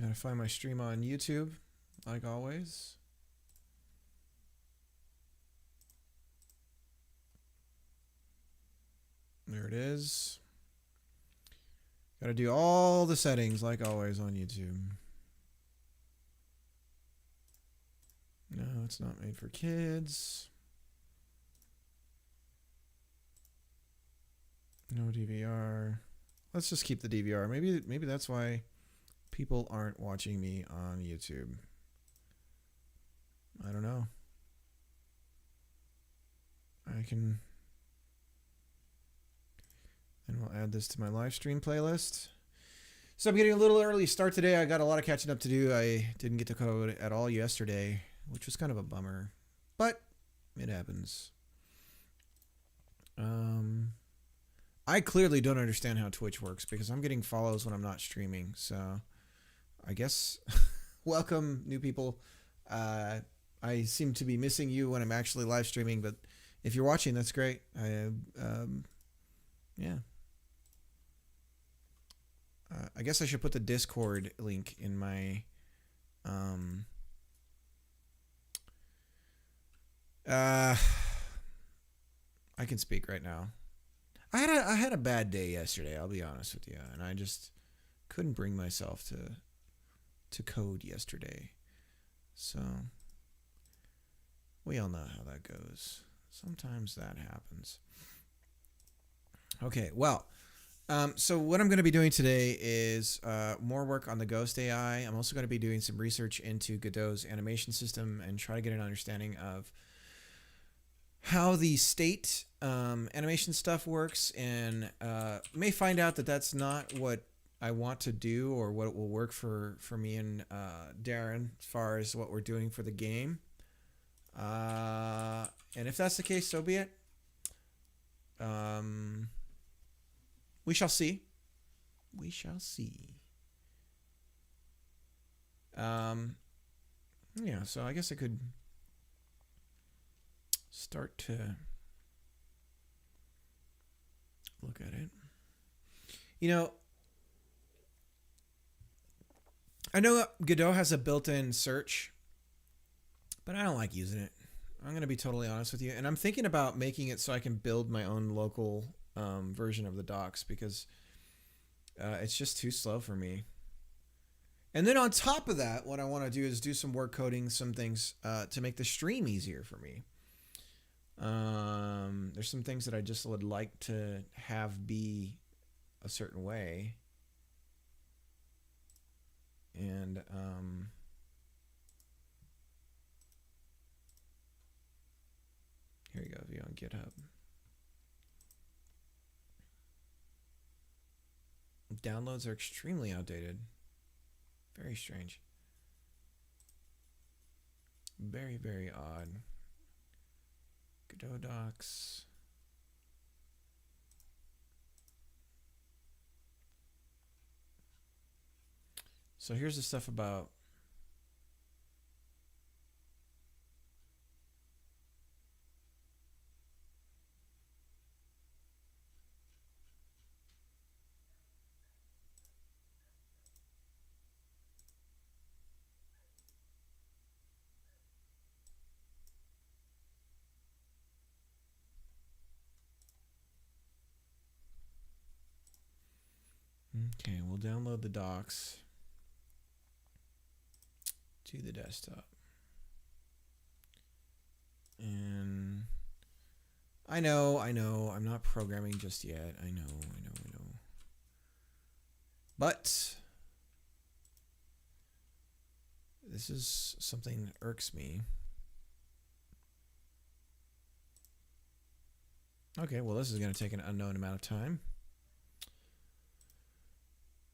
Gotta find my stream on YouTube, like always. There it is. Gotta do all the settings, like always, on YouTube. No, it's not made for kids. No DVR. Let's just keep the DVR. Maybe that's why people aren't watching me on YouTube. I don't know. I can... And we'll add this to my live stream playlist. So I'm getting a little early start today. I got a lot of catching up to do. I didn't get to code at all yesterday, which was kind of a bummer. But it happens. I clearly don't understand how Twitch works because I'm getting follows when I'm not streaming. So I guess welcome, new people. I seem to be missing you when I'm actually live streaming, but if you're watching, that's great. Yeah. I guess I should put the Discord link in my I can speak right now. I had a bad day yesterday, I'll be honest with you, and I just couldn't bring myself to code yesterday. So we all know how that goes. Sometimes that happens. Okay, well, so what I'm going to be doing today is more work on the Ghost AI. I'm also going to be doing some research into Godot's animation system and try to get an understanding of how the state animation stuff works, and may find out that that's not what I want to do or what will work for me and Darren as far as what we're doing for the game. And if that's the case, so be it. We shall see. We shall see. Yeah, so I guess I could start to look at it. You know, I know Godot has a built-in search, but I don't like using it. I'm going to be totally honest with you. And I'm thinking about making it so I can build my own local version of the docs because it's just too slow for me. And then on top of that, what I want to do is do some work coding some things to make the stream easier for me. There's some things that I just would like to have be a certain way. And here you go, view on GitHub. Downloads are extremely outdated. Very strange. Very, very odd. Godot docs. So here's the stuff about okay, we'll download the docs to the desktop. And I know, I'm not programming just yet. I know. But this is something that irks me. Okay, well, this is going to take an unknown amount of time.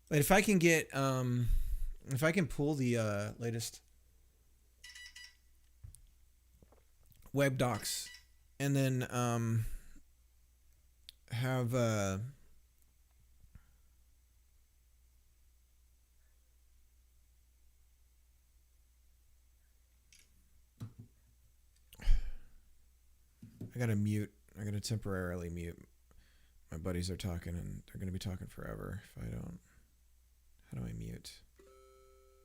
But if I can get, if I can pull the latest web docs and then have I gotta mute. I gotta temporarily mute. My buddies are talking and they're gonna be talking forever if I don't. How do I mute?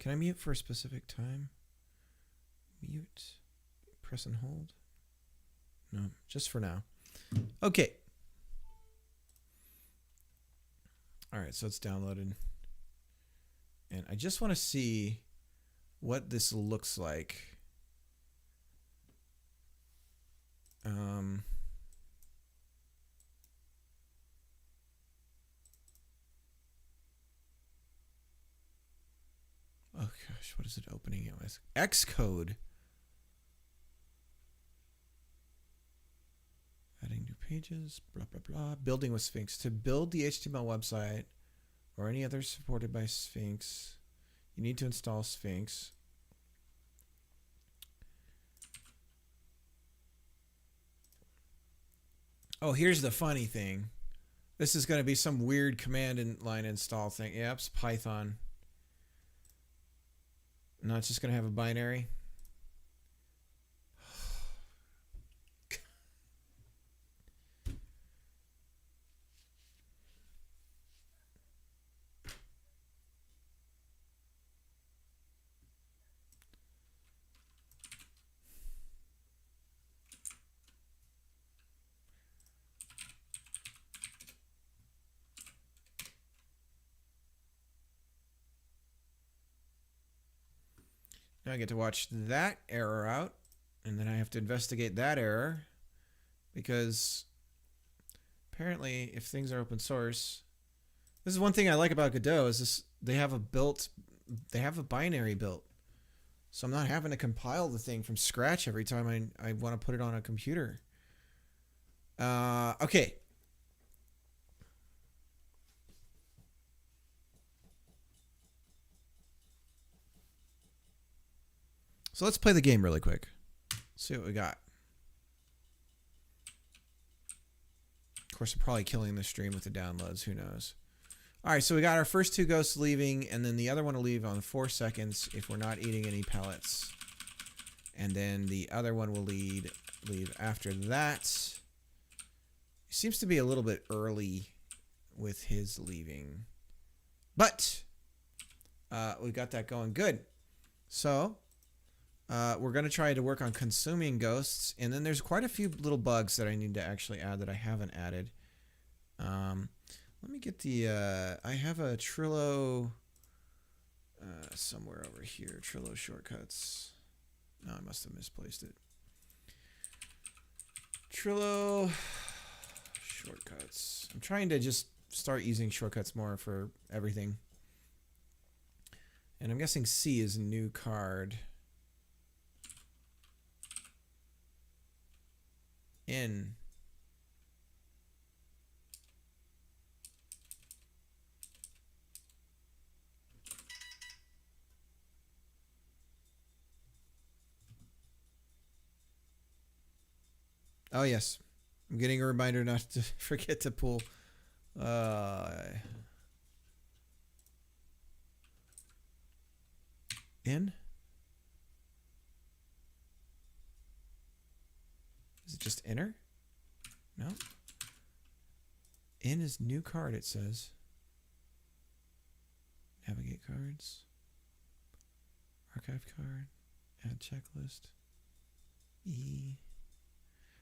Can I mute for a specific time? Mute. Press and hold. No, just for now. Okay. All right, so it's downloaded. And I just want to see what this looks like. Oh gosh, what is it opening it with? Xcode. Adding new pages, blah, blah, blah. Building with Sphinx. To build the HTML website or any other supported by Sphinx, you need to install Sphinx. Oh, here's the funny thing. This is going to be some weird command line install thing. Yep, it's Python. No, it's just going to have a binary. Now I get to watch that error out, and then I have to investigate that error, because apparently if things are open source, this is one thing I like about Godot, is this, they have a binary built. So I'm not having to compile the thing from scratch every time I want to put it on a computer. Okay. So let's play the game really quick. See what we got. Of course, we're probably killing the stream with the downloads. Who knows? All right, so we got our first two ghosts leaving, and then the other one will leave on 4 seconds if we're not eating any pellets. And then the other one will leave after that. He seems to be a little bit early with his leaving. But we got that going good. So we're going to try to work on consuming ghosts. And then there's quite a few little bugs that I need to actually add that I haven't added. Let me get the, I have a Trello somewhere over here. Trello shortcuts. No, I must have misplaced it. Trello shortcuts. I'm trying to just start using shortcuts more for everything. And I'm guessing C is a new card. In. Oh, yes. I'm getting a reminder not to forget to pull. In? Is it just enter? No. In is new card, it says. Navigate cards. Archive card. Add checklist. E.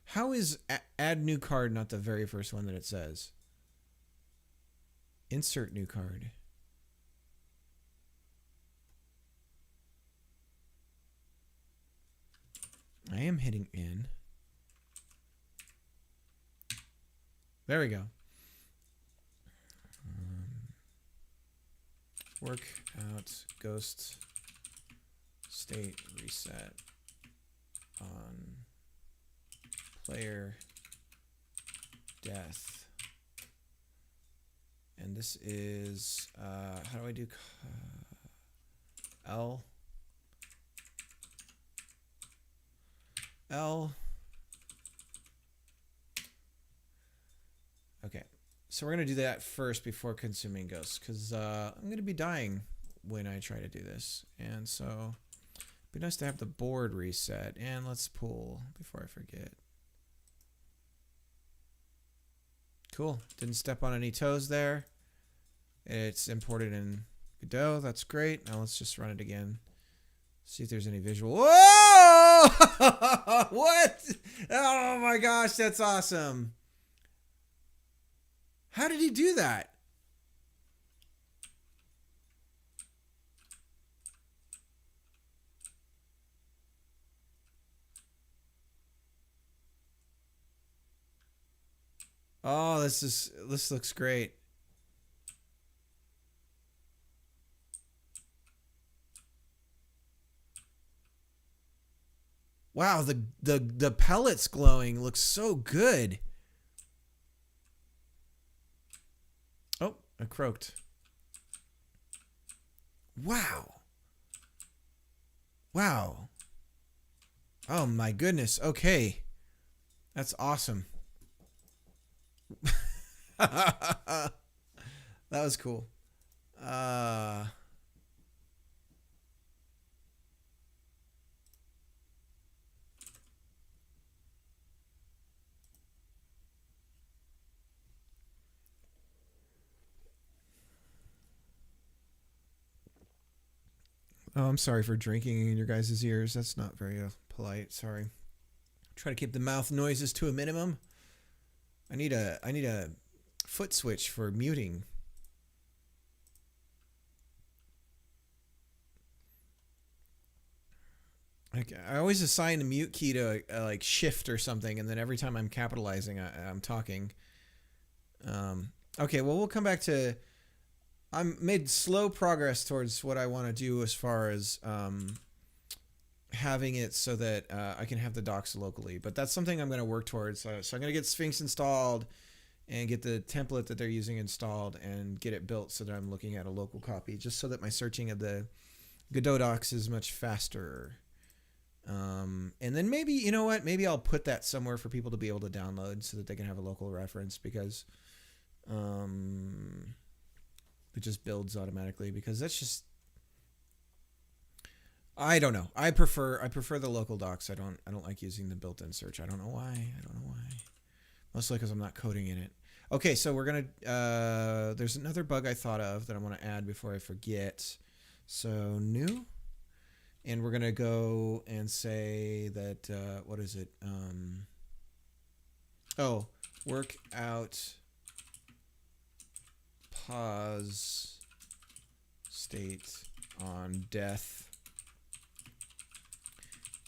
How is add new card not the very first one that it says? Insert new card. I am hitting in. There we go. Work out ghost state reset on player death. And this is, how do I do L? L. Okay, so we're going to do that first before consuming ghosts, because I'm going to be dying when I try to do this. And so it'd be nice to have the board reset. And let's pull before I forget. Cool. Didn't step on any toes there. It's imported in Godot, that's great. Now let's just run it again. See if there's any visual. Whoa! What? Oh my gosh, that's awesome. How did he do that? Oh, this looks great. Wow, the pellets glowing looks so good. Oh, I croaked. Wow. Wow. Oh my goodness. Okay. That's awesome. That was cool. Uh Oh, I'm sorry for drinking in your guys' ears. That's not very polite. Sorry. Try to keep the mouth noises to a minimum. I need a foot switch for muting. I always assign the mute key to like shift or something, and then every time I'm capitalizing, I'm talking. Okay, well we'll come back to. I'm made slow progress towards what I want to do as far as having it so that I can have the docs locally. But that's something I'm going to work towards. So I'm going to get Sphinx installed and get the template that they're using installed and get it built so that I'm looking at a local copy, just so that my searching of the Godot docs is much faster. And then maybe, you know what, maybe I'll put that somewhere for people to be able to download so that they can have a local reference, because it just builds automatically, because that's just, I don't know. I prefer the local docs. I don't like using the built-in search. I don't know why. Mostly because I'm not coding in it. Okay, so we're going to there's another bug I thought of that I want to add before I forget. So new, and we're going to go and say that what is it? Work out pause state on death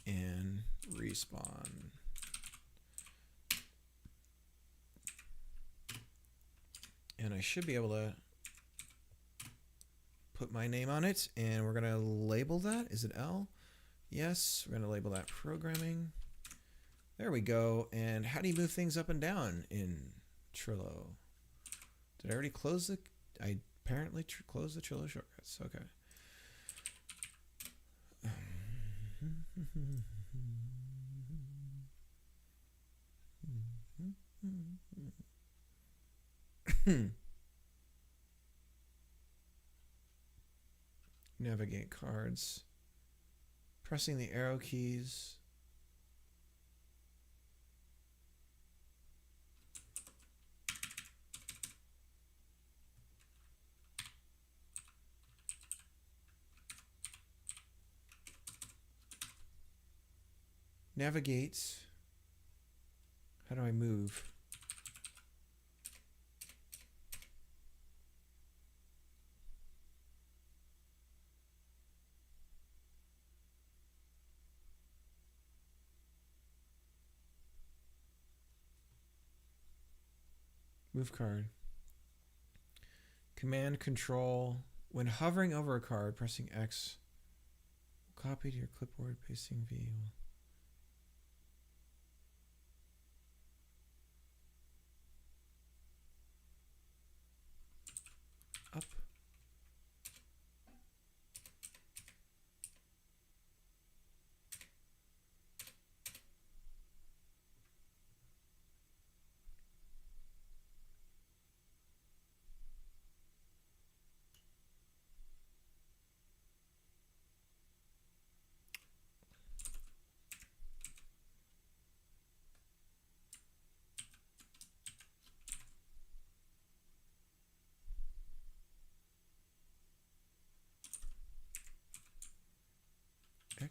and respawn. And I should be able to put my name on it, and we're going to label that. Is it L? Yes, we're going to label that programming. There we go. And how do you move things up and down in Trello? Did I already close the... I apparently closed the Trello shortcuts. Okay. Navigate cards. Pressing the arrow keys. Navigate. How do I move? Move card. Command control. When hovering over a card, pressing X. Copy to your clipboard, pasting V. Up.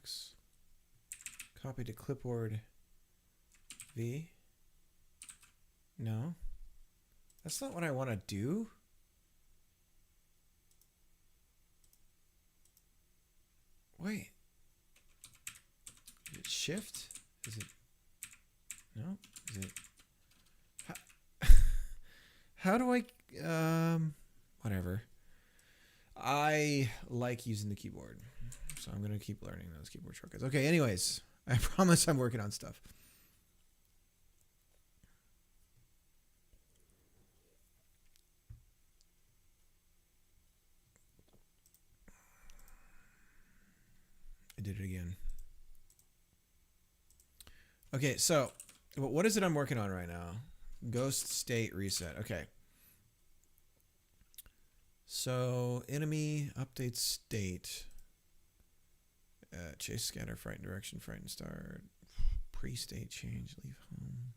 X. Copy to clipboard V. No. That's not what I want to do. Wait. Is it shift? Is it? No. Is it? How do I? Whatever. I like using the keyboard, so I'm gonna keep learning those keyboard shortcuts. Okay. Anyways, I promise I'm working on stuff. I did it again. Okay, so what is it I'm working on right now? Ghost state reset. Okay. So enemy update state. Chase scatter, frighten direction, frighten start. Pre-state change, leave home.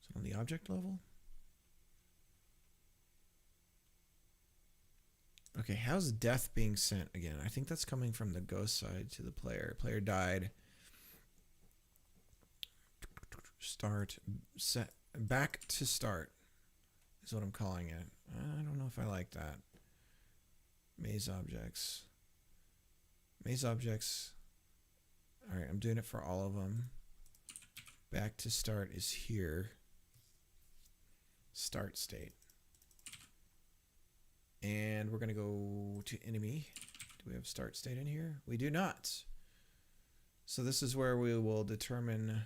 Is it on the object level? Okay, how's death being sent again? I think that's coming from the ghost side to the player. Player died. Start, set, back to start is what I'm calling it. I don't know if I like that. Maze objects. Maze objects. All right, I'm doing it for all of them. Back to start is here. Start state. And we're going to go to enemy. Do we have start state in here? We do not. So this is where we will determine.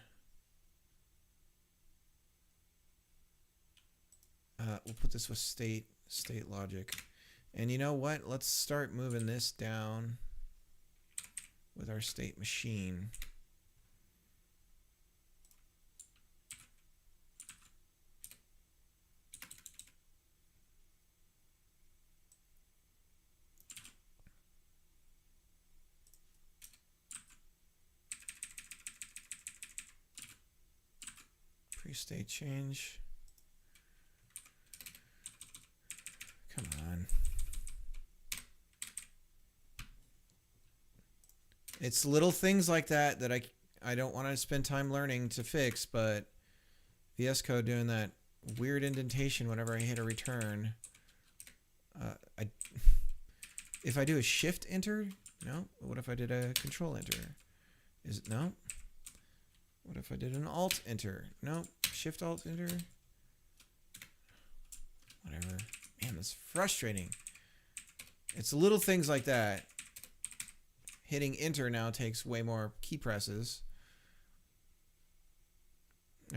We'll put this with state logic. And you know what? Let's start moving this down with our state machine. Pre-state change. Come on. It's little things like that that I don't want to spend time learning to fix, but VS Code doing that weird indentation whenever I hit a return. If I do a shift enter, no. What if I did a control enter? Is it no? What if I did an alt enter? No. Shift alt enter. Whatever. Man, that's frustrating. It's little things like that. Hitting enter now takes way more key presses.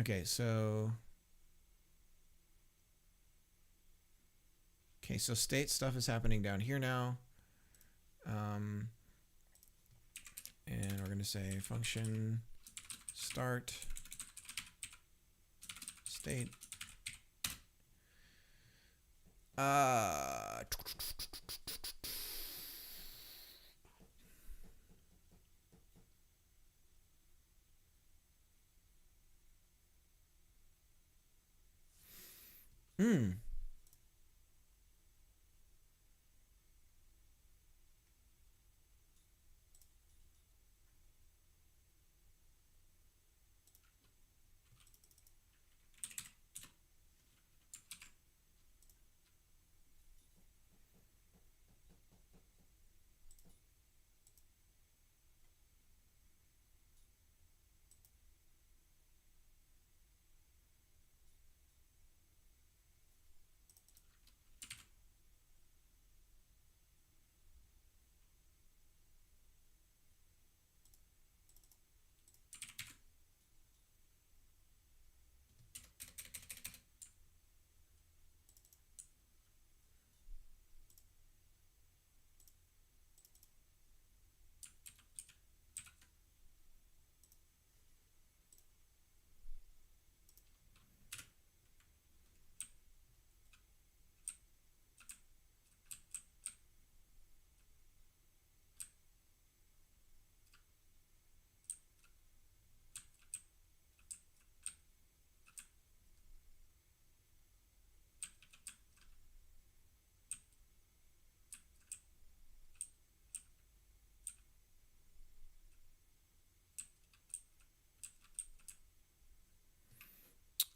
Okay, so state stuff is happening down here now. And we're going to say function start state.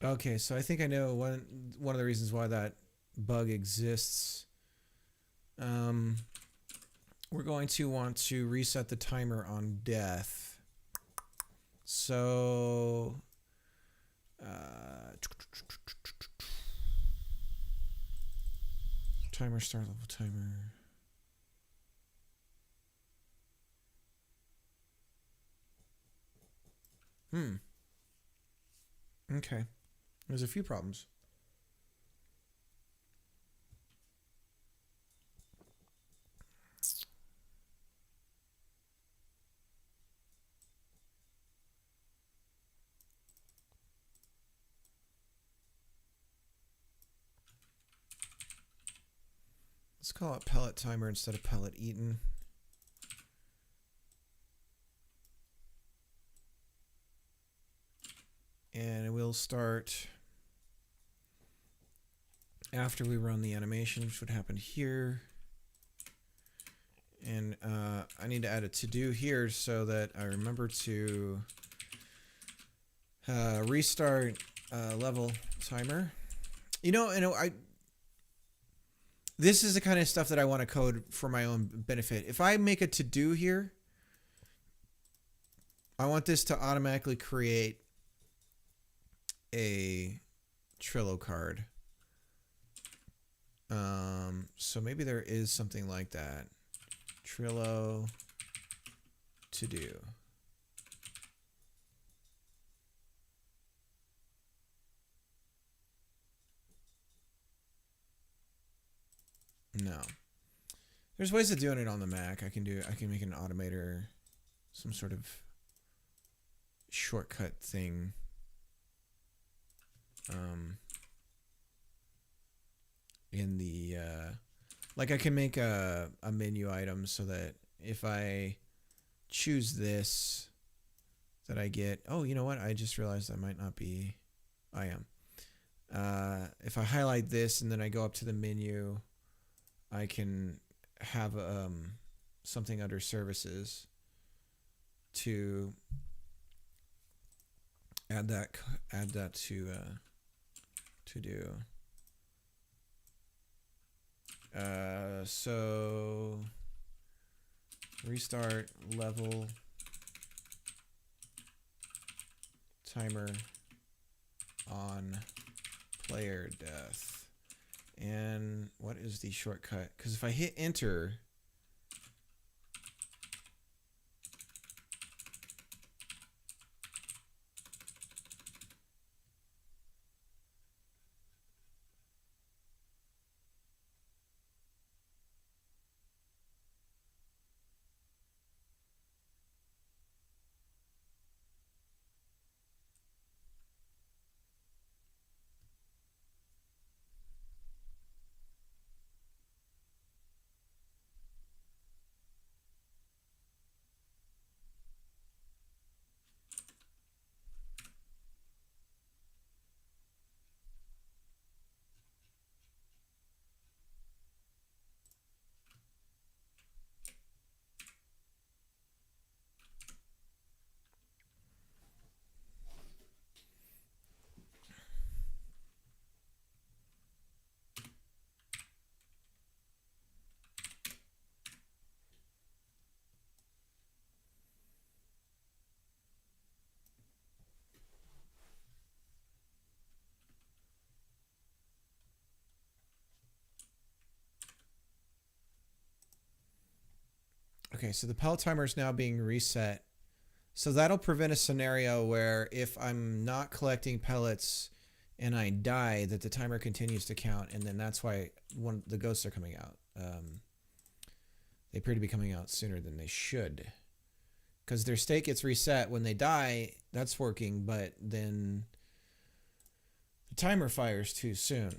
Okay, so I think I know one of the reasons why that bug exists. Um, we're going to want to reset the timer on death. So timer start level timer. Okay. There's a few problems. Let's call it pellet timer instead of pellet eaten. And we'll start after we run the animation, which would happen here. And I need to add a to-do here so that I remember to restart level timer. This is the kind of stuff that I want to code for my own benefit. If I make a to-do here, I want this to automatically create a Trello card. So maybe there is something like that. Trello to do. No. There's ways of doing it on the Mac. I can make an automator, some sort of shortcut thing. In the like I can make a menu item so that if I choose this, that I get, oh, you know what? I just realized I might not be, I am. If I highlight this and then I go up to the menu, I can have something under services to add that to do. So restart level timer on player death. And what is the shortcut? Because if I hit enter, okay, so the pellet timer is now being reset. So that'll prevent a scenario where if I'm not collecting pellets and I die, that the timer continues to count, and then that's why the ghosts are coming out. They appear to be coming out sooner than they should, because their state gets reset when they die. That's working, but then the timer fires too soon.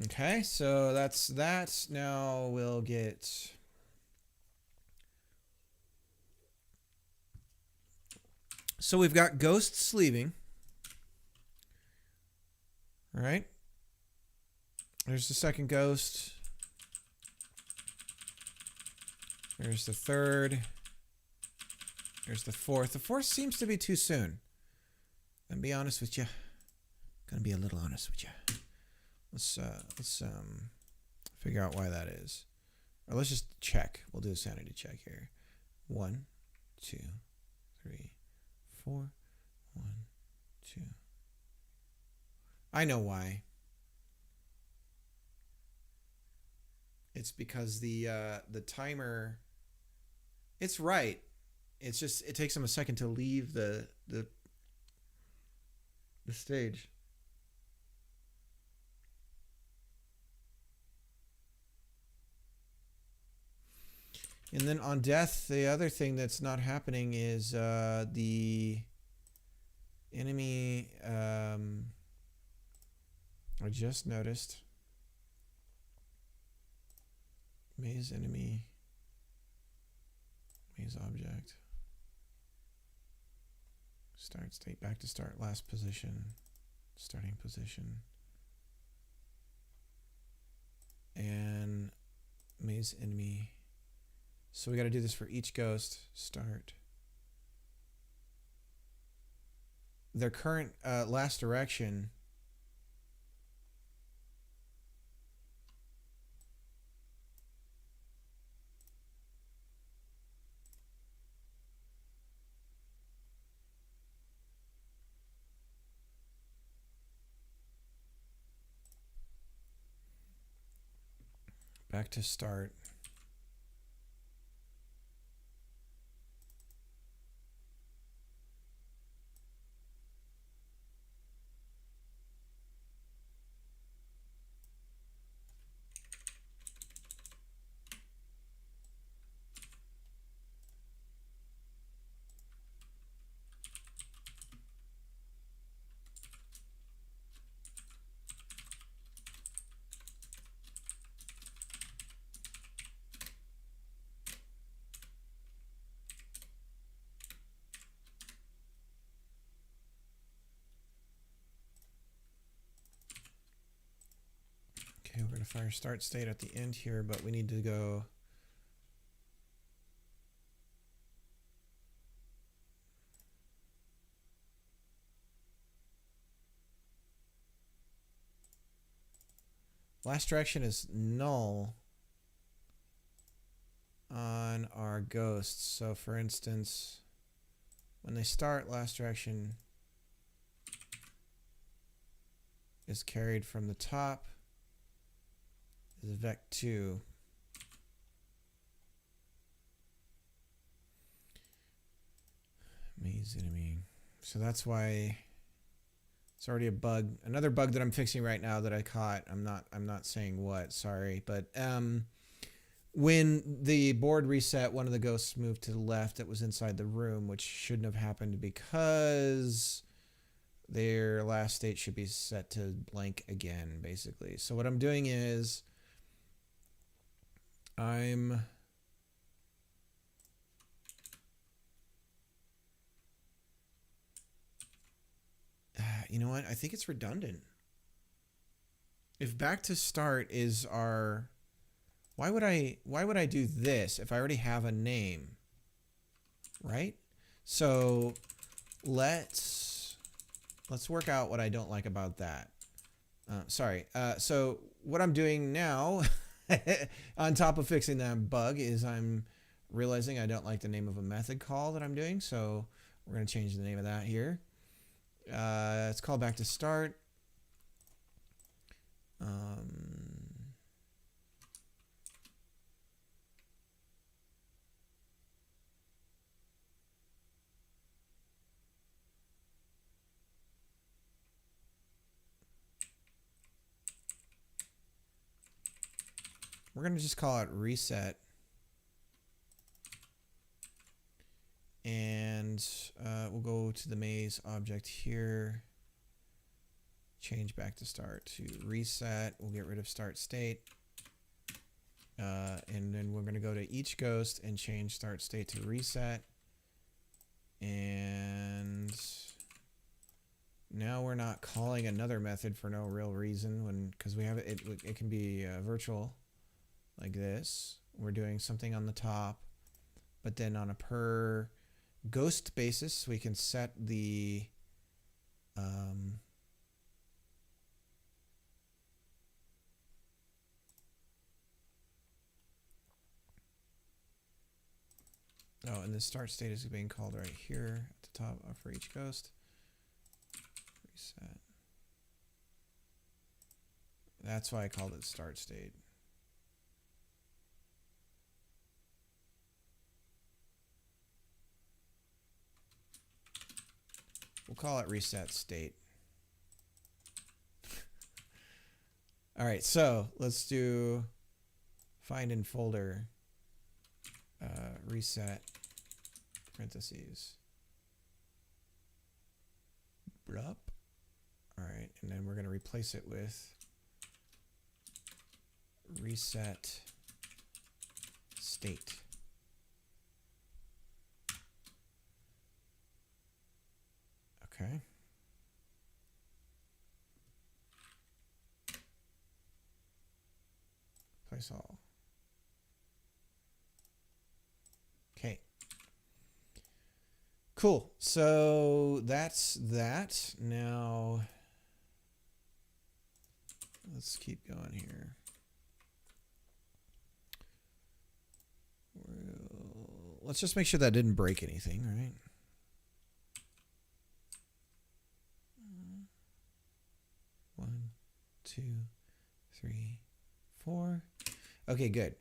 Okay, so that's that. Now we'll get... So we've got ghosts leaving. All right. There's the second ghost. There's the third. There's the fourth. The fourth seems to be too soon. I'll be honest with you. Gonna be a little honest with you. Let's figure out why that is. Or let's just check. We'll do a sanity check here. 1, 2, 3, 4. 1, 2. I know why. It's because the timer. It's right. It's just it takes them a second to leave the stage. And then on death, the other thing that's not happening is the enemy. I just noticed. Maze enemy. Maze object. Start state, back to start, last position, starting position. And maze enemy. So we got to do this for each ghost. Start. Their current last direction. Back to start. Okay, we're going to fire start state at the end here, but we need to go. Last direction is null on our ghosts. So for instance, when they start, last direction is carried from the top. Is vec2. Maze enemy. So that's why it's already a bug. Another bug that I'm fixing right now that I caught. I'm not saying what, sorry, but when the board reset, one of the ghosts moved to the left that was inside the room, which shouldn't have happened because their last state should be set to blank again, basically. So what I'm doing is you know what? I think it's redundant. If back to start is our, why would I do this if I already have a name, right? So let's work out what I don't like about that. Sorry. So what I'm doing now, on top of fixing that bug, is I'm realizing I don't like the name of a method call that I'm doing. So we're going to change the name of that here. It's called back to start. We're going to just call it reset. And we'll go to the maze object here. Change back to start to reset. We'll get rid of start state. And then we're going to go to each ghost and change start state to reset. And now we're not calling another method for no real reason, because we have it can be virtual like this. We're doing something on the top, but then on a per ghost basis, we can set the Oh, and the start state is being called right here at the top for each ghost. Reset. That's why I called it start state. We'll call it reset state. All right, so let's do find in folder reset parentheses. Blup. All right, and then we're going to replace it with reset state. Okay. Place all. Okay. Cool. So that's that. Now let's keep going here. Let's just make sure that didn't break anything, right? One, two, three, four. Okay, good.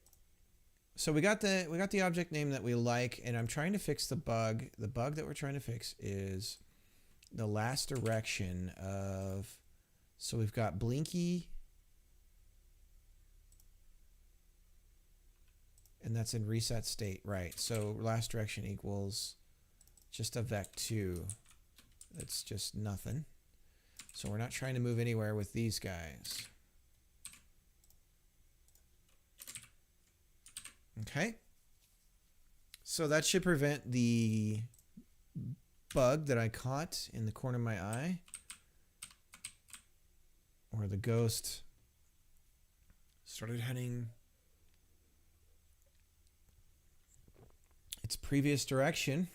So we got the object name that we like, and I'm trying to fix the bug. The bug that we're trying to fix is the last direction of, so we've got Blinky, and that's in reset state, right? So last direction equals just a vec2. That's just nothing. So we're not trying to move anywhere with these guys. Okay. So that should prevent the bug that I caught in the corner of my eye, or the ghost started heading its previous direction.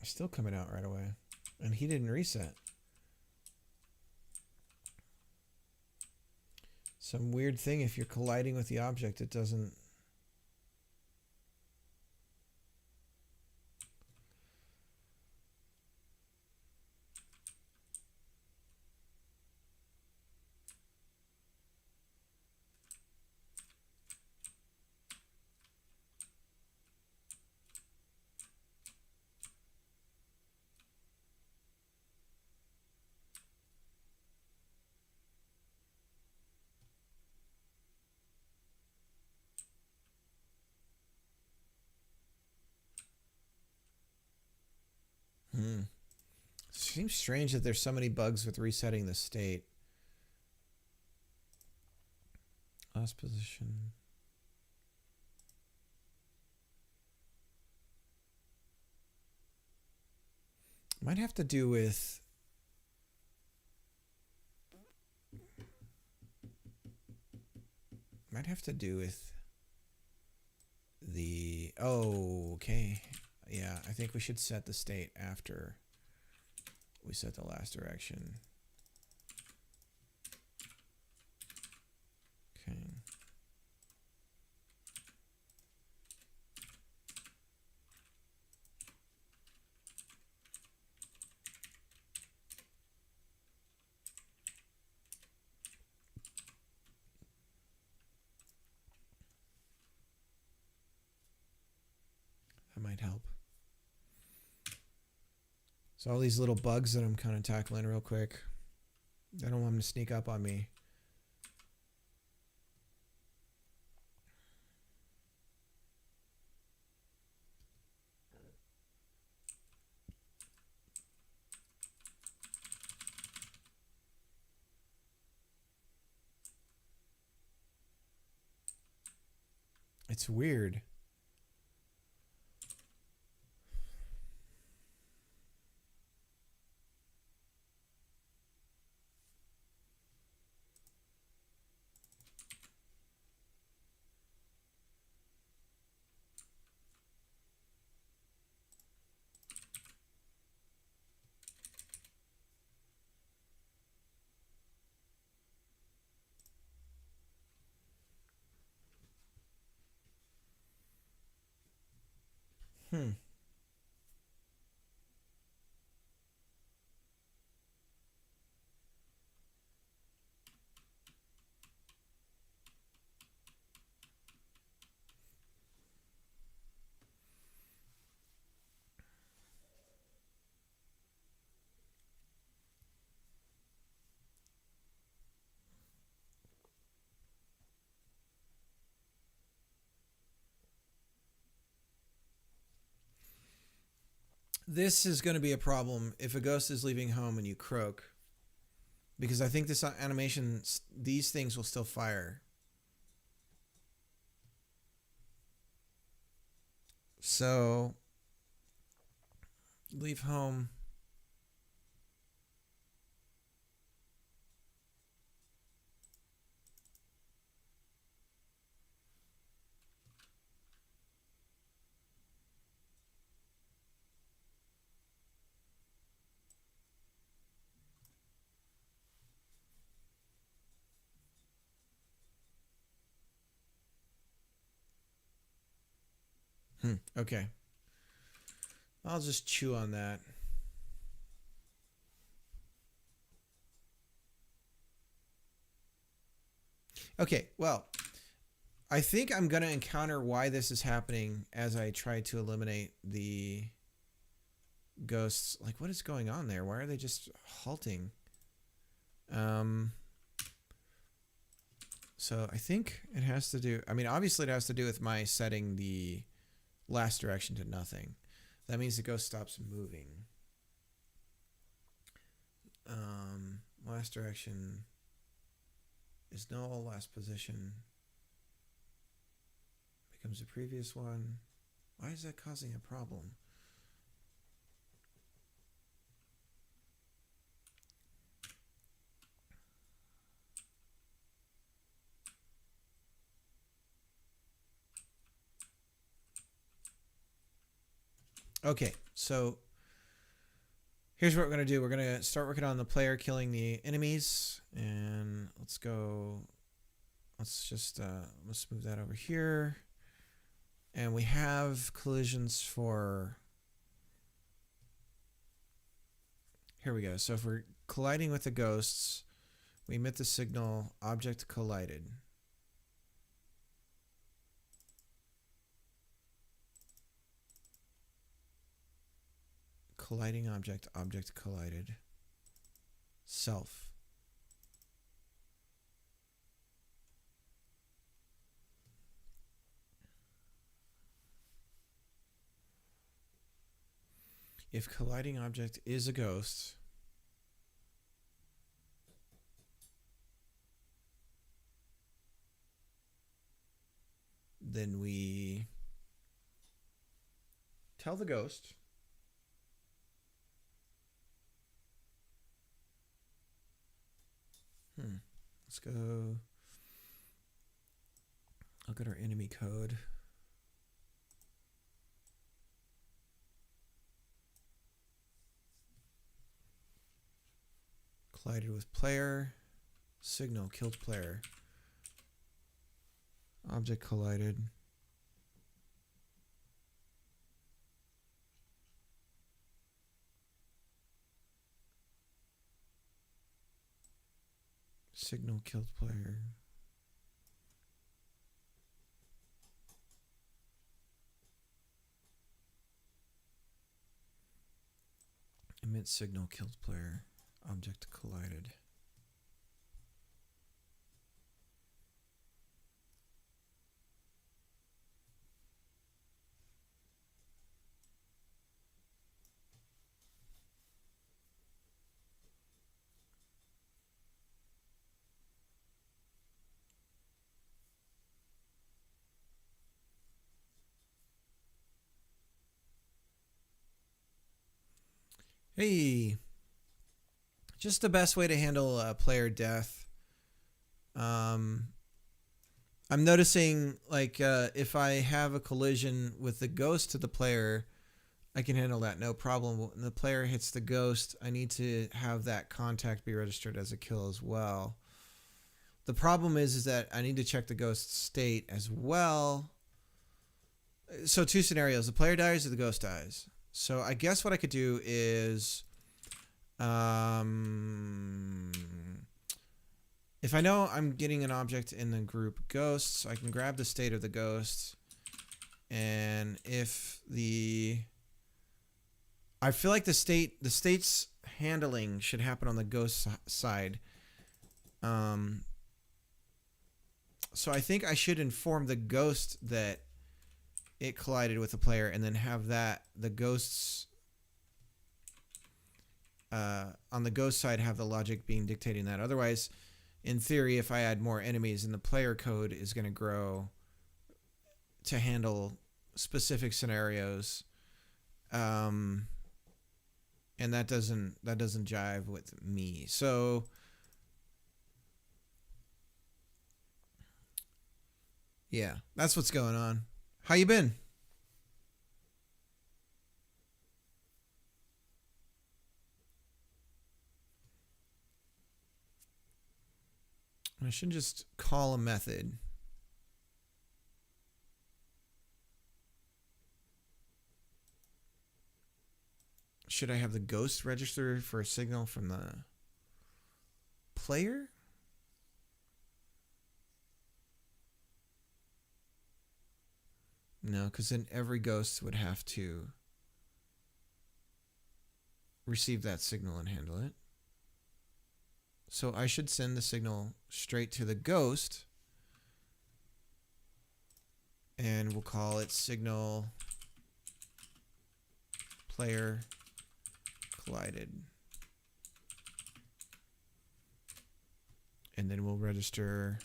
Still coming out right away. And he didn't reset. Some weird thing, if you're colliding with the object, it doesn't... Seems strange that there's so many bugs with resetting the state. Last position. Might have to do with the, oh, okay. Yeah, I think we should set the state after we set the last direction. Okay. That might help. So all these little bugs that I'm kind of tackling real quick, I don't want them to sneak up on me. It's weird. Hmm. This is going to be a problem if a ghost is leaving home and you croak, because I think this animation, these things will still fire. So leave home. Okay. I'll just chew on that. Okay, well, I think I'm going to encounter why this is happening as I try to eliminate the ghosts. Like, what is going on there? Why are they just halting? So I think it has to do, I mean, obviously it has to do with my setting the last direction to nothing. That means the ghost stops moving. Last direction is null. Last position becomes the previous one. Why is that causing a problem? Okay, so here's what we're going to do. We're going to start working on the player killing the enemies. And let's go. Let's just let's move that over here. And we have collisions for... Here we go. So if we're colliding with the ghosts, we emit the signal object collided. Colliding object, object collided. Self. If colliding object is a ghost, then we tell the ghost let's go look at our enemy code. Collided with player, signal killed player, object collided, signal killed player, emit signal killed player, object collided. Hey, just the best way to handle player death. I'm noticing, like, if I have a collision with the ghost to the player, I can handle that no problem. When the player hits the ghost, I need to have that contact be registered as a kill as well. The problem is that I need to check the ghost's state as well. So two scenarios: the player dies or the ghost dies. So I guess what I could do is, um, if I know I'm getting an object in the group ghosts, I can grab the state of the ghost, and if the I feel like the state's handling should happen on the ghost side. So I think I should inform the ghost that it collided with the player, and then have the ghosts on the ghost side have the logic being dictating that. Otherwise, in theory, if I add more enemies, then the player code is going to grow to handle specific scenarios, and that doesn't jive with me. So yeah, that's what's going on. How you been? I should just call a method. Should I have the ghost register for a signal from the player? No, because then every ghost would have to receive that signal and handle it. So I should send the signal straight to the ghost, and we'll call it signal player collided. And then we'll register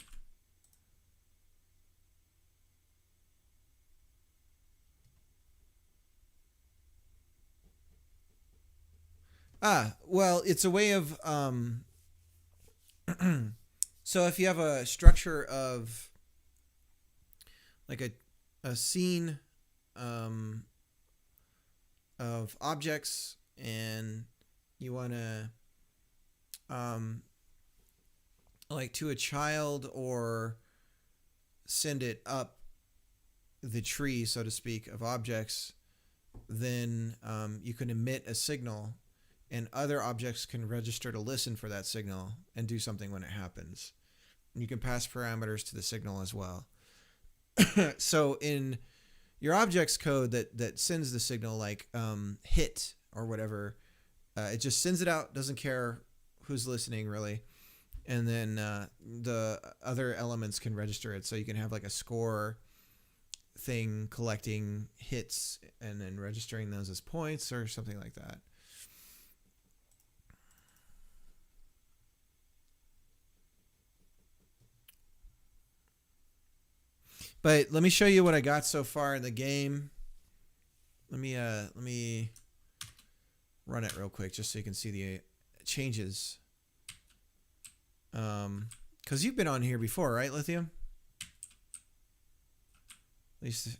well, it's a way of so if you have a structure of like a scene of objects, and you want to like to a child or send it up the tree, so to speak, of objects, then you can emit a signal, and other objects can register to listen for that signal and do something when it happens. And you can pass parameters to the signal as well. So in your objects code that sends the signal, like hit or whatever, it just sends it out, doesn't care who's listening really. And then the other elements can register it. So you can have like a score thing collecting hits and then registering those as points or something like that. But let me show you what I got so far in the game. Let me run it real quick just so you can see the changes. Because you've been on here before, right, Lithium? At least.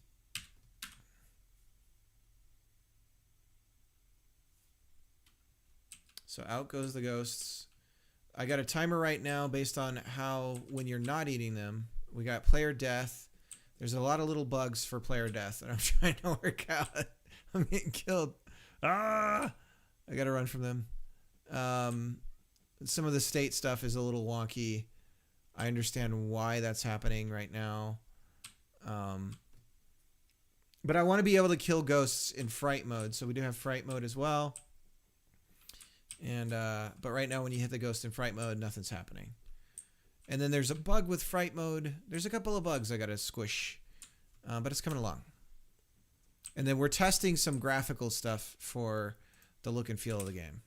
So out goes the ghosts. I got a timer right now based on how when you're not eating them. We got player death. There's a lot of little bugs for player death that I'm trying to work out. I'm getting killed. I gotta run from them. Some of the state stuff is a little wonky. I understand why that's happening right now. But I want to be able to kill ghosts in fright mode, so we do have fright mode as well. And but right now when you hit the ghost in fright mode, nothing's happening. And then there's a bug with fright mode. There's a couple of bugs I got to squish, but it's coming along. And then we're testing some graphical stuff for the look and feel of the game.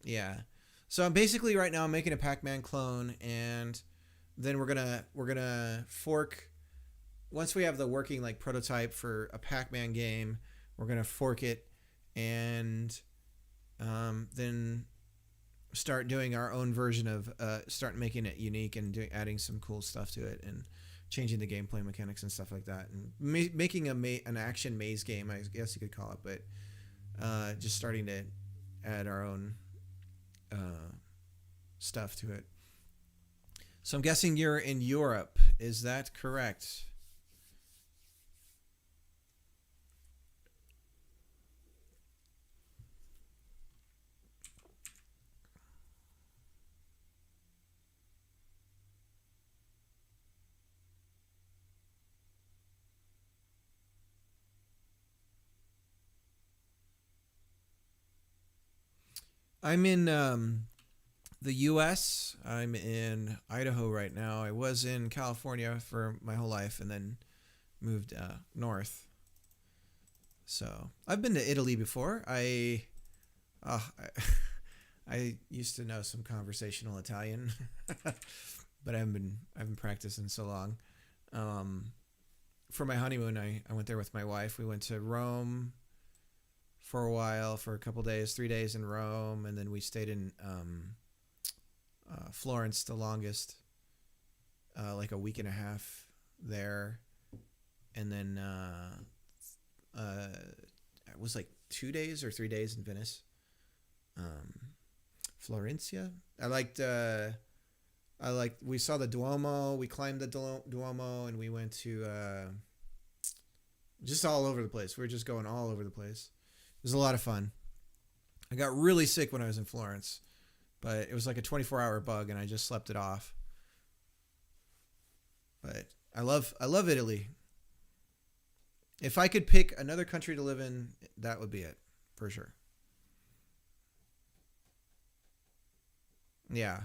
Yeah. So I'm basically right now I'm making a Pacman clone, and then we're gonna fork. Once we have the working like prototype for a Pacman game, we're gonna fork it, and then start doing our own version of start making it unique and adding some cool stuff to it and changing the gameplay mechanics and stuff like that, and making an action maze game, I guess you could call it, but just starting to add our own stuff to it. So I'm guessing you're in Europe. Is that correct? I'm in the U.S. I'm in Idaho right now. I was in California for my whole life, and then moved north. So I've been to Italy before. Uh, I, I used to know some conversational Italian, but I haven't practiced in so long. Um, for my honeymoon, I went there with my wife. We went to Rome for a while, for a couple days, 3 days in Rome, and then we stayed in Florence the longest, like a week and a half there, and then it was like 2 days or 3 days in Venice. Um, Florencia. We saw the Duomo. We climbed the Duomo, and we went to just all over the place. We were just going all over the place. It was a lot of fun. I got really sick when I was in Florence, but it was like a 24-hour bug, and I just slept it off. But I love Italy. If I could pick another country to live in, that would be it, for sure. Yeah,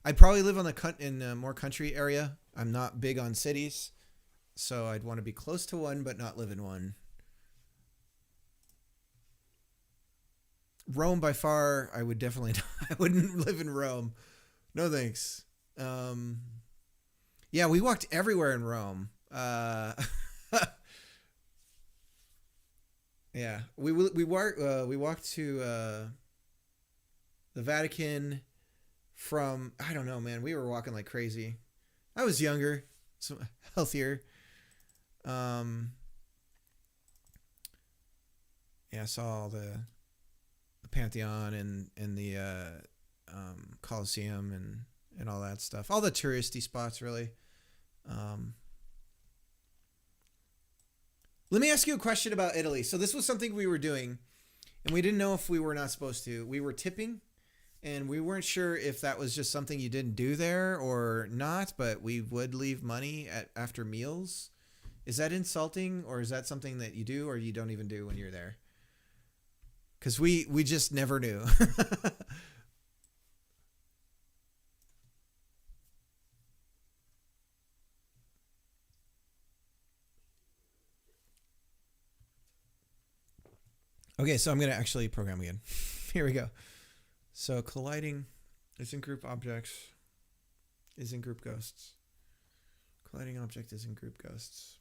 I'd probably live in a more country area. I'm not big on cities, so I'd want to be close to one, but not live in one. Rome by far, I would definitely not, I wouldn't live in Rome. No thanks. Um, yeah, we walked everywhere in Rome. Yeah, we walked to the Vatican from, I don't know, man. We were walking like crazy. I was younger, so healthier. Um, yeah, I saw all the Pantheon and the Colosseum and all that stuff. All the touristy spots, really. Um, Let me ask you a question about Italy. So this was something we were doing, and we didn't know if we were not supposed to. We were tipping, and we weren't sure if that was just something you didn't do there or not, but we would leave money after meals. Is that insulting, or is that something that you do or you don't even do when you're there? Because we just never knew. Okay, so I'm going to actually program again. Here we go. So colliding is in group objects, is in group ghosts. Colliding object is in group ghosts.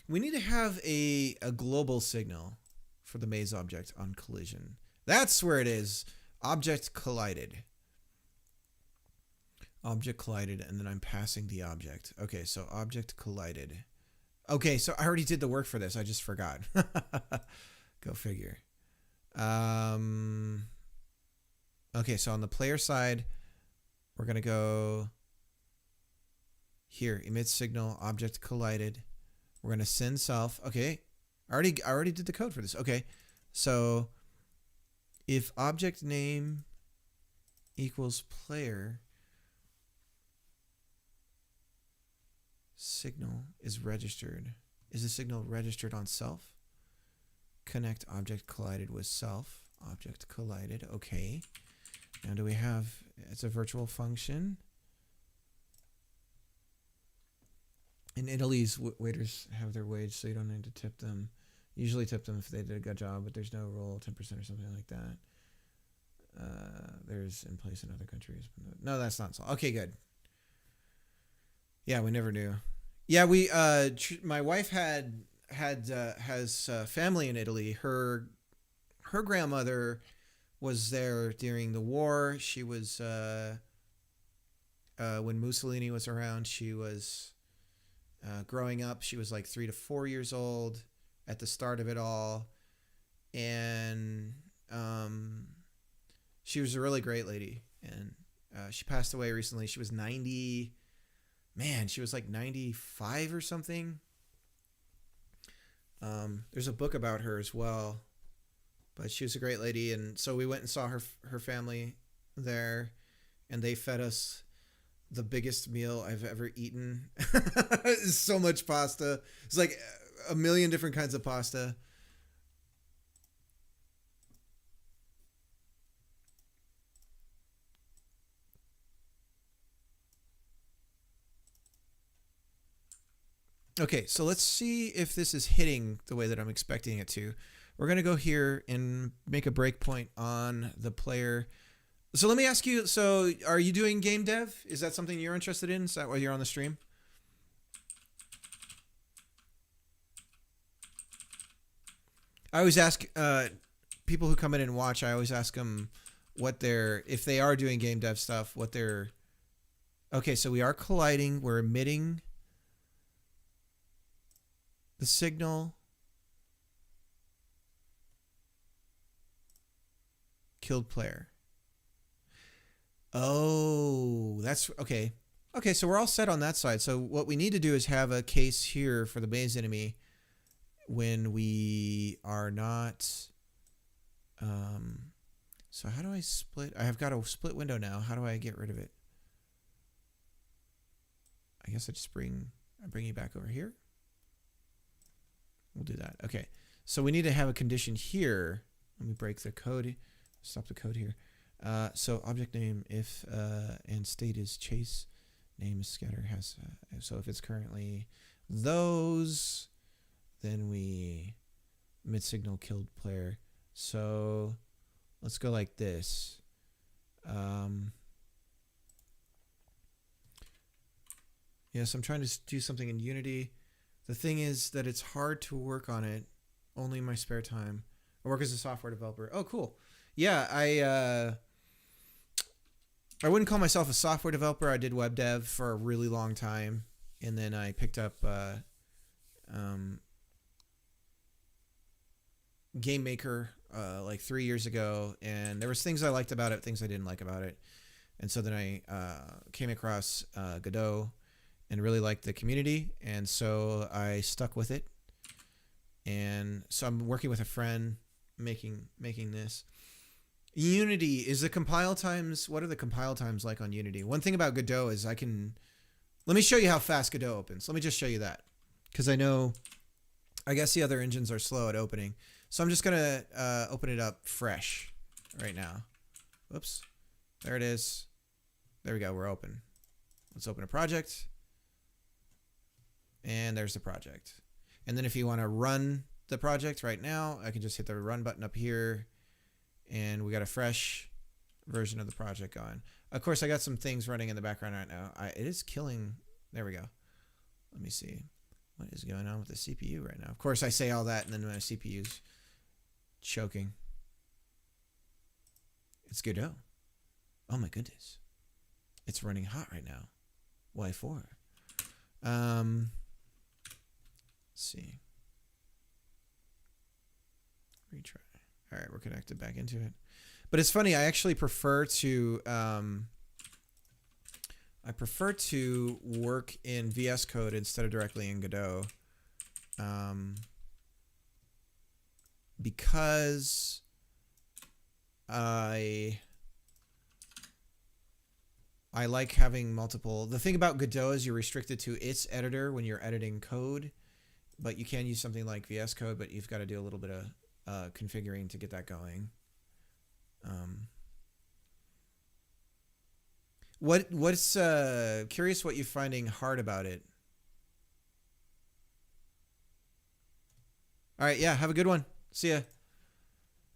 We need to have a global signal for the maze object on collision. That's where it is. Object collided. Object collided, and then I'm passing the object. Okay, so object collided. Okay, so I already did the work for this. I just forgot. Go figure. Um, okay, so on the player side, we're going to go here. Emit signal, object collided. We're going to send self. Okay, I already did the code for this. Okay, so if object name equals player, signal is registered. Is the signal registered on self? Connect object collided with self. Object collided. Okay. Now do we have, it's a virtual function. In Italy's waiters have their wage, so you don't need to tip them. Usually tip them if they did a good job, but there's no rule, 10% or something like that. There's in place in other countries. No, that's not so. Okay, good. Yeah, we never knew. Yeah, my wife has family in Italy. Her grandmother was there during the war. She was when Mussolini was around. She was growing up. She was like 3 to 4 years old at the start of it all, and she was a really great lady. And she passed away recently. She was 90. Man, she was like 95 or something. There's a book about her as well, but she was a great lady. And so we went and saw her family there, and they fed us the biggest meal I've ever eaten. So much pasta. It's like a million different kinds of pasta. Okay, so let's see if this is hitting the way that I'm expecting it to. We're going to go here and make a breakpoint on the player. So let me ask you, so are you doing game dev? Is that something you're interested in? Is that why you're on the stream? I always ask people who come in and watch, I always ask them what they're, if they are doing game dev stuff, what they're, okay, so we are colliding, we're emitting the signal. Killed player. Oh, that's okay. Okay, so we're all set on that side. So what we need to do is have a case here for the base enemy when we are not. So how do I split? I have got a split window now. How do I get rid of it? I guess I bring you back over here. We'll do that. Okay, so we need to have a condition here. Let me break the code. Stop the code here. So object name if and state is chase, name is scatter has. So if it's currently those, then we mid signal killed player. So let's go like this. Yes, I'm trying to do something in Unity. The thing is that it's hard to work on it only in my spare time. I work as a software developer. Oh, cool. Yeah, I wouldn't call myself a software developer. I did web dev for a really long time, and then I picked up Game Maker like 3 years ago, and there was things I liked about it, things I didn't like about it, and so then I came across Godot and really liked the community, and so I stuck with it. And so I'm working with a friend making this. Unity is the compile times. What are the compile times like on Unity? One thing about Godot is let me show you how fast Godot opens. Let me just show you that, because I guess the other engines are slow at opening. So I'm just gonna open it up fresh right now. Whoops, there it is. There we go. We're open. Let's open a project, and there's the project. And then if you want to run the project right now, I can just hit the run button up here. And we got a fresh version of the project going. Of course, I got some things running in the background right now. It is killing. There we go. Let me see. What is going on with the CPU right now? Of course, I say all that, and then my CPU's choking. It's Godot. Oh, my goodness. It's running hot right now. Why for? Let's see. Retry. All right, we're connected back into it. But it's funny, I actually prefer to work in VS Code instead of directly in Godot, because I like having multiple. The thing about Godot is you're restricted to its editor when you're editing code, but you can use something like VS Code, but you've got to do a little bit of configuring to get that going. What's curious what you're finding hard about it? All right, yeah, have a good one. See ya.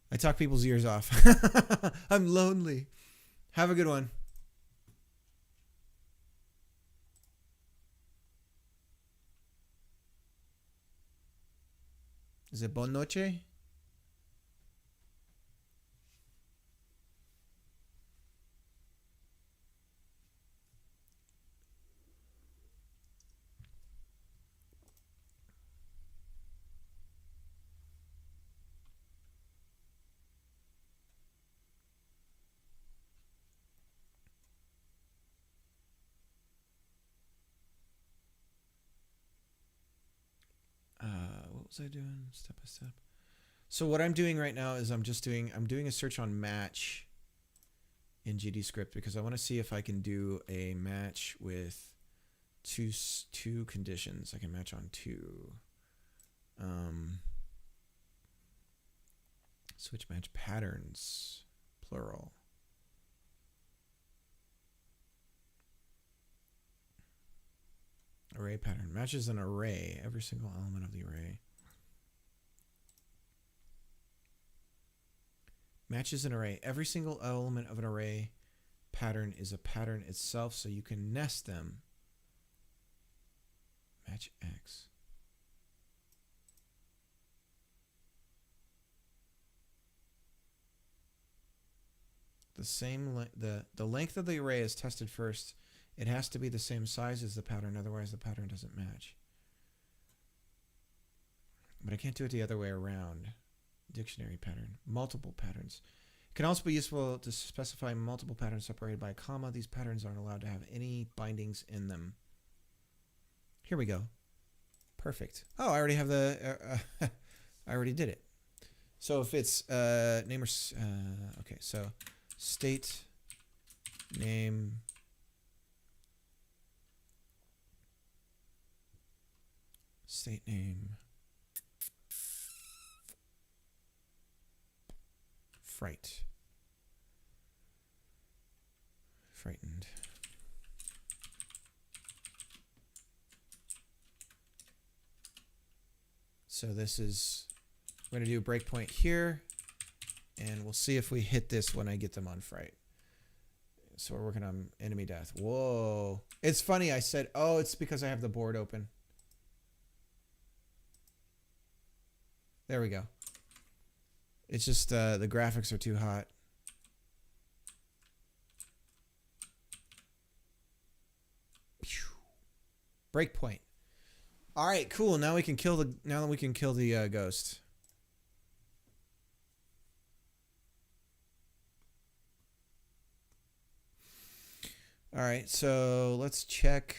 I talk people's ears off. I'm lonely. Have a good one. Is it bon noche? What was I doing step by step? So what I'm doing right now is I'm doing a search on match in GDScript because I want to see if I can do a match with two conditions. I can match on two. Switch match patterns, plural. Array pattern matches an array, every single element of the array. Matches an array. Every single element of an array pattern is a pattern itself, so you can nest them. Match X. The same the length of the array is tested first. It has to be the same size as the pattern, otherwise the pattern doesn't match. But I can't do it the other way around. Dictionary pattern. Multiple patterns. It can also be useful to specify multiple patterns separated by a comma. These patterns aren't allowed to have any bindings in them. Here we go. Perfect. Oh, I already have the... I already did it. So if it's name or... okay, so state name... State name... Fright. Frightened. So this is, we're going to do a breakpoint here, and we'll see if we hit this when I get them on fright. So we're working on enemy death. Whoa. It's funny, I said, oh, it's because I have the board open. There we go. It's just the graphics are too hot. Breakpoint. All right, cool. Now we can kill the ghost. All right, so let's check.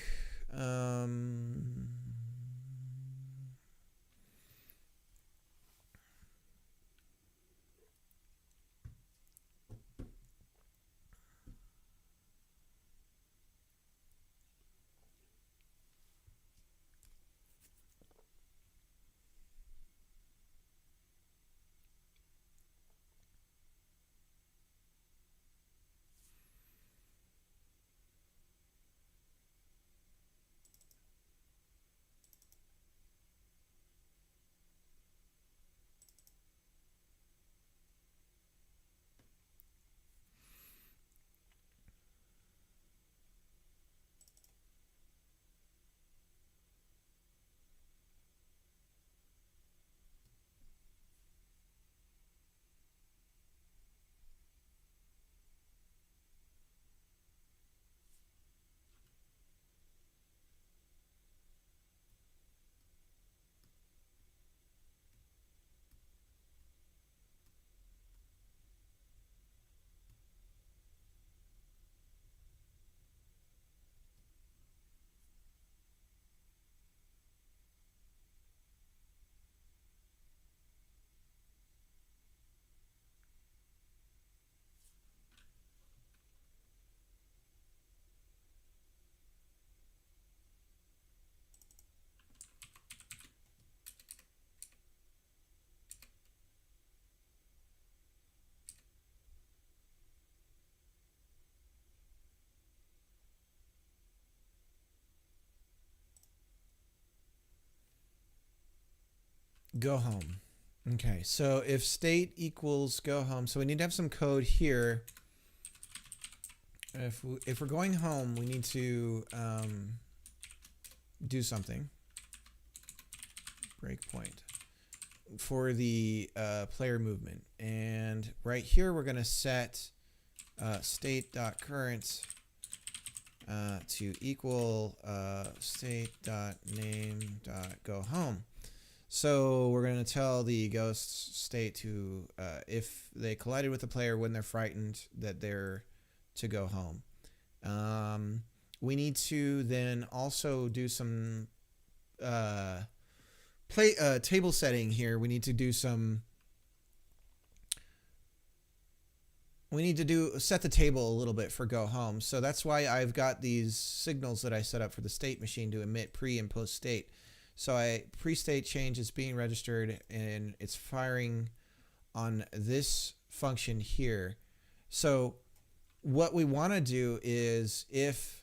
Go home. Okay, so if state equals go home, so we need to have some code here. If we're going home, we need to do something. Breakpoint for the player movement, and right here we're going to set state.current to equal state.name.goHome. So we're going to tell the ghost state to, if they collided with the player when they're frightened, that they're to go home. We need to then also do some table setting here. We need to do some. We need to set the table a little bit for go home. So that's why I've got these signals that I set up for the state machine to emit pre and post state. So pre-state change is being registered and it's firing on this function here. So what we want to do is if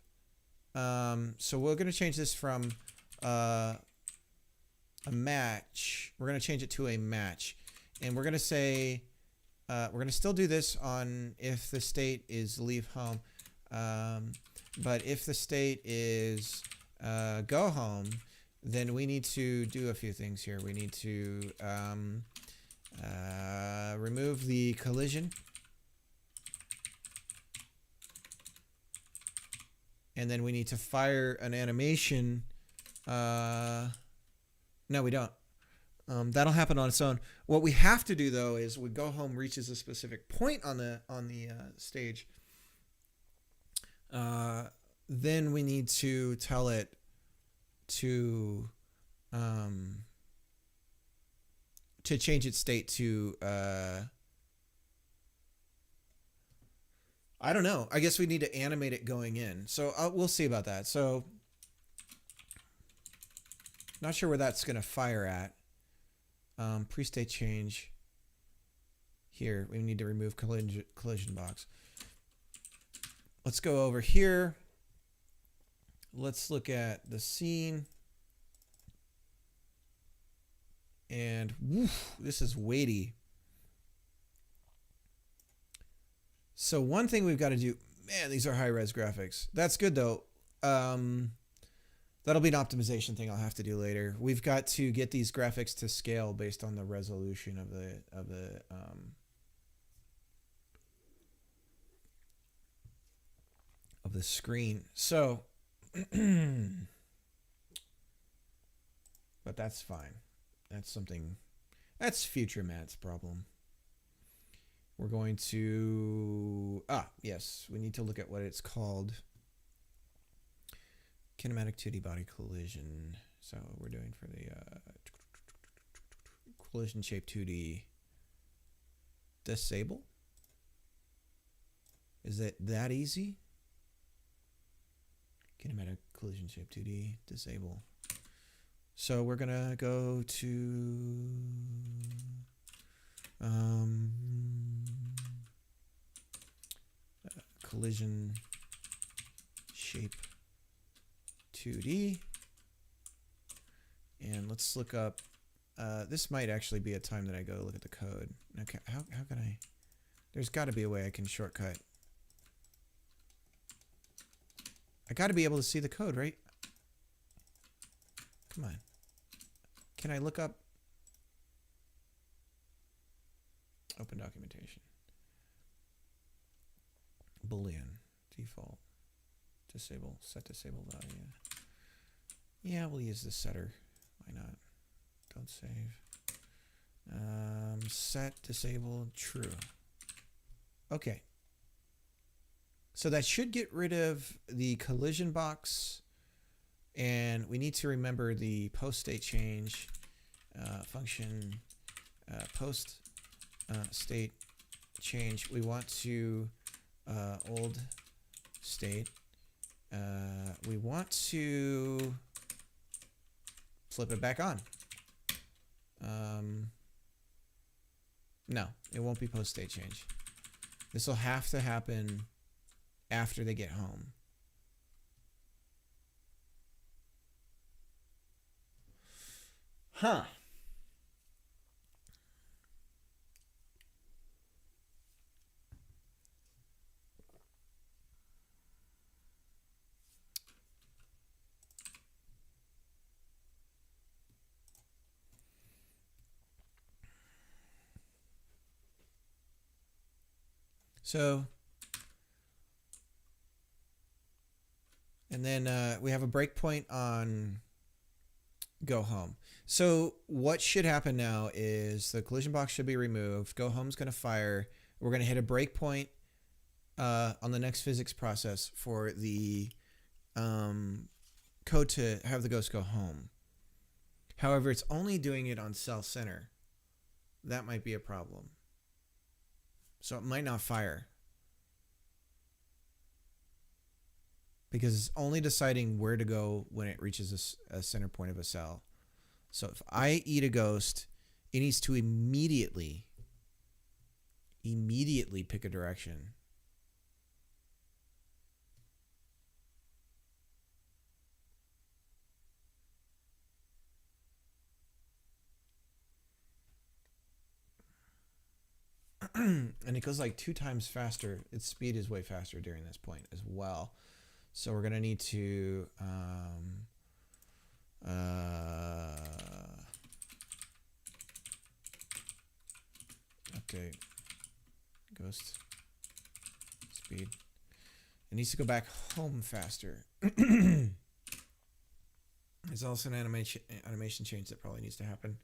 So we're going to change this from a match. We're going to change it to a match. And we're going to say, we're going to still do this on if the state is leave home. But if the state is go home, then we need to do a few things here. We need to remove the collision. And then we need to fire an animation. No, we don't. That'll happen on its own. What we have to do though is when go home reaches a specific point on the stage, then we need to tell it to change its state to I don't know. I guess we need to animate it going in. So we'll see about that. So not sure where that's going to fire at. Pre-state change. Here, we need to remove collision box. Let's go over here. Let's look at the scene. And woof, this is weighty. So one thing we've got to do, man, these are high-res graphics. That's good though. That'll be an optimization thing I'll have to do later. We've got to get these graphics to scale based on the resolution of the screen. So, but that's fine. That's future Matt's problem. We're going to, yes, we need to look at what it's called. Kinematic 2D body collision. So we're doing for the collision shape 2D. Disable? Is it that easy? Kinematic collision shape 2D. Disable. So we're gonna go to collision shape 2D, and let's look up. This might actually be a time that I go look at the code. Okay, how can I? There's got to be a way I can shortcut. I got to be able to see the code, right? Come on. Can I look up? Open documentation. Boolean default. Disable, set disable value. Yeah, we'll use the setter. Why not? Don't save. Set disable true. Okay. So that should get rid of the collision box, and we need to remember the post state change function. Post state change. We want to old state. We want to flip it back on. No, it won't be post state change. This will have to happen after they get home. Huh. So, and then we have a breakpoint on go home. So what should happen now is the collision box should be removed. Go home's going to fire. We're going to hit a breakpoint on the next physics process for the code to have the ghost go home. However, it's only doing it on cell center. That might be a problem. So it might not fire. Because it's only deciding where to go when it reaches a center point of a cell. So if I eat a ghost, it needs to immediately pick a direction. And it goes like 2 times faster. Its speed is way faster during this point as well. So we're going to need to update ghost speed. It needs to go back home faster. There's also an animation change that probably needs to happen.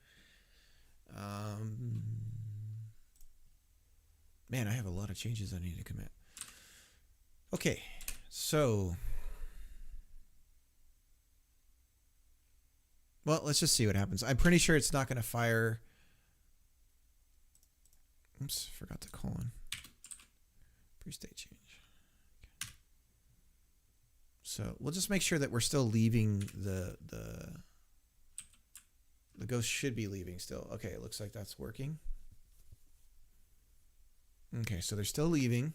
Man, I have a lot of changes I need to commit. Okay, so well, let's just see what happens. I'm pretty sure it's not going to fire. Oops, forgot the colon. Pre-state change. Okay. So we'll just make sure that we're still leaving the ghost should be leaving still. Okay, it looks like that's working. Okay, so they're still leaving.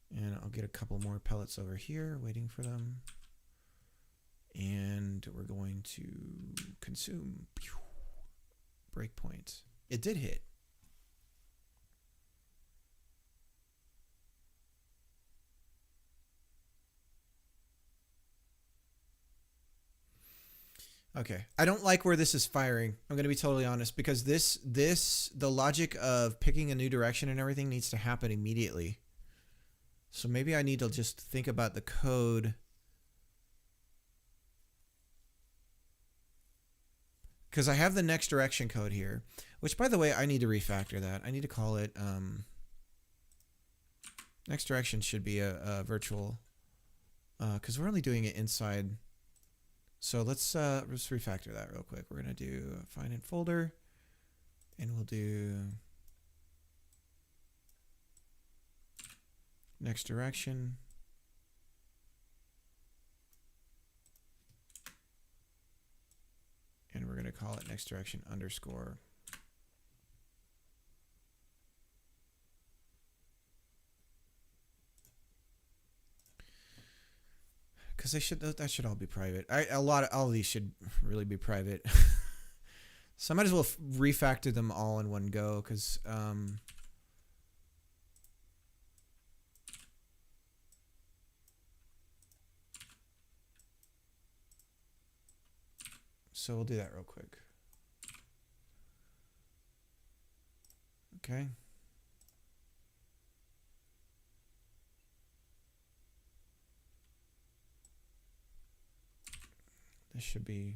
And I'll get a couple more pellets over here, waiting for them. And we're going to consume. Breakpoint. It did hit. Okay. I don't like where this is firing. I'm going to be totally honest, because the logic of picking a new direction and everything needs to happen immediately. So maybe I need to just think about the code. Because I have the next direction code here, which, by the way, I need to refactor that. I need to call it next direction should be a virtual, because we're only doing it inside. So let's refactor that real quick. We're going to do find in folder, and we'll do next direction. And we're going to call it next direction underscore. Because that should all be private. All of these should really be private. So I might as well refactor them all in one go, because so we'll do that real quick. Okay. This should be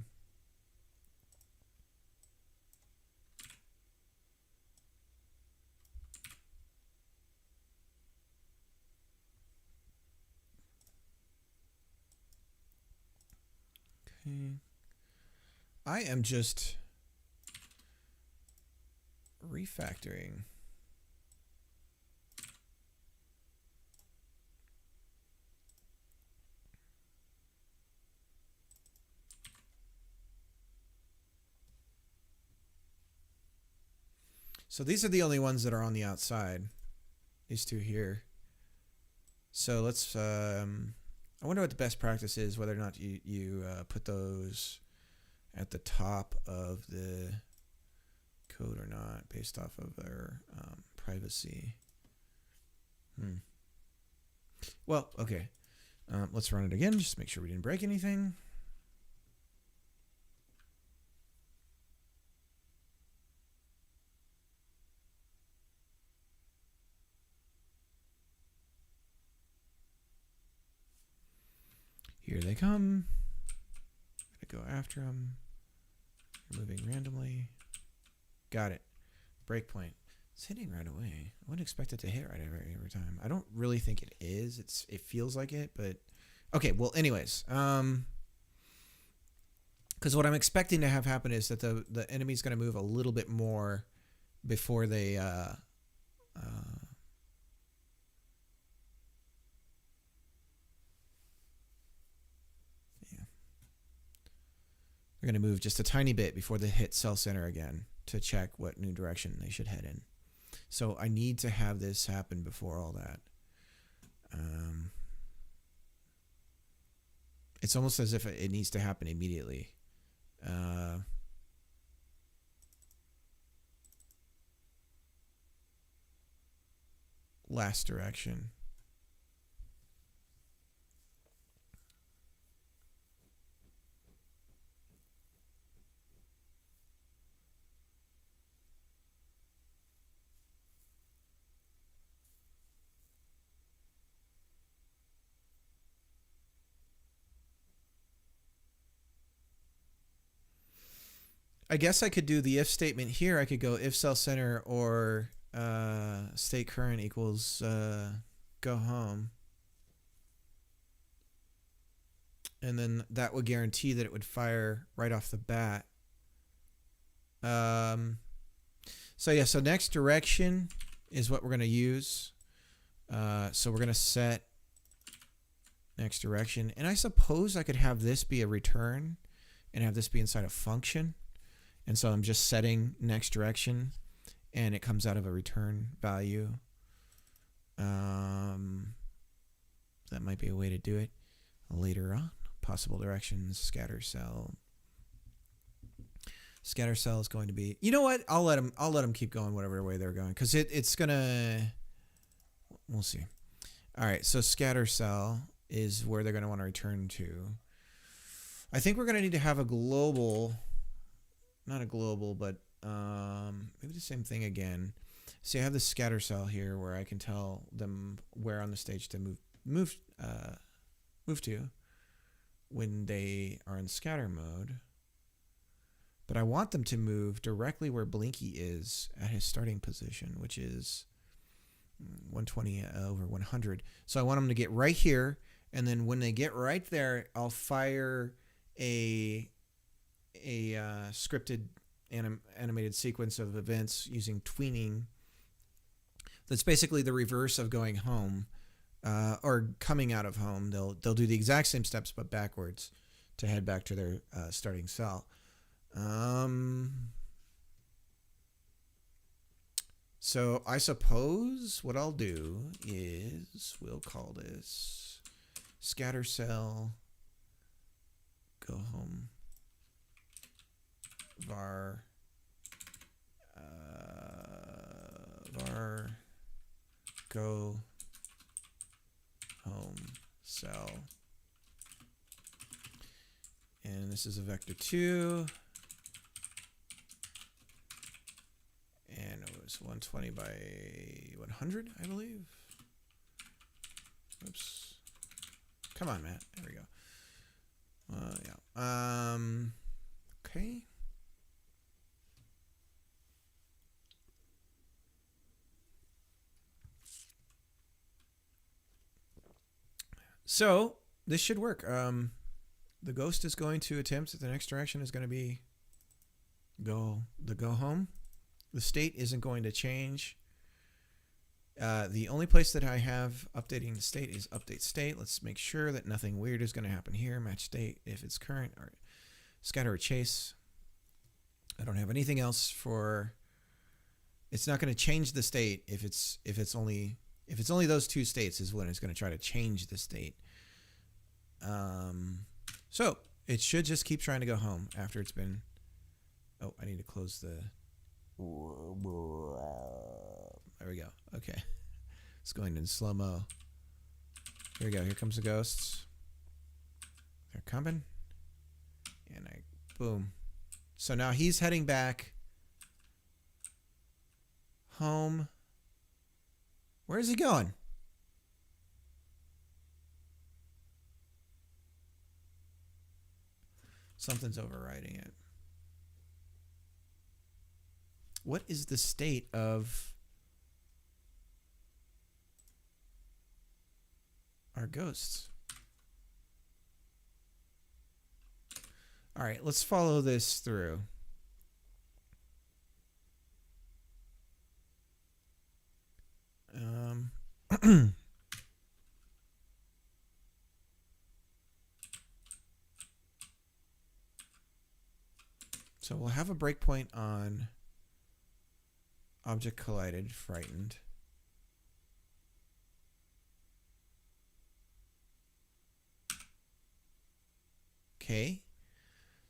okay. I am just refactoring. So these are the only ones that are on the outside. These two here. So let's, I wonder what the best practice is, whether or not you put those at the top of the code or not, based off of their privacy. Well, okay. Let's run it again, just to make sure we didn't break anything. Here they come. Gonna go after them. Moving randomly. Got it. Breakpoint. It's hitting right away. I wouldn't expect it to hit right every time. I don't really think it is. It feels like it, but okay. Well, anyways, because what I'm expecting to have happen is that the enemy's going to move a little bit more before they They're going to move just a tiny bit before they hit cell center again to check what new direction they should head in. So I need to have this happen before all that. It's almost as if it needs to happen immediately. last direction. I guess I could do the if statement here. I could go if cell center or state current equals go home. And then that would guarantee that it would fire right off the bat. So yeah, so next direction is what we're going to use. So we're going to set next direction. And I suppose I could have this be a return and have this be inside a function. And so I'm just setting next direction and it comes out of a return value. That might be a way to do it later on. Possible directions, scatter cell. Scatter cell is going to be, you know what? I'll let them keep going whatever way they're going, because it's gonna, we'll see. All right, so scatter cell is where they're going to want to return to. I think we're going to need to have a global, not a global, but maybe the same thing again. See, I have the scatter cell here where I can tell them where on the stage to move to when they are in scatter mode. But I want them to move directly where Blinky is at his starting position, which is 120 over 100. So I want them to get right here, and then when they get right there, I'll fire a scripted animated sequence of events using tweening. That's basically the reverse of going home or coming out of home. They'll do the exact same steps but backwards to head back to their starting cell. So I suppose what I'll do is we'll call this scatter cell go home var go home cell, and this is a vector 2. And it was 120 by 100, I believe. Oops. Come on, Matt. There we go. Yeah. Okay. So this should work. The ghost is going to attempt that the next direction is going to be go home. The state isn't going to change. The only place that I have updating the state is update state. Let's make sure that nothing weird is going to happen here. Match state if it's current, or scatter or chase. I don't have anything else for. It's not going to change the state if it's only those two states is when it's going to try to change the state. So it should just keep trying to go home after it's been. Oh, I need to close the. There we go. Okay. It's going in slow-mo. Here we go. Here comes the ghosts. They're coming. And boom. So now he's heading back home. Where is he going? Something's overriding it. What is the state of our ghosts? All right, let's follow this through. So we'll have a breakpoint on object collided, frightened. Okay.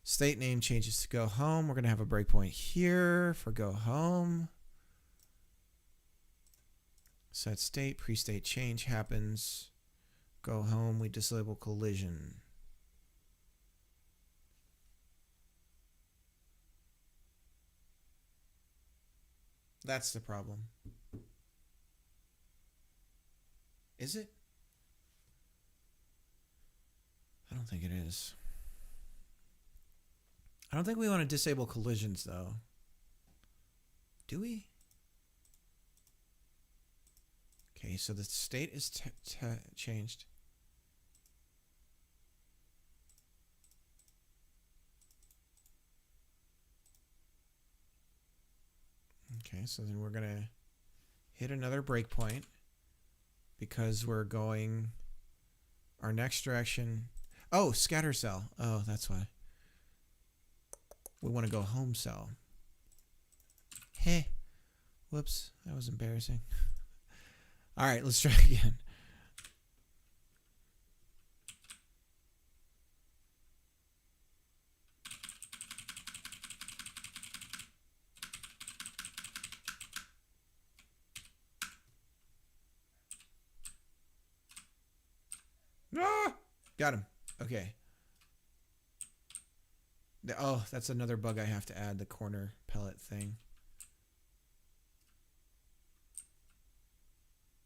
State name changes to go home. We're going to have a breakpoint here for go home. Set state, pre-state change happens. Go home, we disable collision. That's the problem. Is it? I don't think it is. I don't think we want to disable collisions, though. Do we? Okay, so the state is changed. Okay, so then we're going to hit another breakpoint because we're going our next direction. Oh, scatter cell. Oh, that's why. We want to go home cell. Hey. Whoops, that was embarrassing. All right, let's try again. Ah! Got him. Okay. Oh, that's another bug I have to add, the corner pellet thing.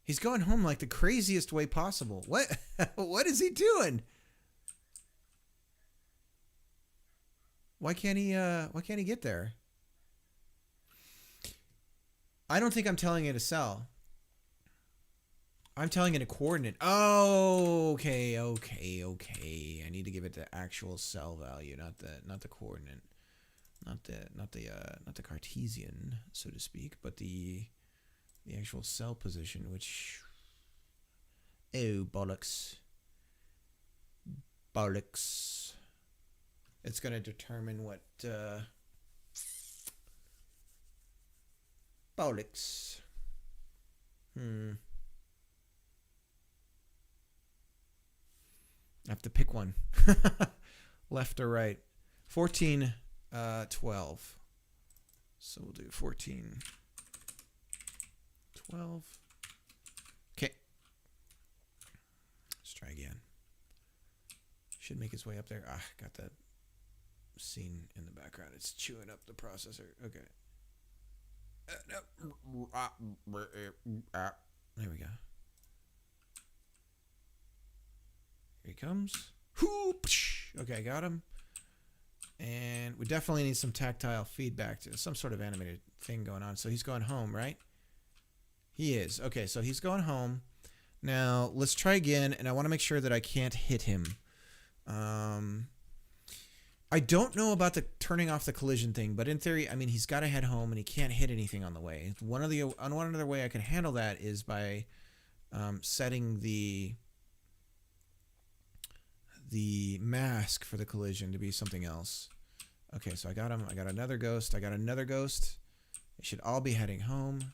He's going home like the craziest way possible. What? What is he doing? Why can't he get there? I don't think I'm telling it a cell. I'm telling it a coordinate. Oh, okay. I need to give it the actual cell value, not the coordinate, not the Cartesian, so to speak, but the actual cell position, which, oh, bollocks. It's going to determine what, bollocks. I have to pick one. Left or right. 14, 12. So we'll do 14, 12. Okay. Let's try again. Should make its way up there. Got that scene in the background. It's chewing up the processor. Okay. There we go. Here he comes. Okay, I got him. And we definitely need some tactile feedback to some sort of animated thing going on. So he's going home, right? He is. Okay, so he's going home. Now, let's try again, and I want to make sure that I can't hit him. I don't know about the turning off the collision thing, but in theory, I mean, he's got to head home, and he can't hit anything on the way. One other way I can handle that is by setting the mask for the collision to be something else. Okay, so I got him. I got another ghost. They should all be heading home.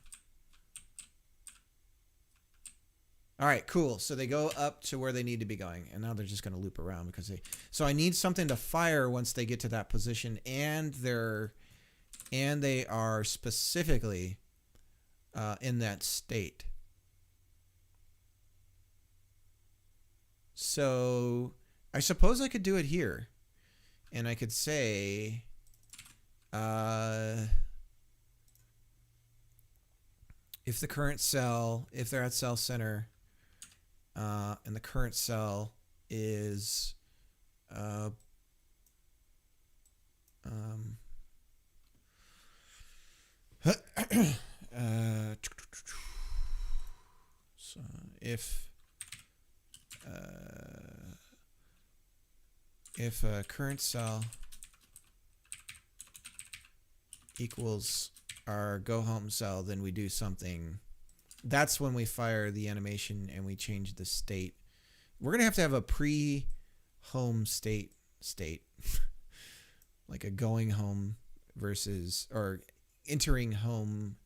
All right, cool. So they go up to where they need to be going, and now they're just going to loop around because they. So I need something to fire once they get to that position, and they are specifically in that state. So I suppose I could do it here, and I could say, if the current cell, if they're at cell center, and the current cell is, so if a current cell equals our go home cell, then we do something. That's when we fire the animation and we change the state. We're going to have a pre-home state, like a going home versus, or entering home,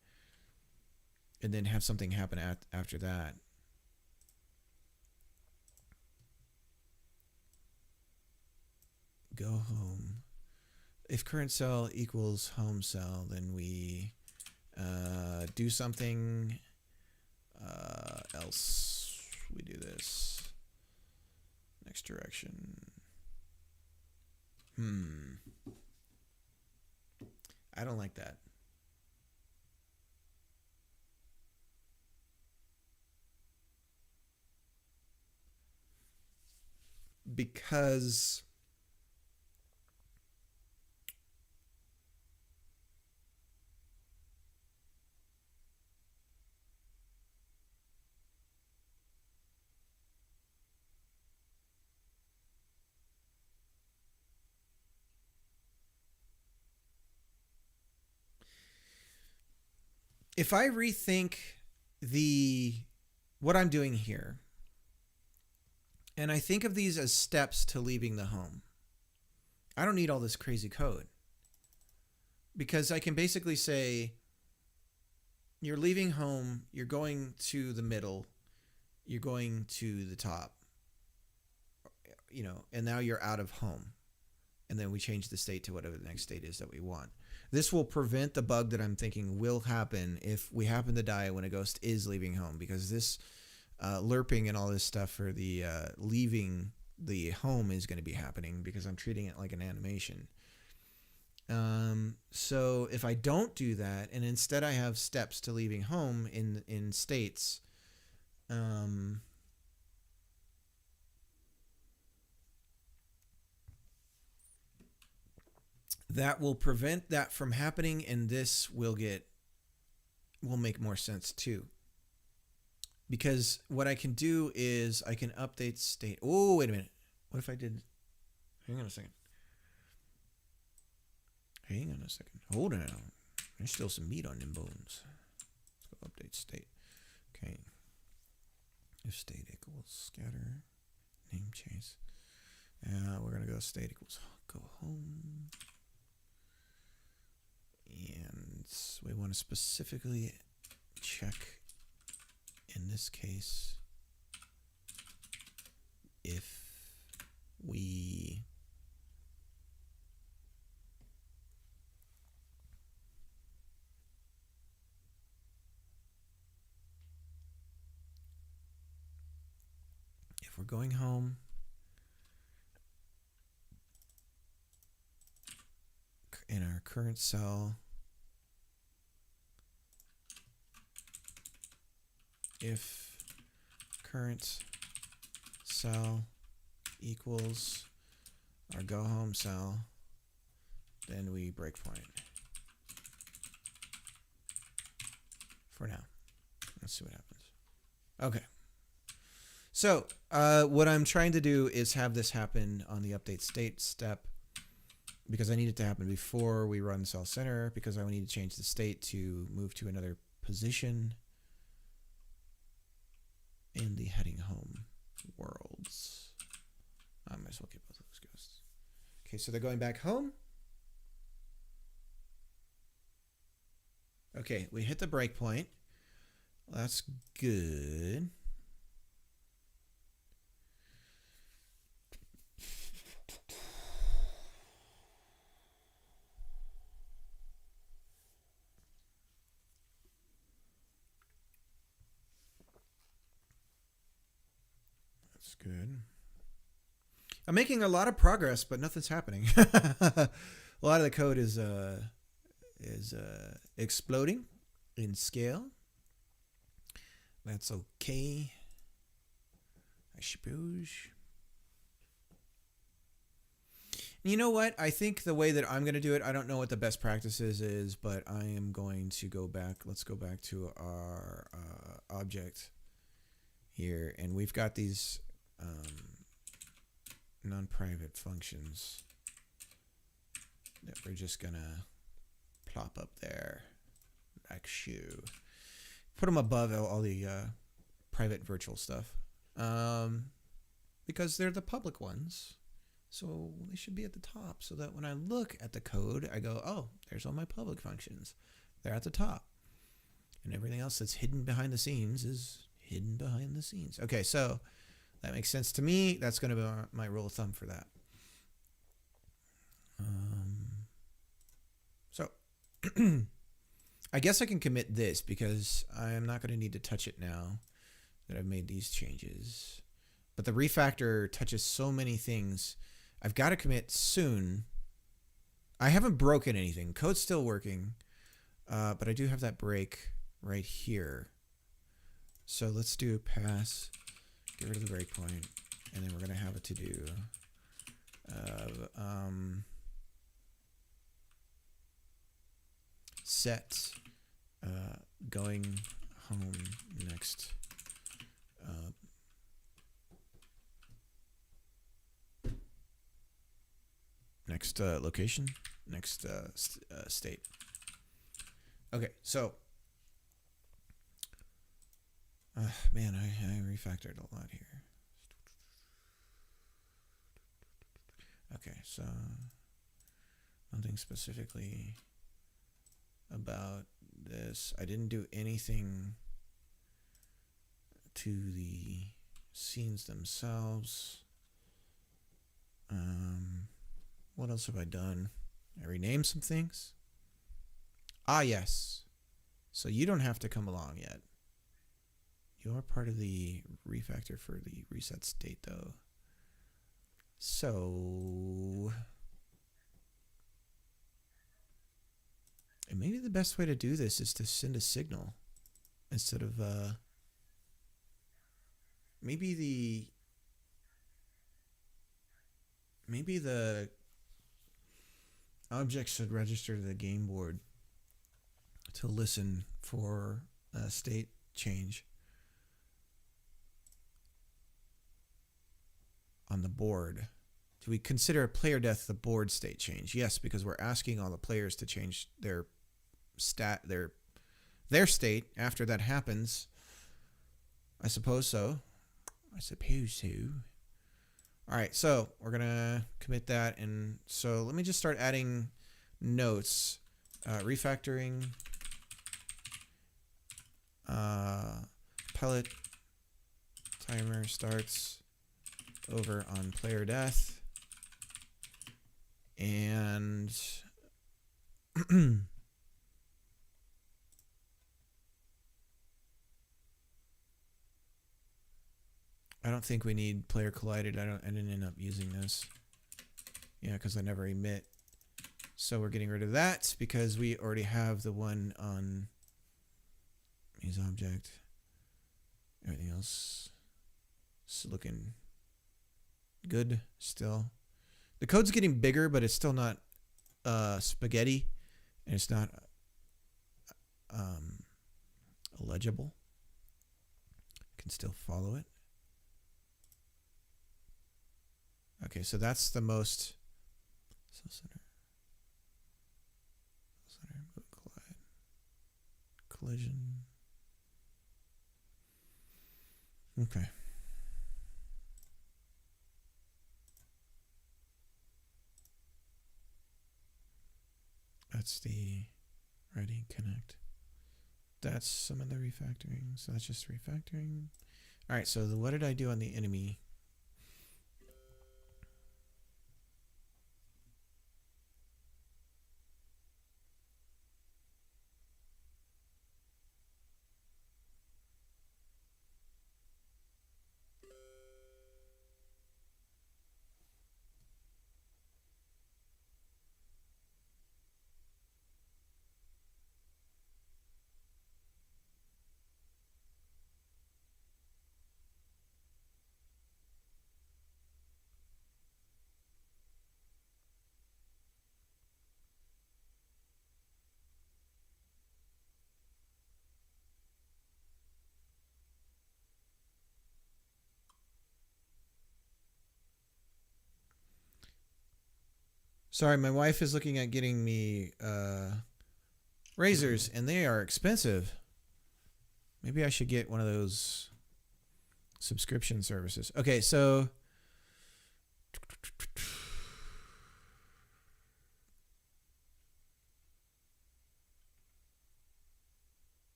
and then have something happen after that. Go home. If current cell equals home cell, then we do something. else we do this. Next direction. I don't like that. Because if I rethink what I'm doing here, and I think of these as steps to leaving the home, I don't need all this crazy code. Because I can basically say, you're leaving home, you're going to the middle, you're going to the top, and now you're out of home. And then we change the state to whatever the next state is that we want. This will prevent the bug that I'm thinking will happen if we happen to die when a ghost is leaving home, because this lerping and all this stuff for the leaving the home is going to be happening because I'm treating it like an animation. So if I don't do that, and instead I have steps to leaving home in states, that will prevent that from happening, and this will make more sense too. Because what I can do is I can update state. Oh, wait a minute. What if I did? Hang on a second. Hold on. There's still some meat on them bones. Let's go update state. Okay. If state equals scatter, name chase. We're going to go state equals go home. And we want to specifically check, in this case, if we're going home, in our current cell, if current cell equals our go home cell, then we breakpoint. For now. Let's see what happens. Okay. So what I'm trying to do is have this happen on the update state step, because I need it to happen before we run cell center, because I need to change the state to move to another position in the heading home worlds. I might as well get both of those ghosts. Okay, so they're going back home. Okay, we hit the breakpoint. That's good. That's good. I'm making a lot of progress, but nothing's happening. A lot of the code is exploding in scale. That's okay, I suppose. You know what? I think the way that I'm going to do it, I don't know what the best practices is, but I am going to go back. Let's go back to our object here, and we've got these non-private functions that we're just going to plop up there like shoe. Put them above all the private virtual stuff, because they're the public ones. So they should be at the top, so that when I look at the code, I go, oh, there's all my public functions. They're at the top. And everything else that's hidden behind the scenes is hidden behind the scenes. Okay, so that makes sense to me. That's going to be my rule of thumb for that. So I guess I can commit this because I am not going to need to touch it now that I've made these changes. But the refactor touches so many things. I've got to commit soon. I haven't broken anything. Code's still working. But I do have that break right here. So let's do pass, get rid of the breakpoint, and then we're going to have a to-do of set going home next location, next state. Okay, so man, I refactored a lot here. Okay, so nothing specifically about this. I didn't do anything to the scenes themselves. What else have I done? I renamed some things. Ah, yes. So you don't have to come along yet. You are part of the refactor for the reset state, though. So, and maybe the best way to do this is to send a signal instead of maybe the object should register to the game board to listen for a state change on the board. Do we consider player death the board state change? Yes, because we're asking all the players to change their state after that happens. I suppose so. All right, so we're gonna commit that, and so let me just start adding notes. Refactoring pellet timer starts over on player death, and I don't think we need player collided. I didn't end up using this. Yeah, because I never emit. So we're getting rid of that because we already have the one on use object. Everything else is looking good still. The code's getting bigger, but it's still not spaghetti, and it's not illegible. You can still follow it. Okay, so that's the most. Center, move, collide, collision. Okay. That's the ready connect. That's some of the refactoring. So that's just refactoring. All right, so what did I do on the enemy? Sorry, my wife is looking at getting me razors, and they are expensive. Maybe I should get one of those subscription services. Okay, so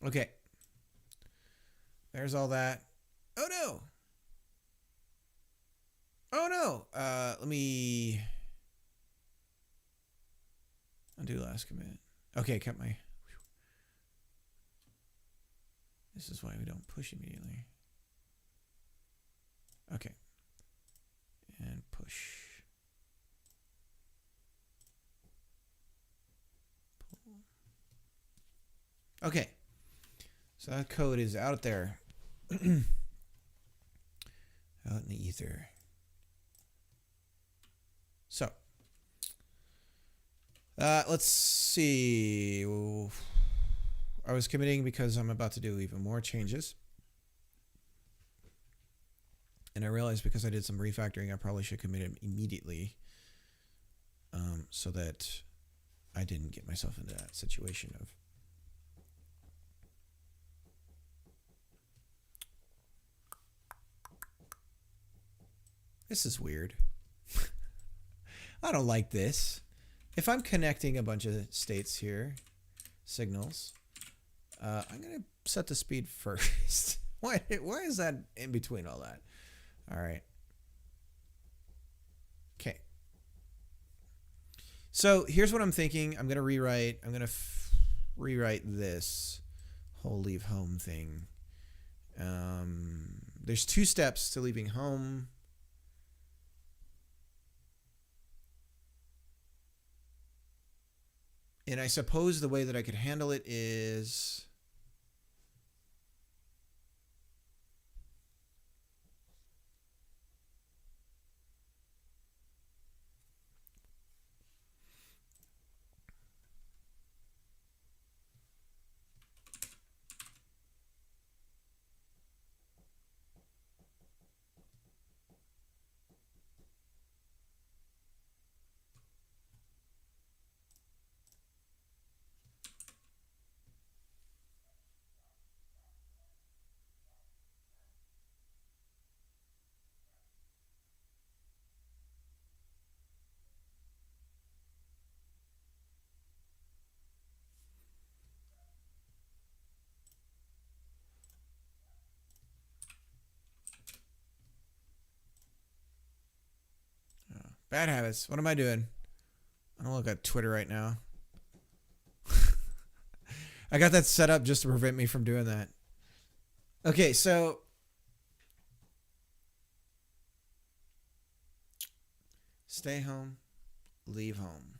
Okay. There's all that. Oh no. Oh no. Let me undo last commit. Okay, kept my. This is why we don't push immediately. Okay. And push. Pull. Okay. So that code is out there. Out in the ether. So. Let's see. I was committing because I'm about to do even more changes. And I realized because I did some refactoring, I probably should commit it immediately, so that I didn't get myself into that situation of this is weird. I don't like this. If I'm connecting a bunch of states here, signals, I'm going to set the speed first. Why is that in between all that? All right. Okay. So here's what I'm thinking. I'm going to rewrite. I'm going to rewrite this whole leave home thing. There's 2 steps to leaving home. And I suppose the way that I could handle it is bad habits. What am I doing? I don't look at Twitter right now. I got that set up just to prevent me from doing that. Okay, so stay home, leave home.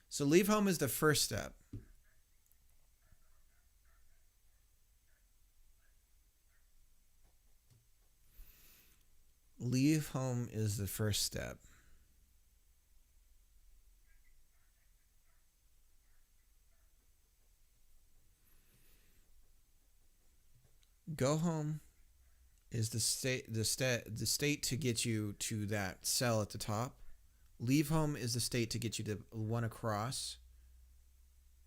So leave home is the first step. Leave home is the first step. Go home is the state to get you to that cell at the top. Leave home is the state to get you to one across.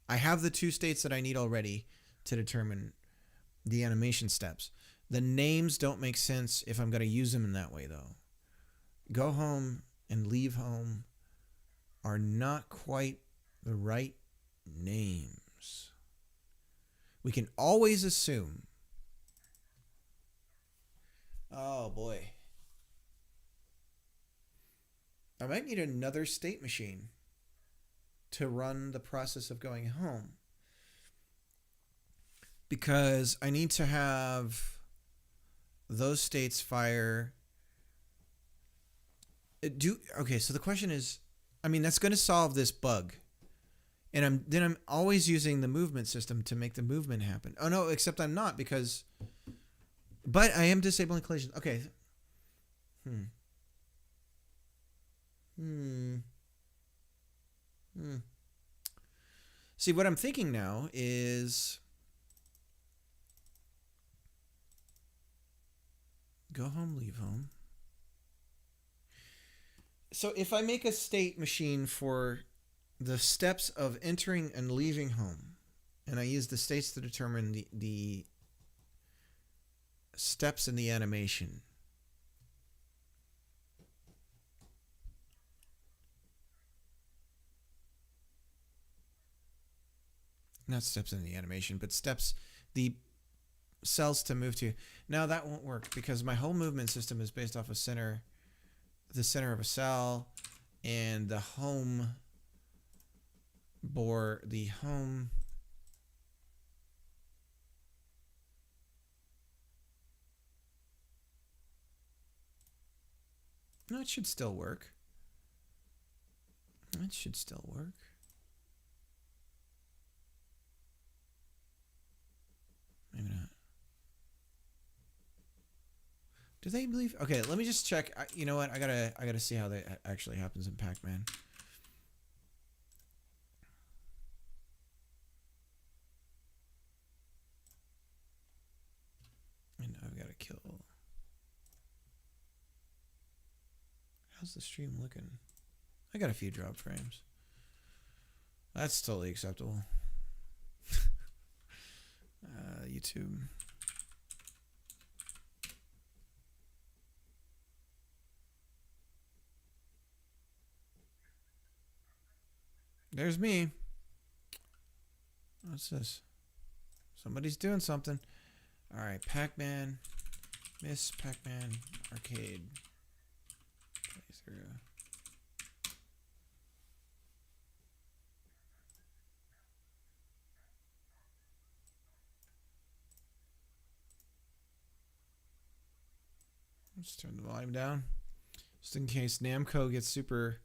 I have the 2 states that I need already to determine the animation steps. The names don't make sense if I'm going to use them in that way, though. Go home and leave home are not quite the right names. We can always assume. Oh, boy. I might need another state machine to run the process of going home, because I need to have those states fire. Okay, so the question is, I mean, that's going to solve this bug, and I'm always using the movement system to make the movement happen. Oh no, except I'm not, but I am disabling collisions. Okay. See, what I'm thinking now is go home, leave home. So if I make a state machine for the steps of entering and leaving home, and I use the states to determine the steps in the animation, not steps in the animation, but steps, the cells to move to. Now that won't work because my whole movement system is based off of the center of a cell, and the home no, it should still work. It should still work. Maybe not. Do they believe? Okay, let me just check. You know what? I gotta see how that actually happens in Pacman. And I've got to kill. How's the stream looking? I got a few drop frames. That's totally acceptable. YouTube. There's me. What's this? Somebody's doing something. All right, Pacman, Miss Pacman Arcade playthrough. Let's turn the volume down, just in case Namco gets super.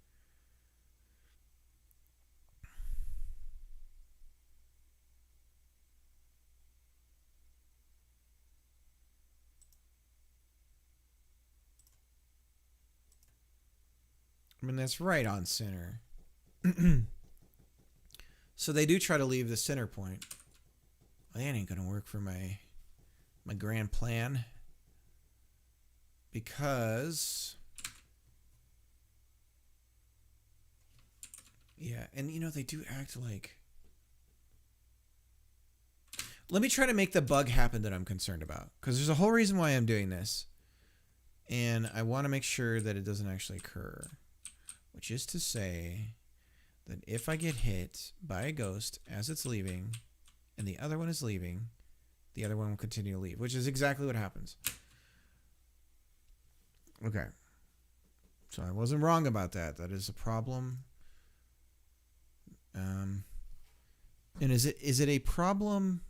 I mean, that's right on center. So they do try to leave the center point. Well, that ain't gonna work for my grand plan. Because, yeah, and you know, they do act like. Let me try to make the bug happen that I'm concerned about, because there's a whole reason why I'm doing this, and I want to make sure that it doesn't actually occur, which is to say that if I get hit by a ghost as it's leaving and the other one is leaving, the other one will continue to leave, which is exactly what happens. Okay. So I wasn't wrong about that. That is a problem. And is it a problem?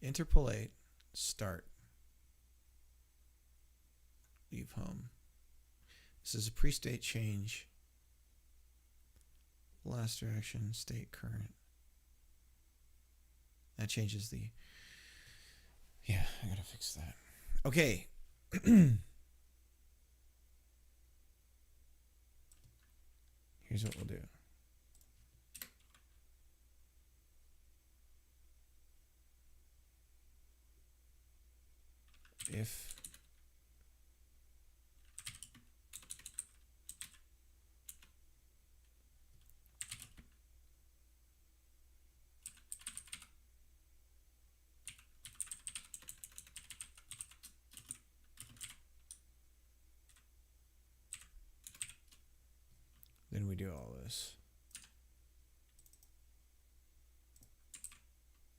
Interpolate, start, leave home. This is a pre-state change. Last direction, state current. That changes the. Yeah, I gotta fix that. Okay. Here's what we'll do. If then we do all this.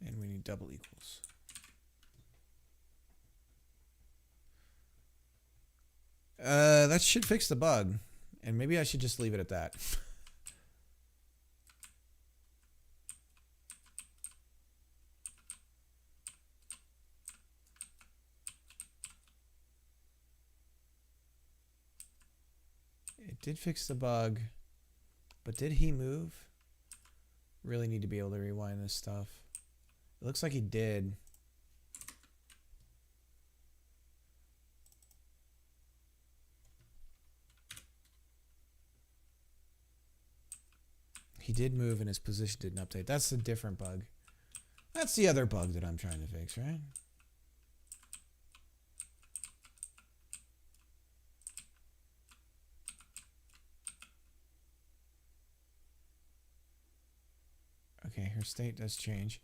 And we need double equals. That should fix the bug. And maybe I should just leave it at that. It did fix the bug. But did he move? Really need to be able to rewind this stuff. It looks like he did. He did move and his position didn't update. That's a different bug. That's the other bug that I'm trying to fix, right? Okay, her state does change.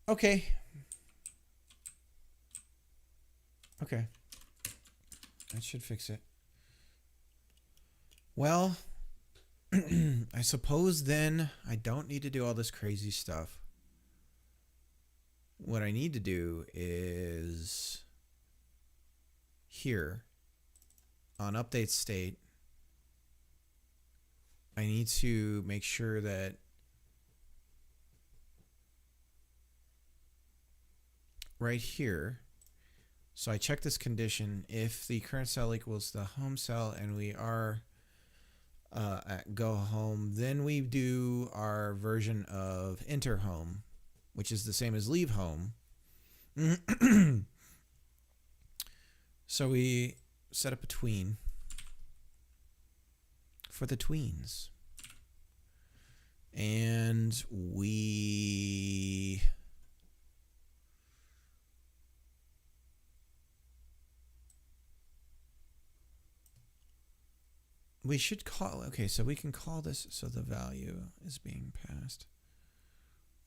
Okay. Okay. That should fix it. Well, I suppose then I don't need to do all this crazy stuff. What I need to do is here on update state, I need to make sure that right here, so I check this condition. If the current cell equals the home cell and we are at go home, then we do our version of enter home, which is the same as leave home. So we set up a tween for the tweens. And we should call, okay, so we can call this, so the value is being passed.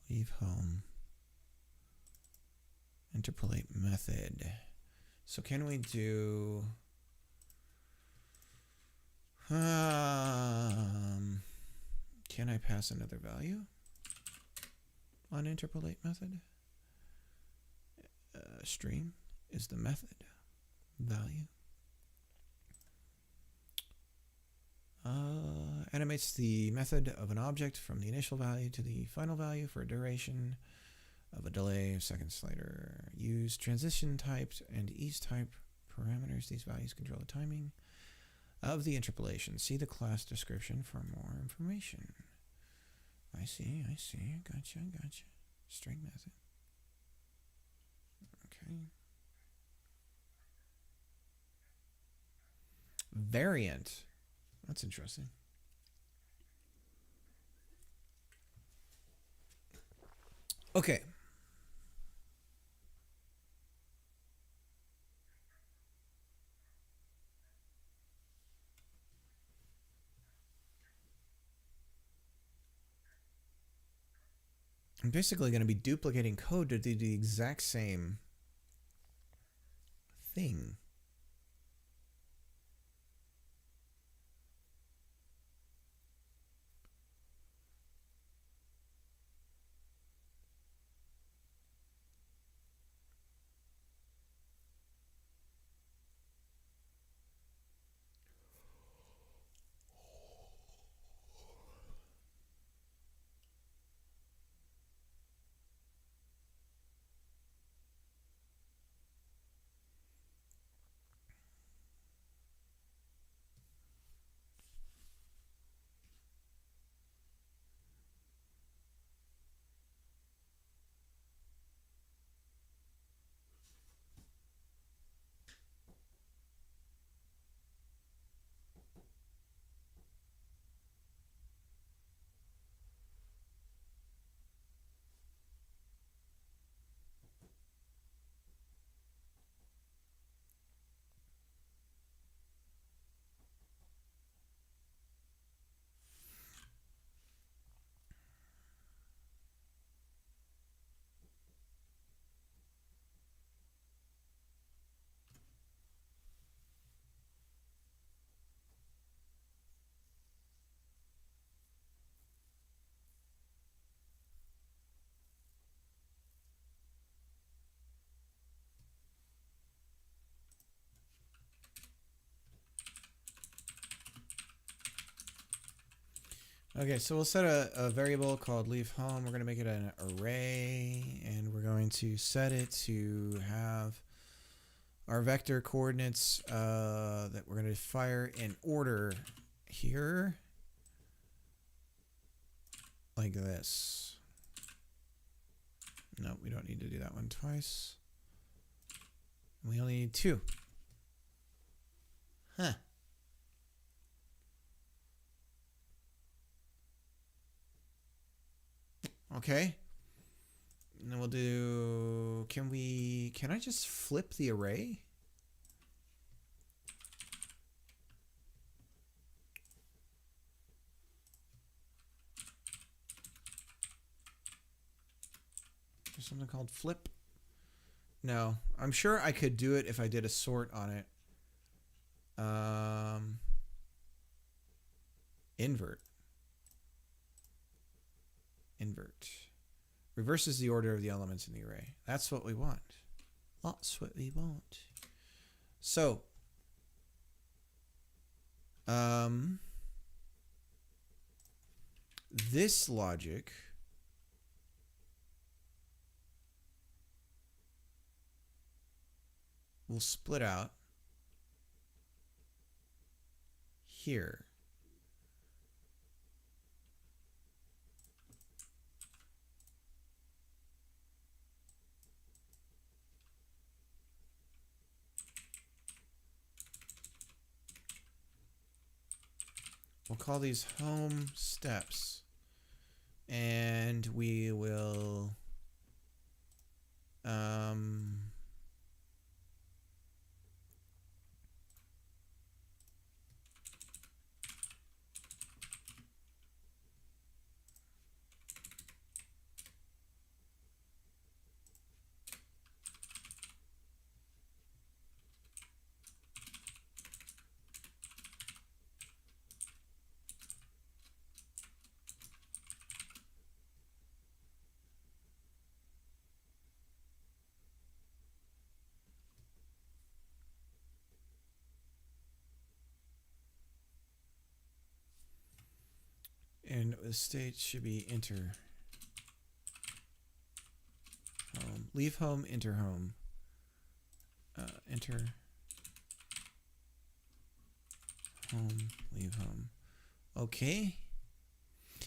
Leave home. Interpolate method. So can we do can I pass another value on interpolate method? Stream is the method value. Animates the method of an object from the initial value to the final value for a duration of a delay of seconds later. Use transition types and ease type parameters. These values control the timing of the interpolation. See the class description for more information. I see. Gotcha. String method. Okay. Variant. That's interesting. Okay. I'm basically going to be duplicating code to do the exact same thing. Okay, so we'll set a variable called leave home. We're going to make it an array, and we're going to set it to have our vector coordinates that we're going to fire in order here, like this. No, we don't need to do that one twice. We only need 2. Huh. Okay. And then we'll do, can I just flip the array? There's something called flip. No, I'm sure I could do it if I did a sort on it. Um, invert. Invert. Reverses the order of the elements in the array. That's what we want. That's what we want. So, this logic will split out here. We'll call these home steps. And we will and the state should be enter home. Leave home, enter home. Enter home, leave home. Okay.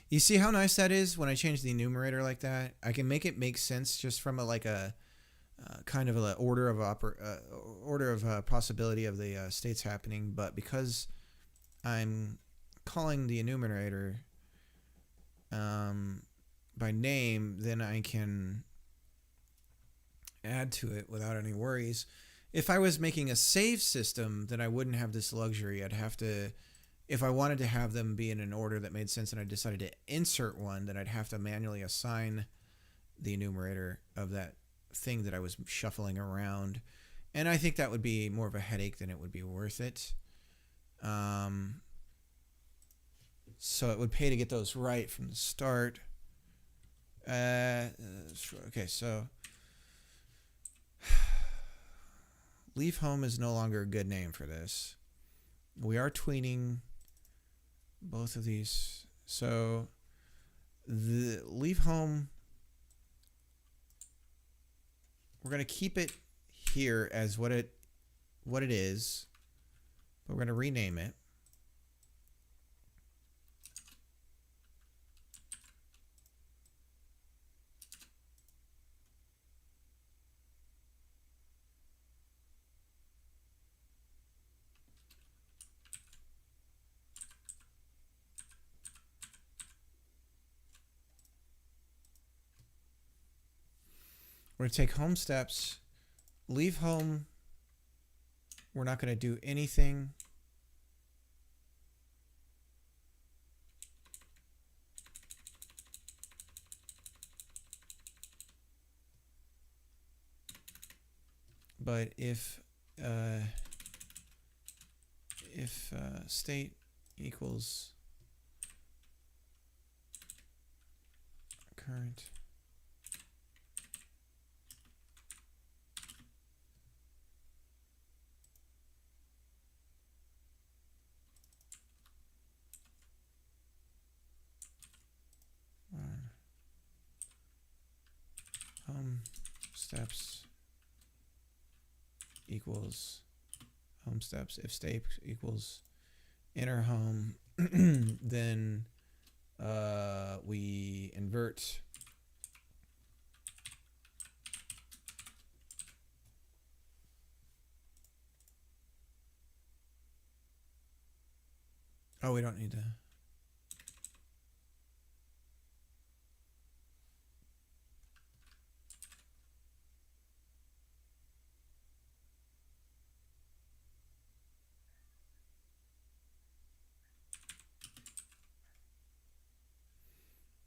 You see how nice that is when I change the enumerator like that? I can make it make sense just from a kind of an order of possibility of the states happening, but because I'm calling the enumerator by name, then I can add to it without any worries. If I was making a save system, then I wouldn't have this luxury. I'd have to, if I wanted to have them be in an order that made sense and I decided to insert one, then I'd have to manually assign the enumerator of that thing that I was shuffling around. And I think that would be more of a headache than it would be worth it. So it would pay to get those right from the start. Okay, so leave home is no longer a good name for this. We are tweening both of these. So the leave home, we're going to keep it here as what it is, but we're going to rename it. We're going to take home steps, leave home. We're not going to do anything. But if state equals current home steps equals home steps, if state equals inner home, then we invert we don't need to.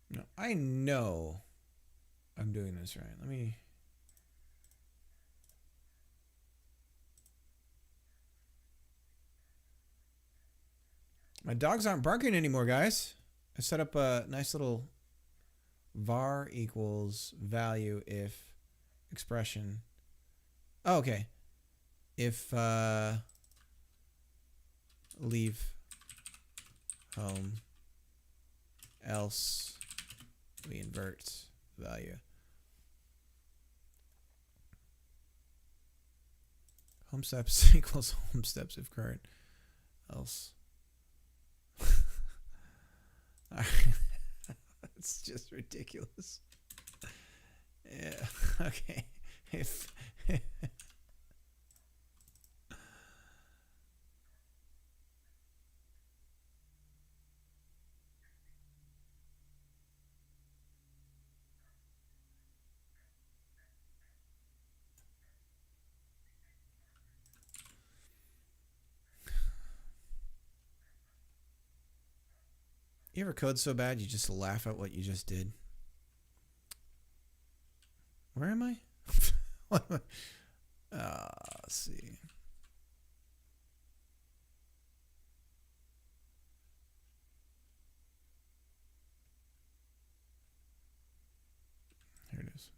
No, I know I'm doing this right. Let me My dogs aren't barking anymore, guys. I set up a nice little var equals value if expression. Oh, okay. If leave home, else we invert value. Home steps equals home steps if current, else. It's just ridiculous. Yeah. Okay. If you ever code so bad you just laugh at what you just did? Where am I? Let's see. Here it is.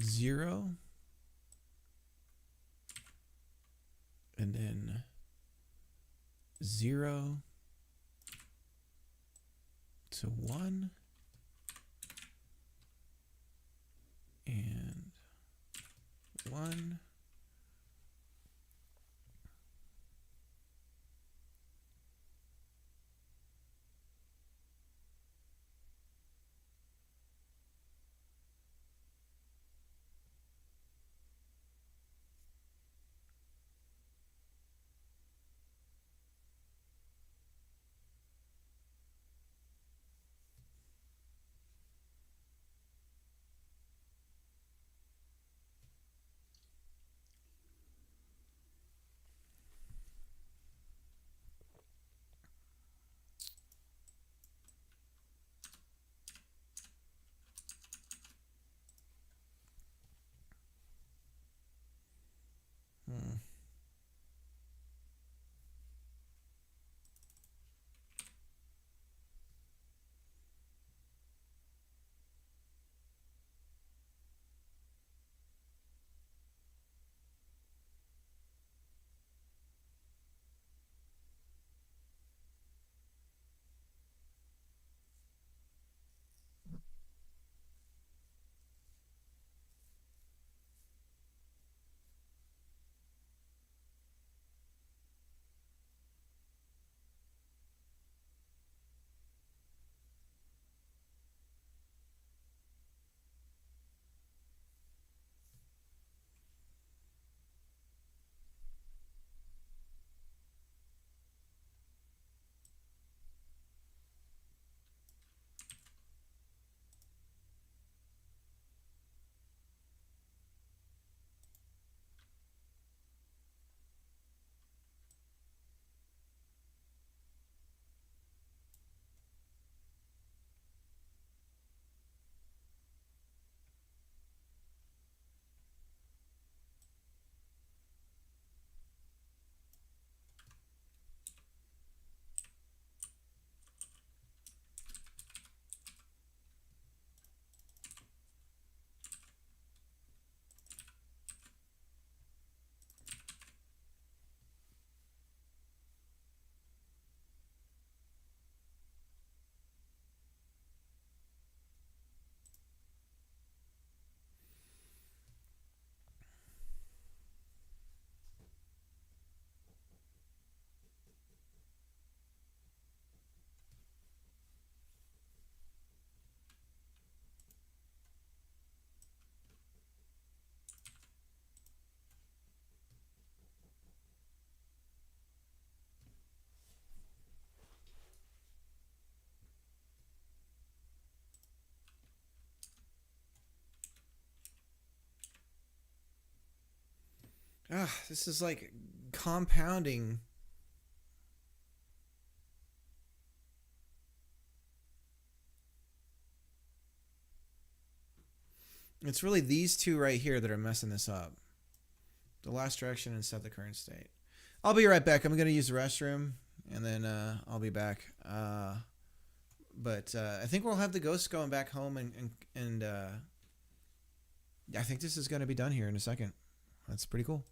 Zero. And then 0 to 1 and 1. This is like compounding. It's really these two right here that are messing this up. The last direction and set the current state. I'll be right back. I'm going to use the restroom, and then I'll be back. But I think we'll have the ghosts going back home, and I think this is going to be done here in a second. That's pretty cool.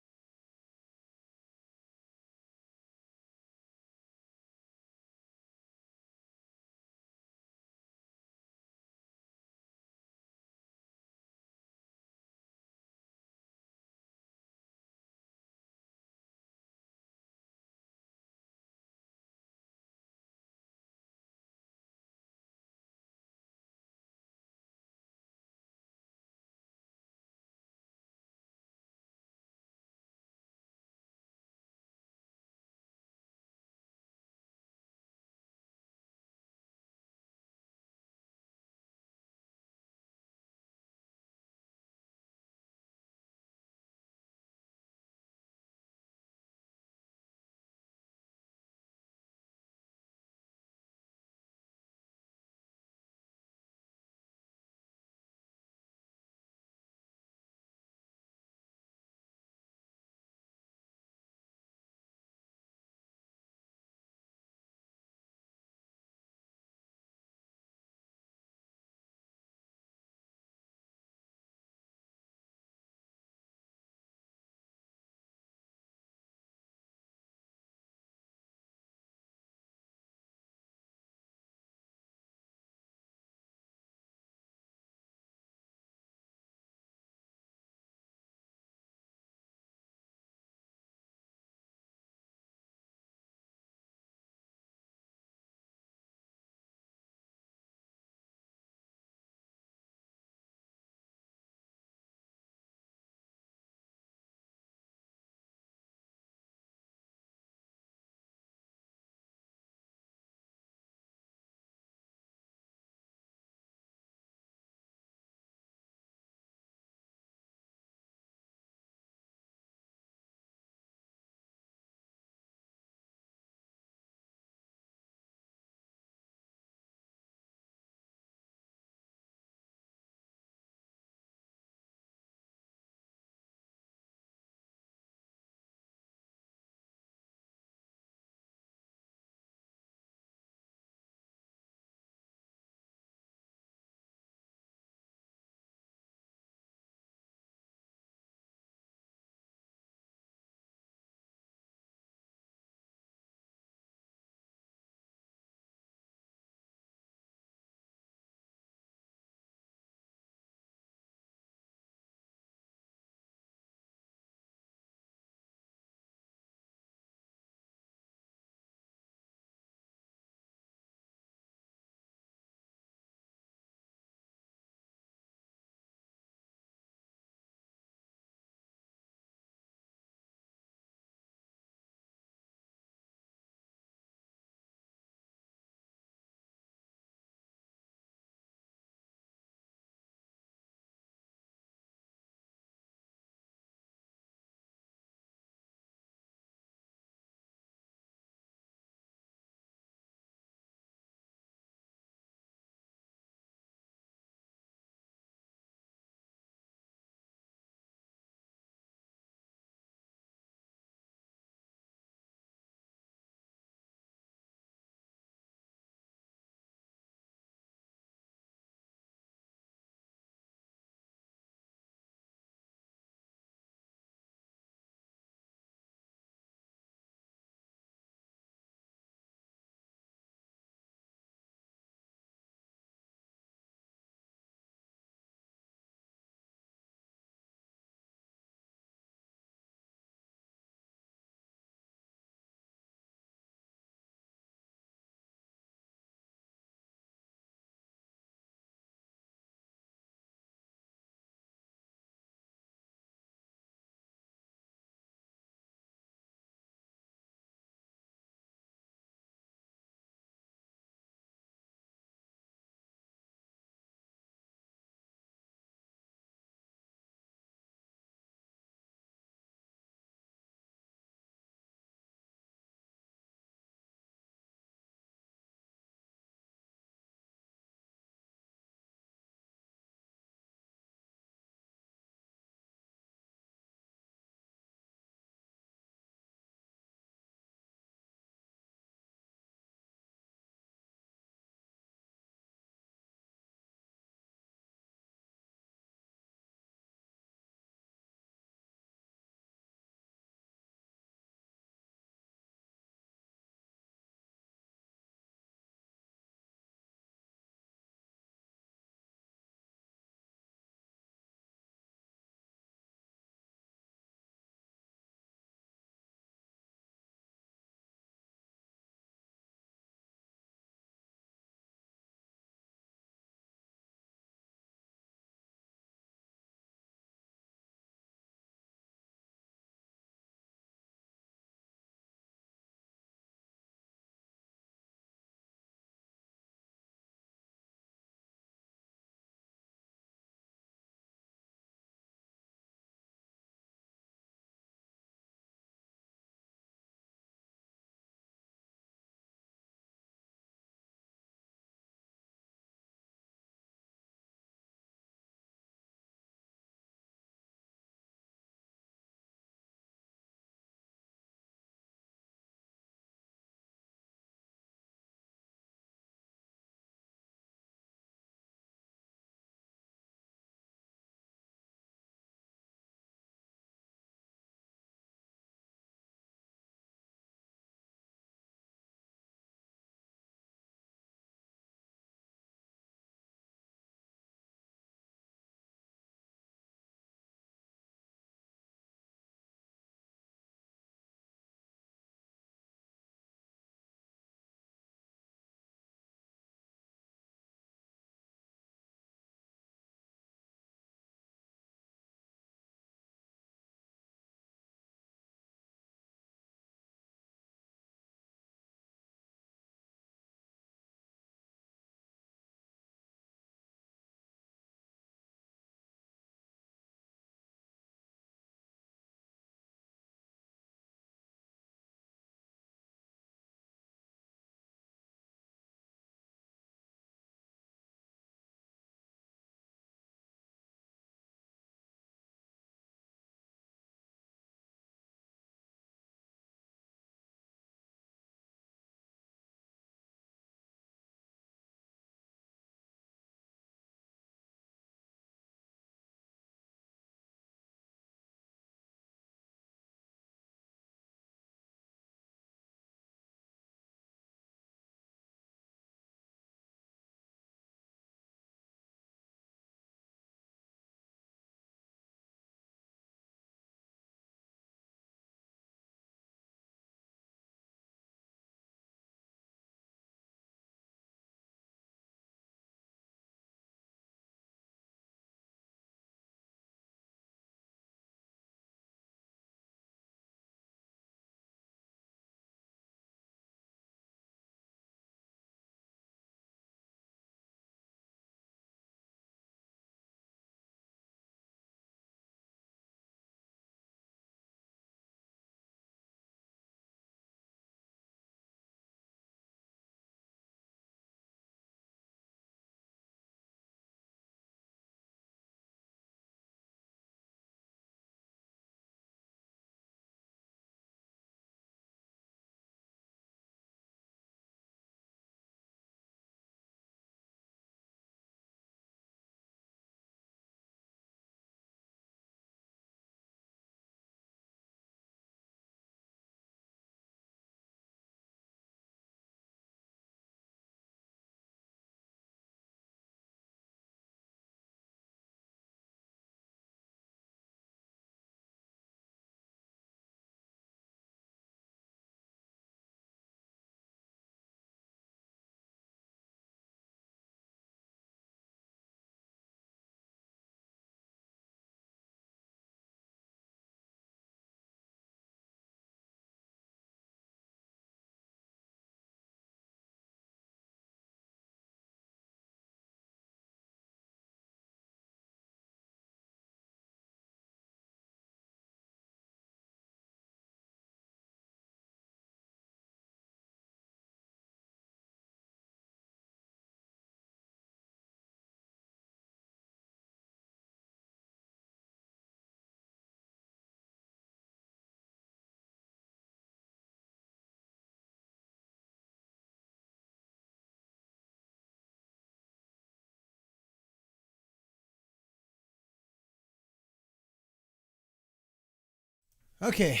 Okay,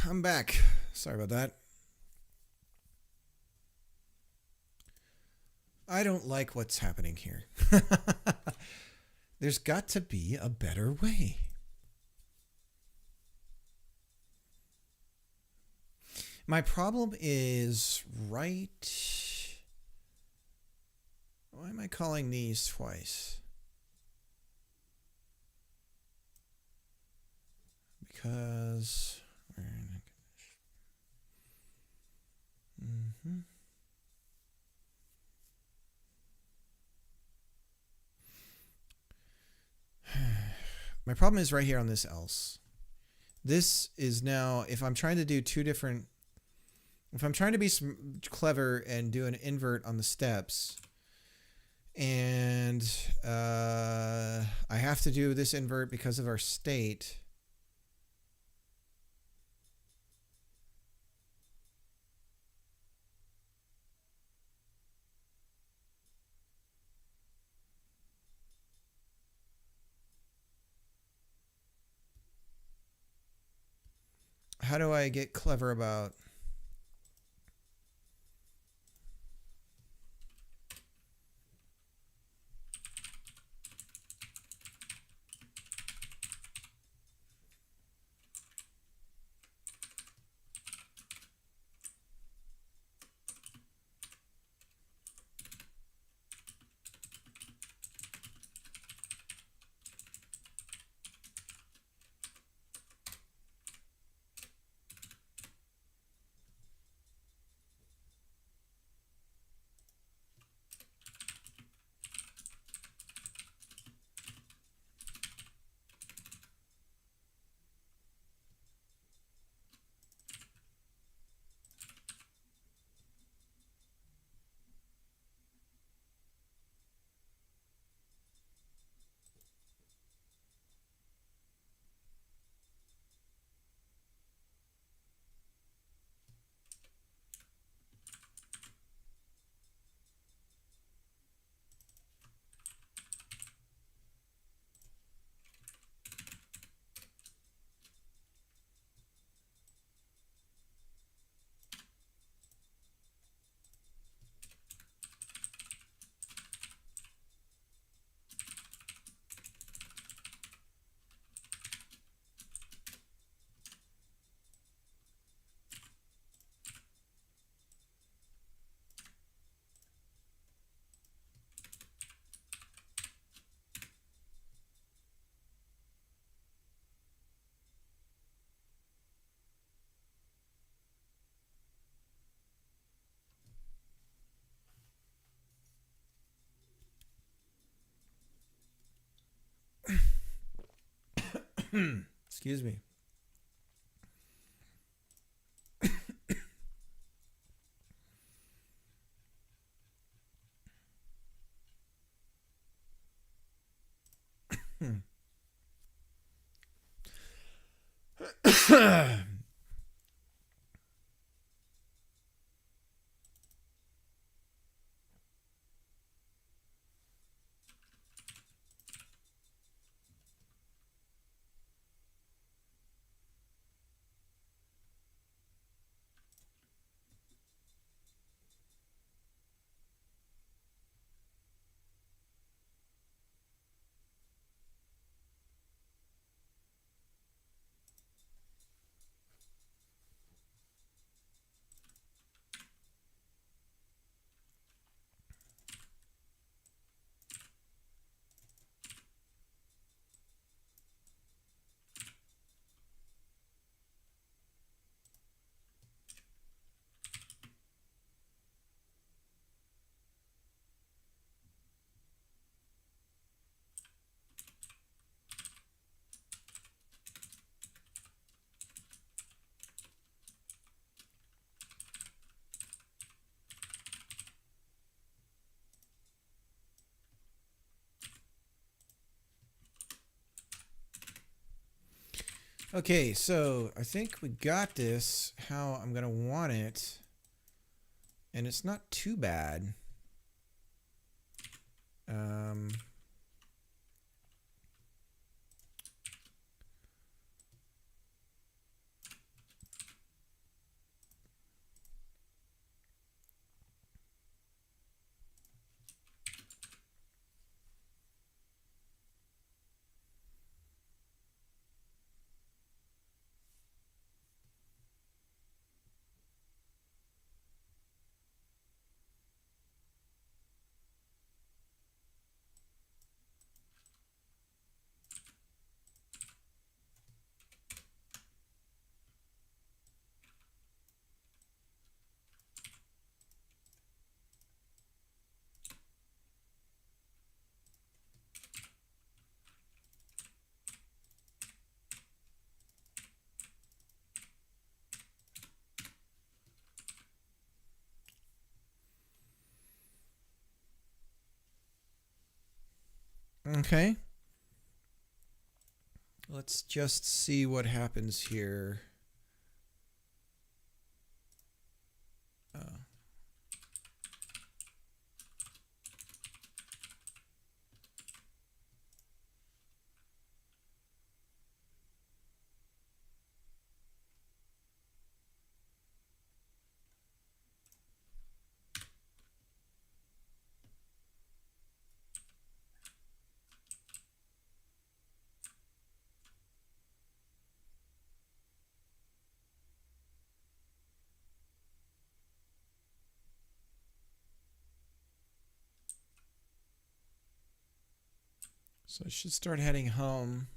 I'm back. Sorry about that. I don't like what's happening here. There's got to be a better way. My problem is right. Why am I calling these twice? Because. Mm-hmm. My problem is right here on this else. This is now, if I'm trying to do two different, if I'm trying to be clever and do an invert on the steps, and I have to do this invert because of our state. How do I get clever about... Excuse me. Okay, so I think we got this, how I'm going to want it. And it's not too bad. Okay. Let's just see what happens here. So I should start heading home.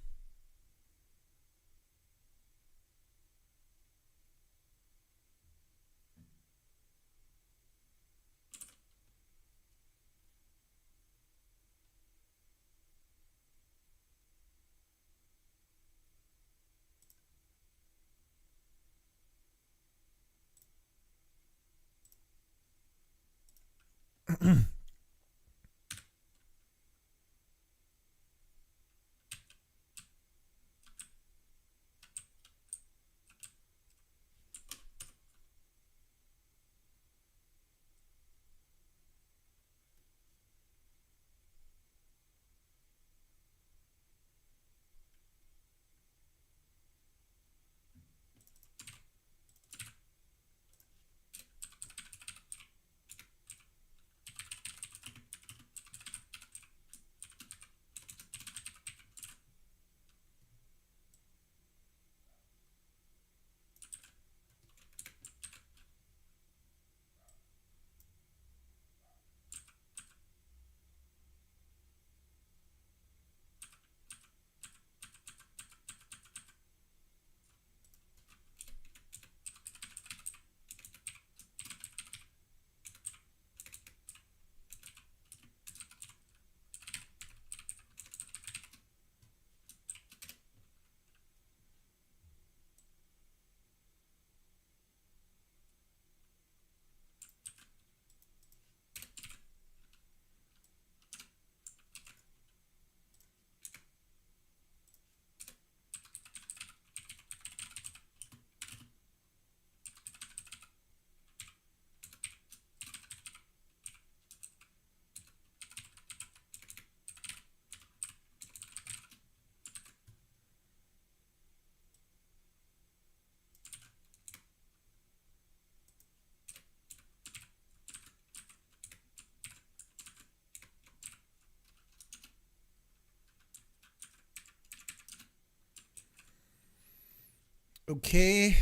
Okay,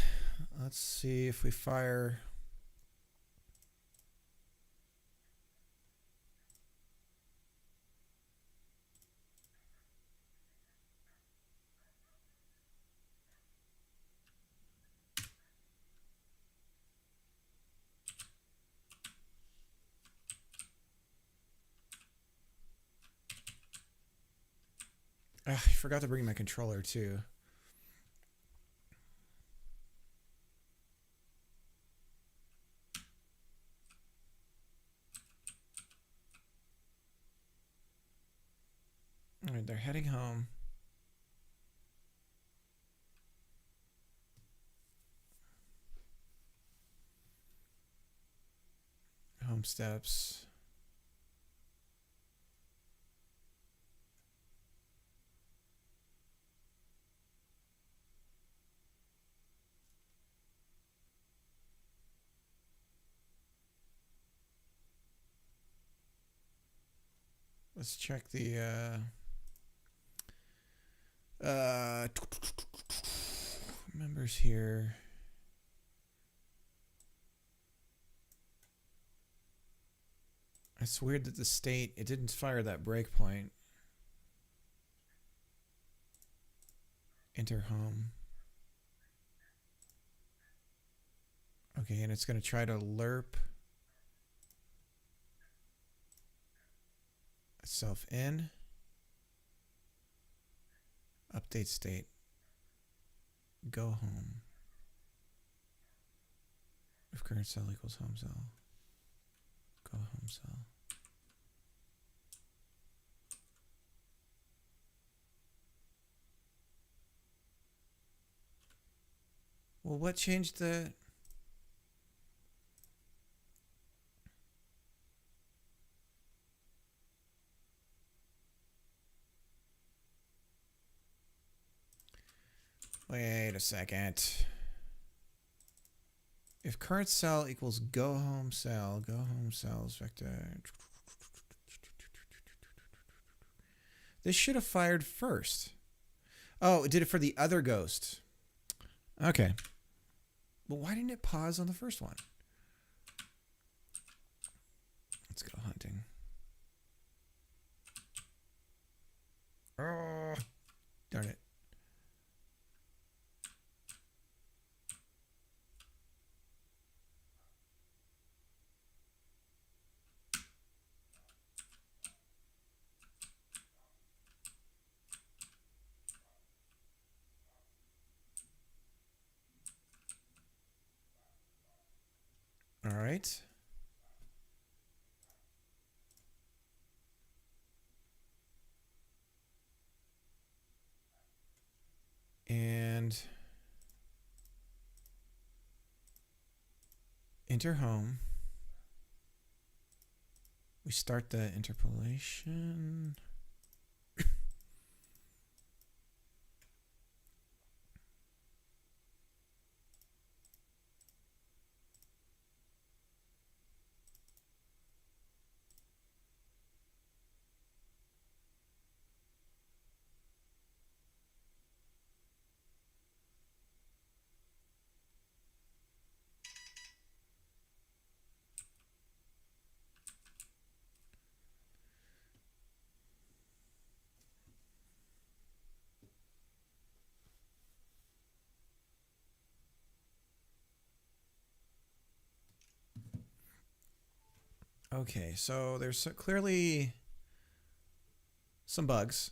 let's see if we fire. I forgot to bring my controller too. All right, they're heading home. Home steps. Let's check the members here. It's weird that the state, it didn't fire that breakpoint. Enter home. Okay, and it's going to try to lerp itself in. Update state. Go home. If current cell equals home cell. Go home cell. Well, what changed the... Wait a second. If current cell equals go home cells vector. This should have fired first. Oh, it did it for the other ghost. Okay. Well, why didn't it pause on the first one? Let's go hunting. Oh, darn it. All right. And enter home. We start the interpolation. Okay, so there's clearly some bugs.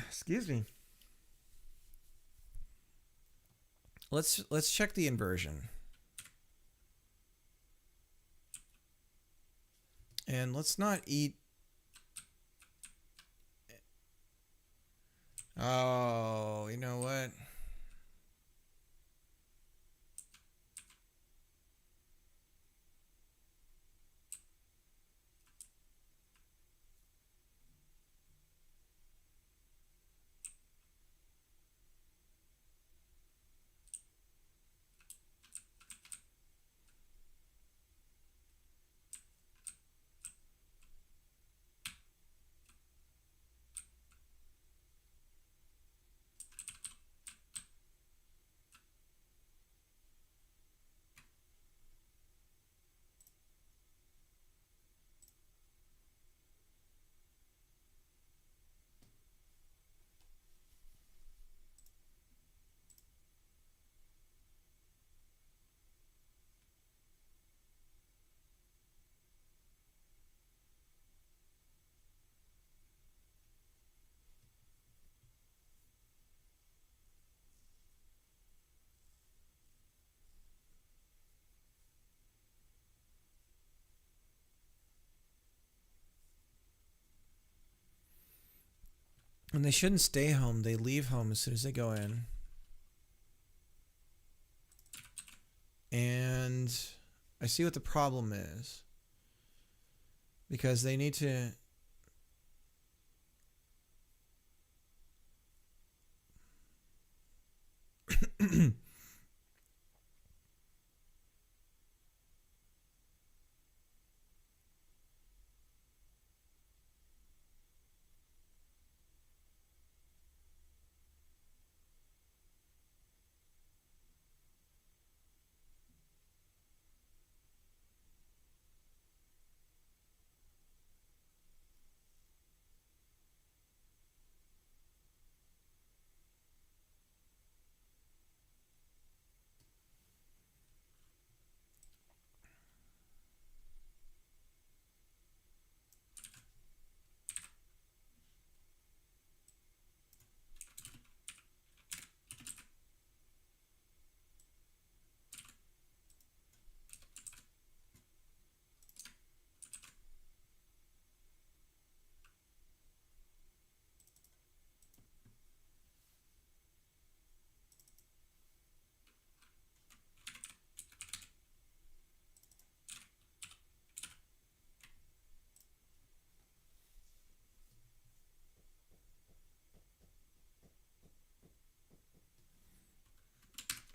Excuse me. Let's check the inversion. And let's not eat. Oh, you know what? And they shouldn't stay home. They leave home as soon as they go in. And I see what the problem is. Because they need to...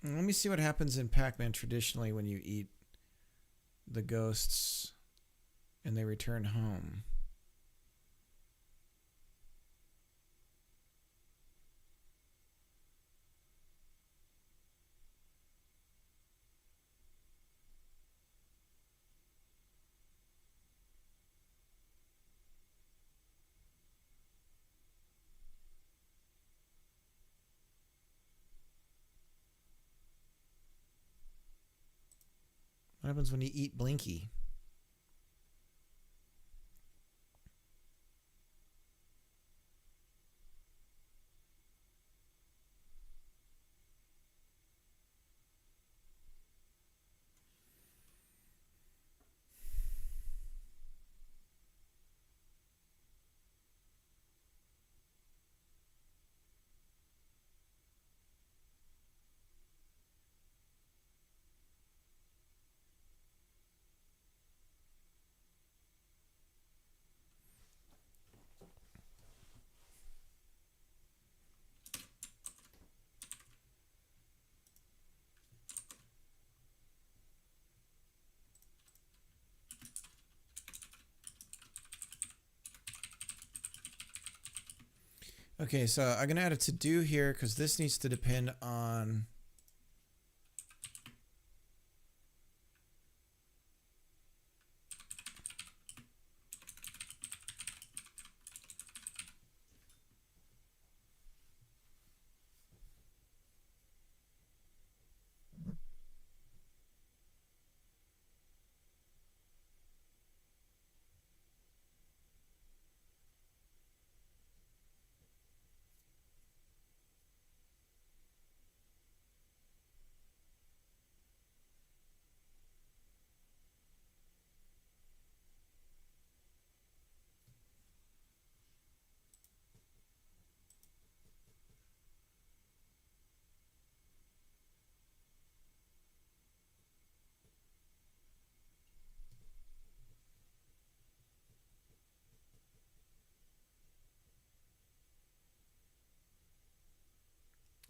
Let me see what happens in Pacman traditionally when you eat the ghosts and they return home. What happens when you eat Blinky? Okay, so I'm going to add a to-do here because this needs to depend on...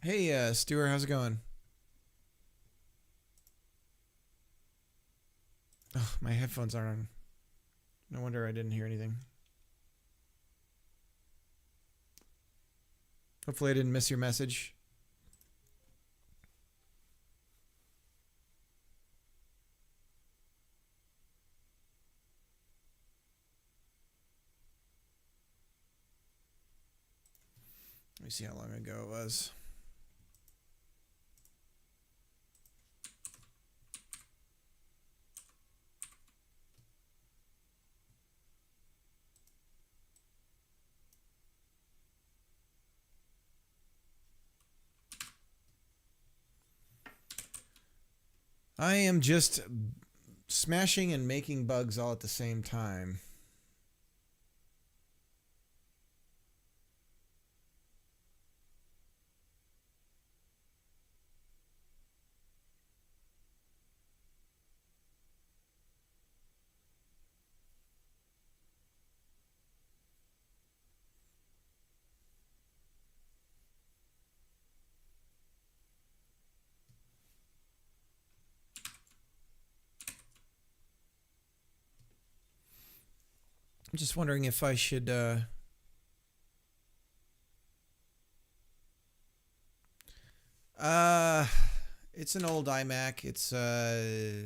Hey, Stuart, how's it going? Oh, my headphones aren't on. No wonder I didn't hear anything. Hopefully I didn't miss your message. Let me see how long ago it was. I am just smashing and making bugs all at the same time. I'm just wondering if I should it's an old iMac. It's I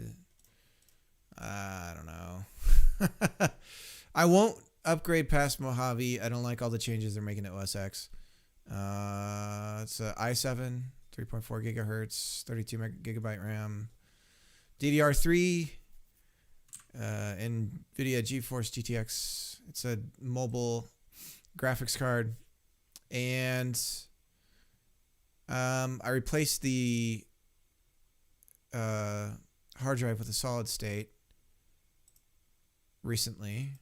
don't know. I won't upgrade past Mojave. I don't like all the changes they're making to OS X. It's a i7, 3.4 gigahertz, 32 gigabyte RAM, DDR3, NVIDIA GeForce GTX. It's a mobile graphics card, and I replaced the hard drive with a solid state recently,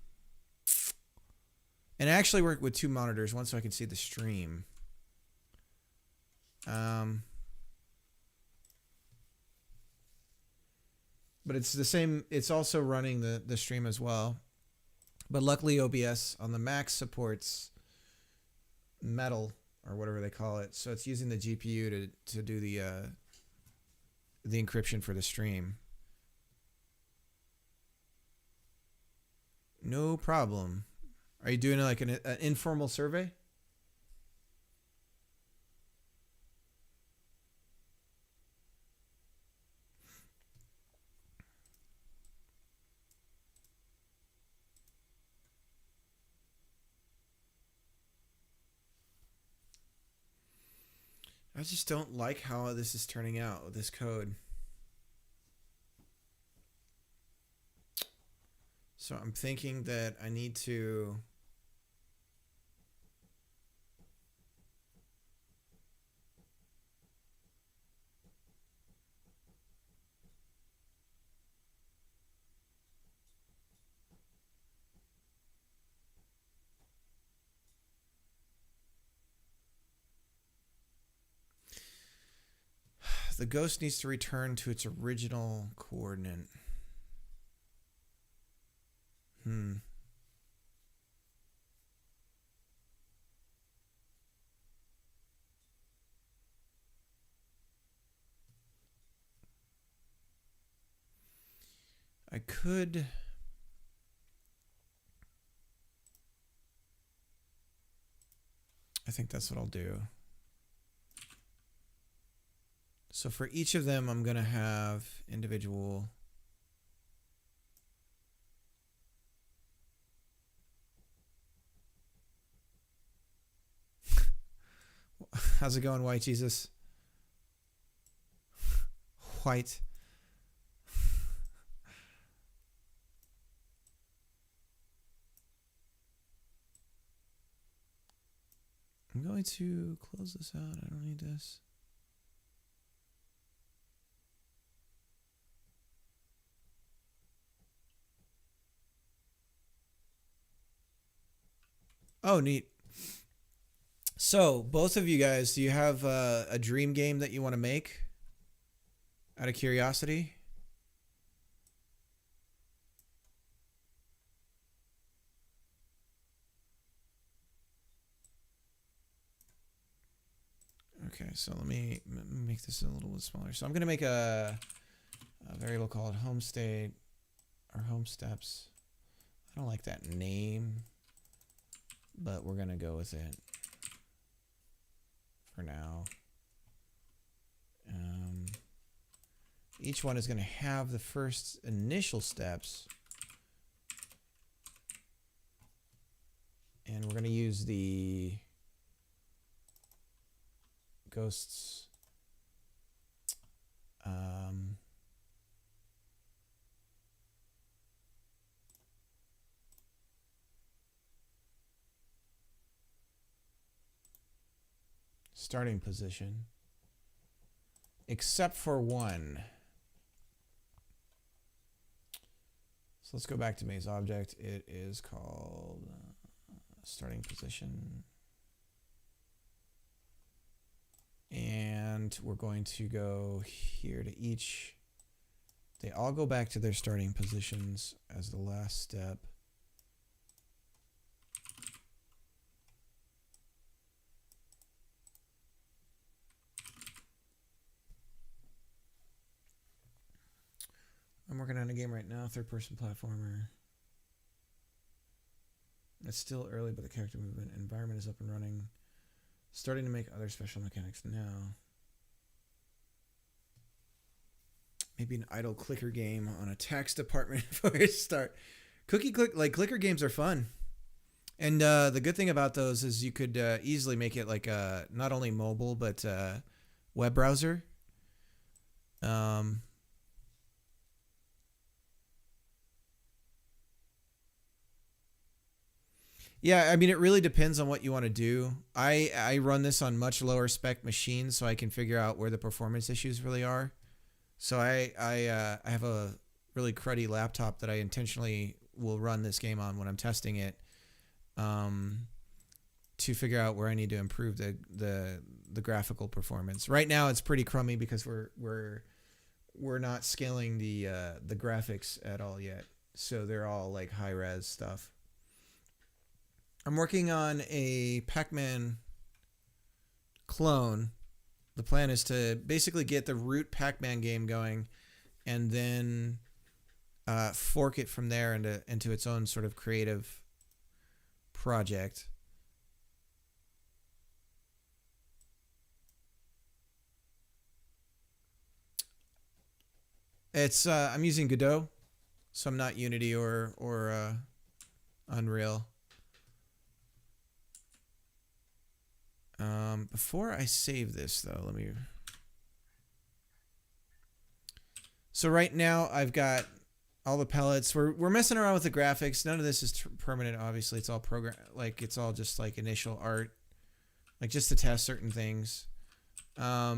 and I actually worked with two monitors, one so I could see the stream. But it's the same. It's also running the stream as well. But luckily OBS on the Mac supports Metal or whatever they call it. So it's using the GPU to do the the encryption for the stream. No problem. Are you doing like an informal survey? I just don't like how this is turning out with this code. So I'm thinking that I need to the ghost needs to return to its original coordinate. I could... I think that's what I'll do. So for each of them, I'm going to have individual... How's it going, White Jesus? White. I'm going to close this out. I don't need this. Oh, neat. So, both of you guys, do you have a dream game that you want to make? Out of curiosity? Okay, so let me make this a little bit smaller. So I'm going to make a variable called home state or home steps. I don't like that name, but we're going to go with it for now. Each one is going to have the first initial steps. And we're going to use the ghosts starting position, except for one. So let's go back to maze object. It is called starting position. And we're going to go here to each. They all go back to their starting positions as the last step. I'm working on a game right now, third-person platformer. It's still early, but the character movement environment is up and running. Starting to make other special mechanics now. Maybe an idle clicker game on a tax department before I start. Clicker games are fun. And the good thing about those is you could easily make it like not only mobile, but web browser. Yeah, I mean, it really depends on what you want to do. I run this on much lower spec machines so I can figure out where the performance issues really are. So I have a really cruddy laptop that I intentionally will run this game on when I'm testing it to figure out where I need to improve the graphical performance. Right now it's pretty crummy because we're not scaling the graphics at all yet. So they're all like high res stuff. I'm working on a Pacman clone The plan is to basically get the root Pacman game going, and then fork it from there into its own sort of creative project. It's I'm using Godot, so I'm not Unity or Unreal. Before I save this, though, let me. So right now I've got all the pellets. We're messing around with the graphics. None of this is permanent. Obviously, it's all program. Like it's all just like initial art, like just to test certain things. But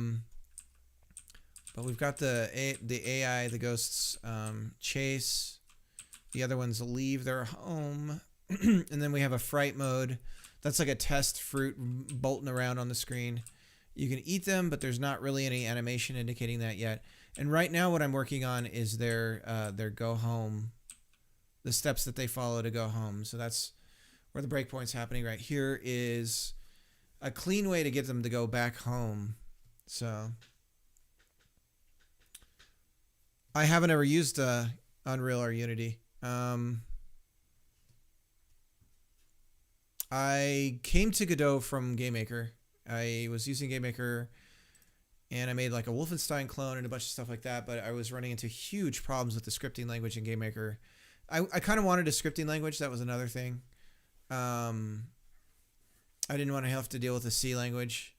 we've got the AI, the ghosts chase. The other ones leave their home, and then we have a fright mode. That's like a test fruit bolting around on the screen. You can eat them, but there's not really any animation indicating that yet. And right now what I'm working on is their go home, the steps that they follow to go home. So that's where the breakpoint's happening right here is a clean way to get them to go back home. So I haven't ever used Unreal or Unity. I came to Godot from GameMaker. I was using GameMaker, and I made like a Wolfenstein clone and a bunch of stuff like that, but I was running into huge problems with the scripting language in GameMaker. I kind of wanted a scripting language. That was another thing. I didn't want to have to deal with the C language,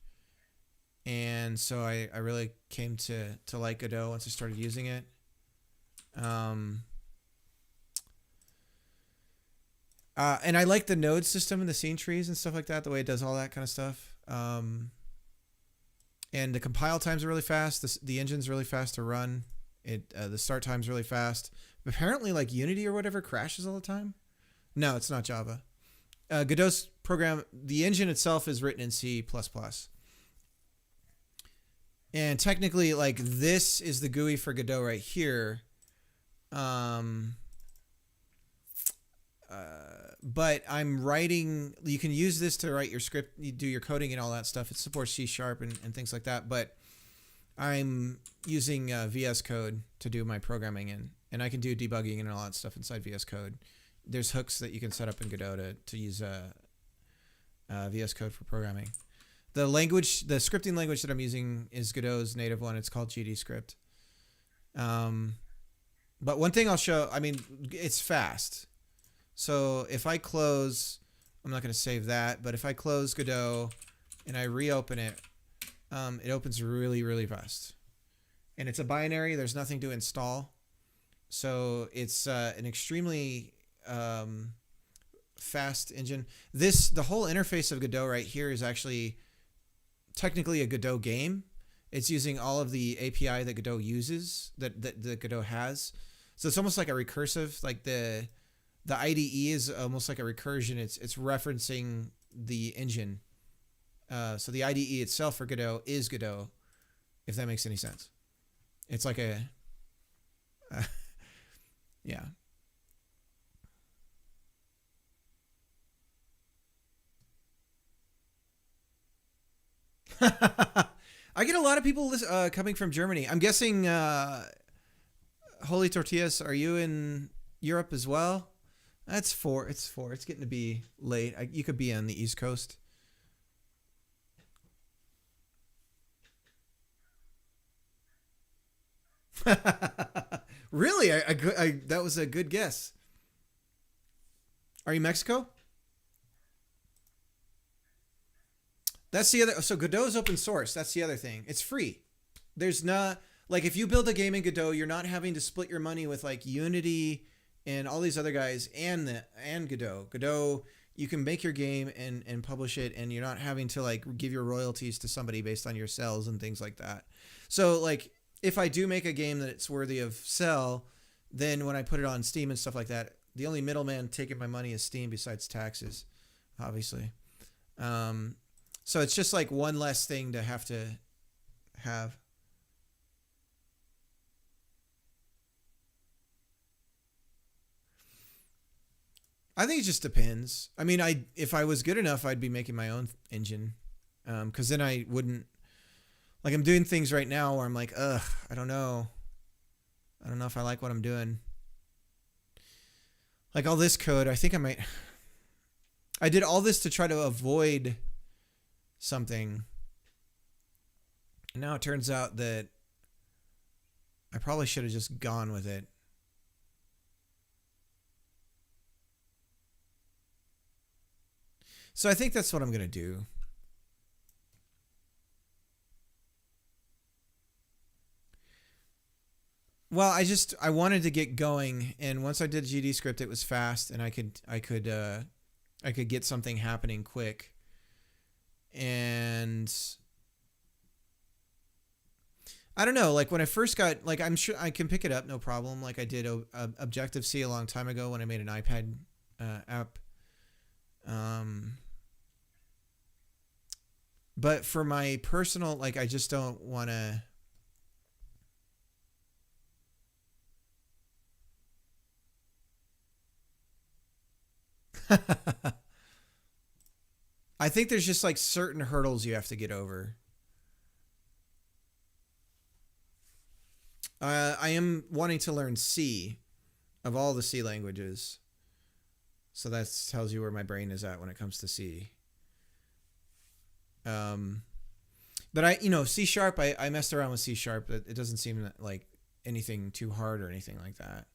and so I really came to like Godot once I started using it. And I like the node system and the scene trees and stuff like that, the way it does all that kind of stuff. And the compile times are really fast. The engine's really fast to run. The start time's really fast. Apparently, like Unity or whatever crashes all the time. No, it's not Java. Godot's program, the engine itself is written in C++. And technically, like this is the GUI for Godot right here. But I'm writing, you can use this to write your script, you do your coding and all that stuff. It supports C# and things like that. But I'm using VS Code to do my programming in. And I can do debugging and all that stuff inside VS Code. There's hooks that you can set up in Godot to use VS Code for programming. The scripting language that I'm using is Godot's native one. It's called GDScript. But one thing I'll show, I mean, it's fast. So if I close, I'm not going to save that, but if I close Godot and I reopen it, it opens really, really fast. And it's a binary. There's nothing to install. So it's an extremely fast engine. The whole interface of Godot right here is actually technically a Godot game. It's using all of the API that Godot uses, that Godot has. So it's almost like a recursive, like the IDE is almost like a recursion. It's referencing the engine. So the IDE itself for Godot is Godot, if that makes any sense. It's like a yeah. I get a lot of people coming from Germany. I'm guessing Holy Tortillas, are you in Europe as well? That's 4. It's 4. It's getting to be late. You could be on the East Coast. Really? That was a good guess. Are you Mexico? That's the other. So Godot is open source. That's the other thing. It's free. There's not like if you build a game in Godot, you're not having to split your money with like Unity and all these other guys and Godot. Godot, you can make your game and publish it, and you're not having to like give your royalties to somebody based on your sales and things like that. So like if I do make a game that it's worthy of sell, then when I put it on Steam and stuff like that, the only middleman taking my money is Steam besides taxes, obviously. So it's just like one less thing to have. I think it just depends. I mean, if I was good enough, I'd be making my own engine, because then I wouldn't. Like I'm doing things right now where I'm like, ugh, I don't know. I don't know if I like what I'm doing. Like all this code, I think I might. I did all this to try to avoid something. And now it turns out that I probably should have just gone with it. So I think that's what I'm going to do. Well, I wanted to get going, and once I did GDScript, it was fast, and I could get something happening quick. And I don't know, like when I first got, like I'm sure I can pick it up, no problem. Like I did Objective-C a long time ago when I made an iPad app. But for my personal, like I just don't want to. I think there's just like certain hurdles you have to get over. I am wanting to learn C of all the C languages. So that tells you where my brain is at when it comes to C. But C#, I messed around with C#. It doesn't seem like anything too hard or anything like that.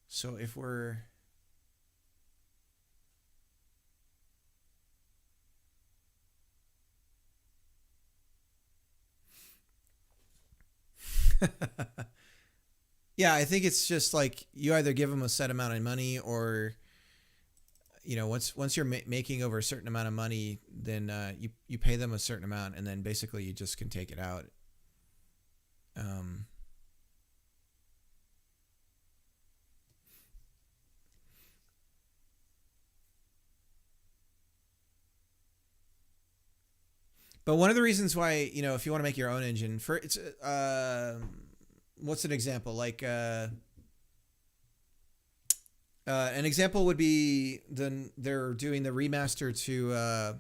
So if we're yeah, I think it's just like you either give them a set amount of money or once you're making over a certain amount of money, then you pay them a certain amount, and then basically you just can take it out. But one of the reasons why, if you want to make your own engine, for it's what's an example? Like an example would be they're doing the remaster to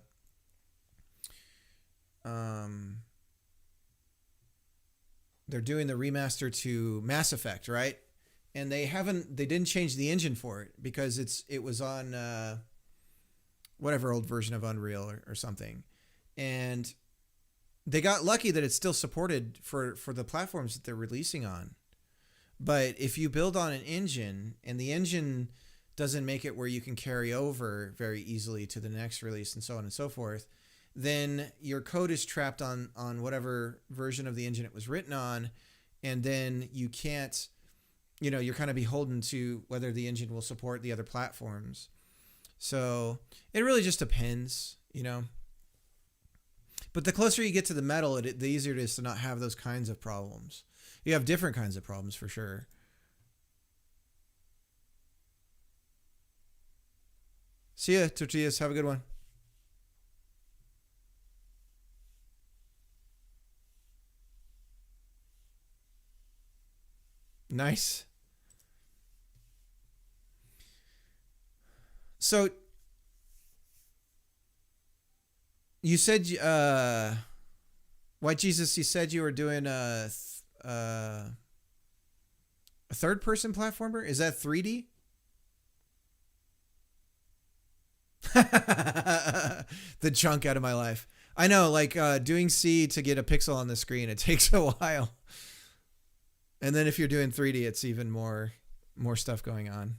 they're doing the remaster to Mass Effect, right? And they didn't change the engine for it because it was on whatever old version of Unreal or something. And they got lucky that it's still supported for the platforms that they're releasing on. But if you build on an engine and the engine doesn't make it where you can carry over very easily to the next release and so on and so forth, then your code is trapped on whatever version of the engine it was written on. And then you can't, you're kind of beholden to whether the engine will support the other platforms. So it really just depends, But the closer you get to the metal, the easier it is to not have those kinds of problems. You have different kinds of problems for sure. See ya, Tortillas. Have a good one. Nice. So you said, White Jesus, you said you were doing a third-person platformer? Is that 3D? The chunk out of my life. I know, like doing C to get a pixel on the screen, it takes a while. And then if you're doing 3D, it's even more stuff going on.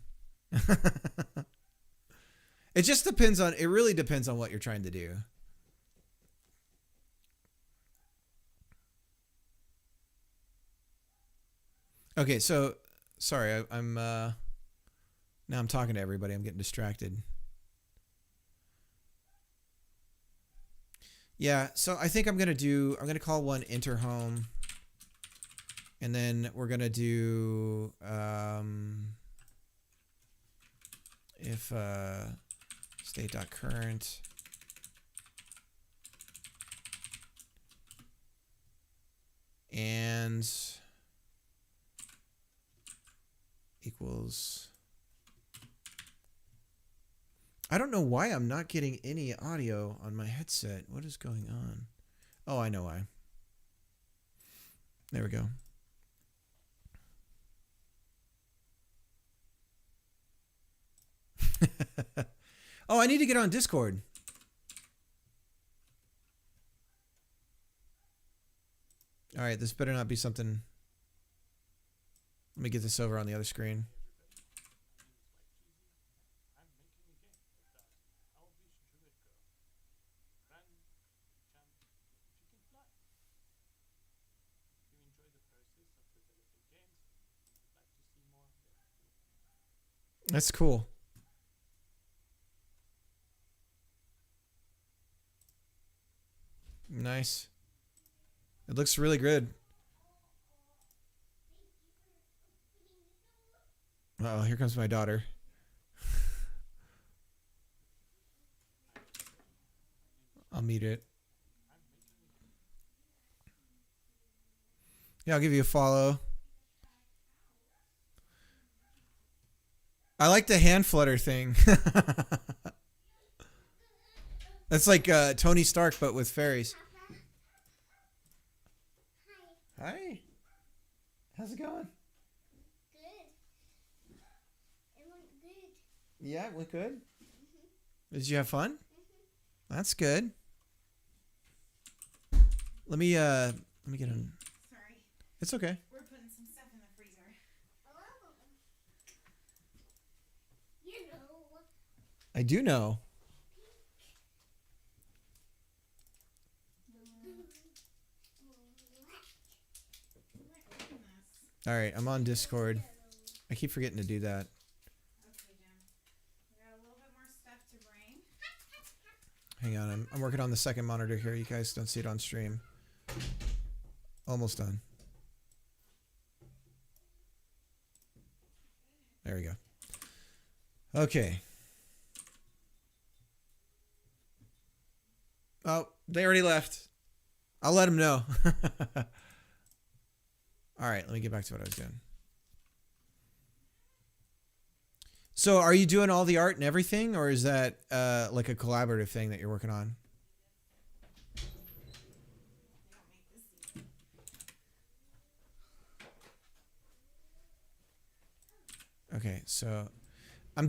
It really depends on what you're trying to do. Okay, so sorry, I'm now I'm talking to everybody. I'm getting distracted. Yeah, so I think I'm gonna call one interhome, and then we're gonna do if state.current and equals I don't know why I'm not getting any audio on my headset. What is going on? Oh, I know why. There we go. Oh, I need to get on Discord. All right, this better not be something. Let me get this over on the other screen. That's cool. Nice. It looks really good. Uh oh, here comes my daughter. I'll mute it. Yeah, I'll give you a follow. I like the hand flutter thing. That's like Tony Stark, but with fairies. Hi. How's it going? Good. It went good. Yeah, it went good. Mm-hmm. Did you have fun? Mm-hmm. That's good. Let me get on. Sorry. It's okay. We're putting some stuff in the freezer. You know. I do know. All right, I'm on Discord. I keep forgetting to do that. Okay, Jim. We got a little bit more stuff to bring. Hang on, I'm working on the second monitor here. You guys don't see it on stream. Almost done. There we go. Okay. Oh, they already left. I'll let them know. All right, let me get back to what I was doing. So are you doing all the art and everything, or is that like a collaborative thing that you're working on? Okay, so I'm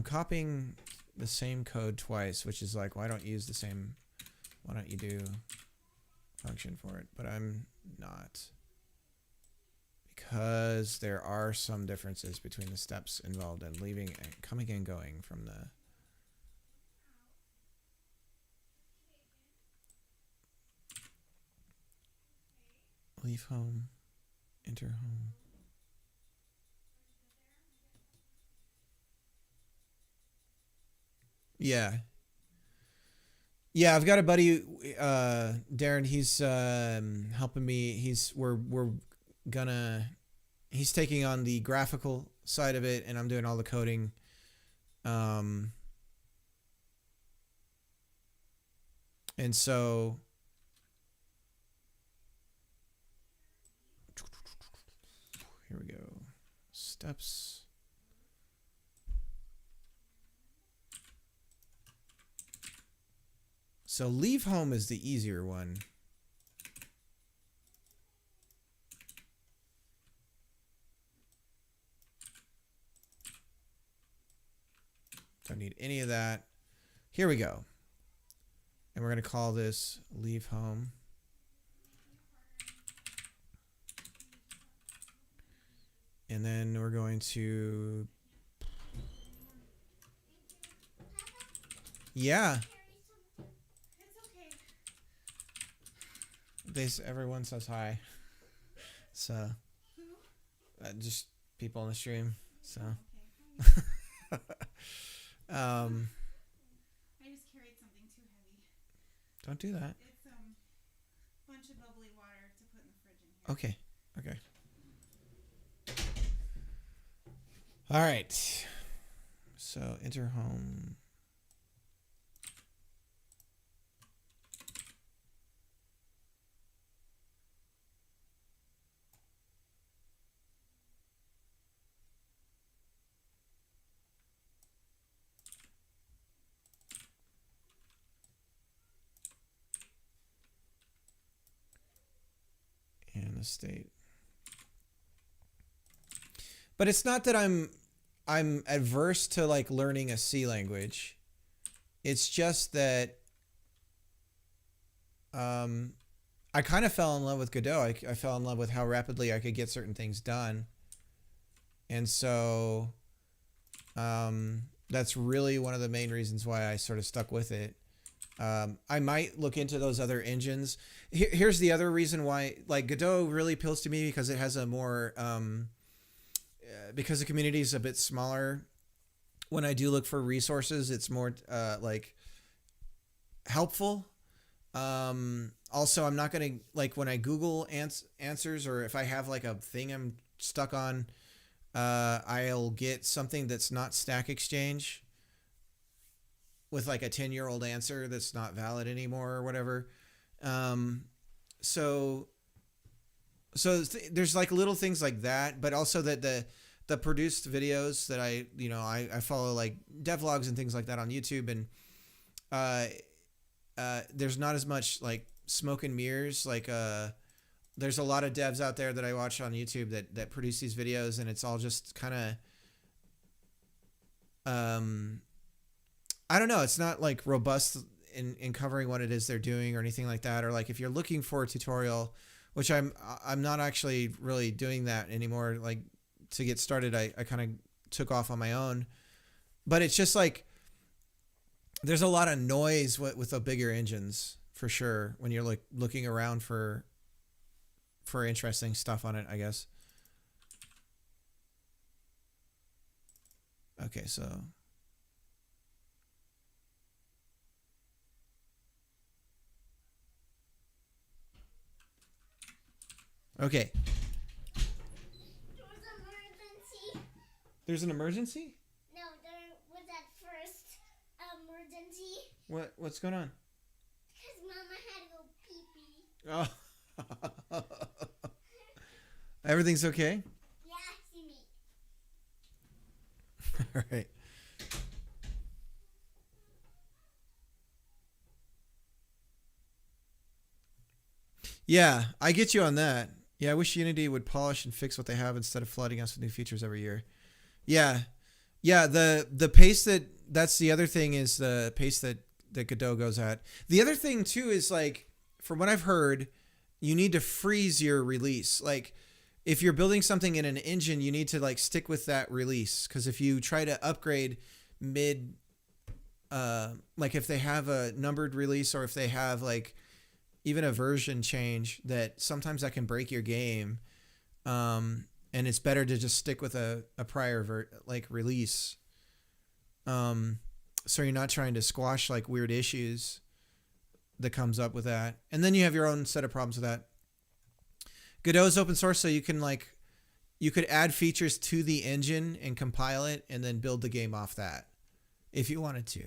copying the same code twice, which is like, why don't you use the same, why don't you do function for it? But I'm not, because there are some differences between the steps involved in leaving and coming and going from the leave home, enter home. Yeah. Yeah, I've got a buddy, Darren. He's helping me. He's taking on the graphical side of it, and I'm doing all the coding. And so here we go. Steps. So leave home is the easier one. Don't need any of that. Here we go. And we're going to call this leave home. And then we're going to... Yeah. Everyone says hi. So, just people on the stream. So, I just carried something too heavy. Don't do that. It's bunch of bubbly water to put in the fridge in here. Okay. All right. So enter home. state. But it's not that I'm adverse to like learning a C language. It's just that I kind of fell in love with Godot. I fell in love with how rapidly I could get certain things done. And so that's really one of the main reasons why I sort of stuck with it. I might look into those other engines. Here's the other reason why, like, Godot really appeals to me because it has a more, because the community is a bit smaller. When I do look for resources, it's more like helpful. Also, I'm not going to, like, when I Google answers, or if I have like a thing I'm stuck on, I'll get something that's not Stack Exchange with like a 10-year-old answer that's not valid anymore or whatever. So there's like little things like that, but also that the produced videos that I follow, like devlogs and things like that on YouTube, and there's not as much like smoke and mirrors. Like there's a lot of devs out there that I watch on YouTube that produce these videos, and it's all just kind of I don't know, it's not like robust in covering what it is they're doing or anything like that. Or like if you're looking for a tutorial, which I'm not actually really doing that anymore. Like to get started, I kind of took off on my own, but it's just like there's a lot of noise with the bigger engines for sure when you're like looking around for interesting stuff on it, I guess. Okay, so okay. There was an emergency. There's an emergency? No, there was that first emergency. What's going on? Because Mama had to go pee-pee. Oh. Everything's okay? Yeah, see me. All right. Yeah, I get you on that. Yeah, I wish Unity would polish and fix what they have instead of flooding us with new features every year. Yeah. Yeah, the pace that's the other thing, is the pace that Godot goes at. The other thing too is, like, from what I've heard, you need to freeze your release. Like if you're building something in an engine, you need to like stick with that release, because if you try to upgrade mid like if they have a numbered release, or if they have like even a version change, that sometimes that can break your game. And it's better to just stick with a prior release. So you're not trying to squash like weird issues that comes up with that. And then you have your own set of problems with that. Godot is open source, so you could add features to the engine and compile it and then build the game off that if you wanted to.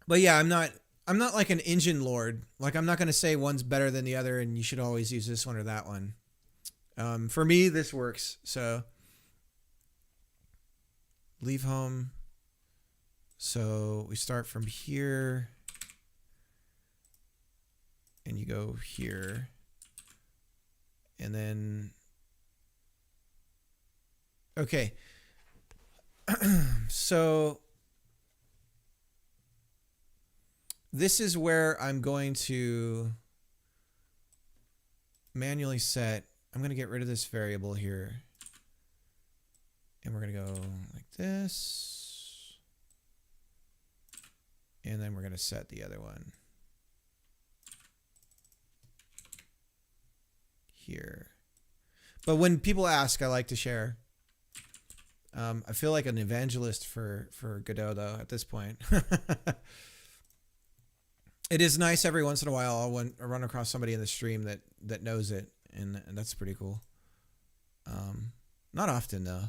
But yeah, I'm not like an engine lord. Like I'm not going to say one's better than the other and you should always use this one or that one. For me, this works. So leave home. So we start from here and you go here, and then, okay. So this is where I'm going to manually set. I'm going to get rid of this variable here. And we're going to go like this. And then we're going to set the other one here. But when people ask, I like to share. I feel like an evangelist for Godot, though, at this point. It is nice every once in a while I'll run across somebody in the stream that knows it, and that's pretty cool. Not often, though.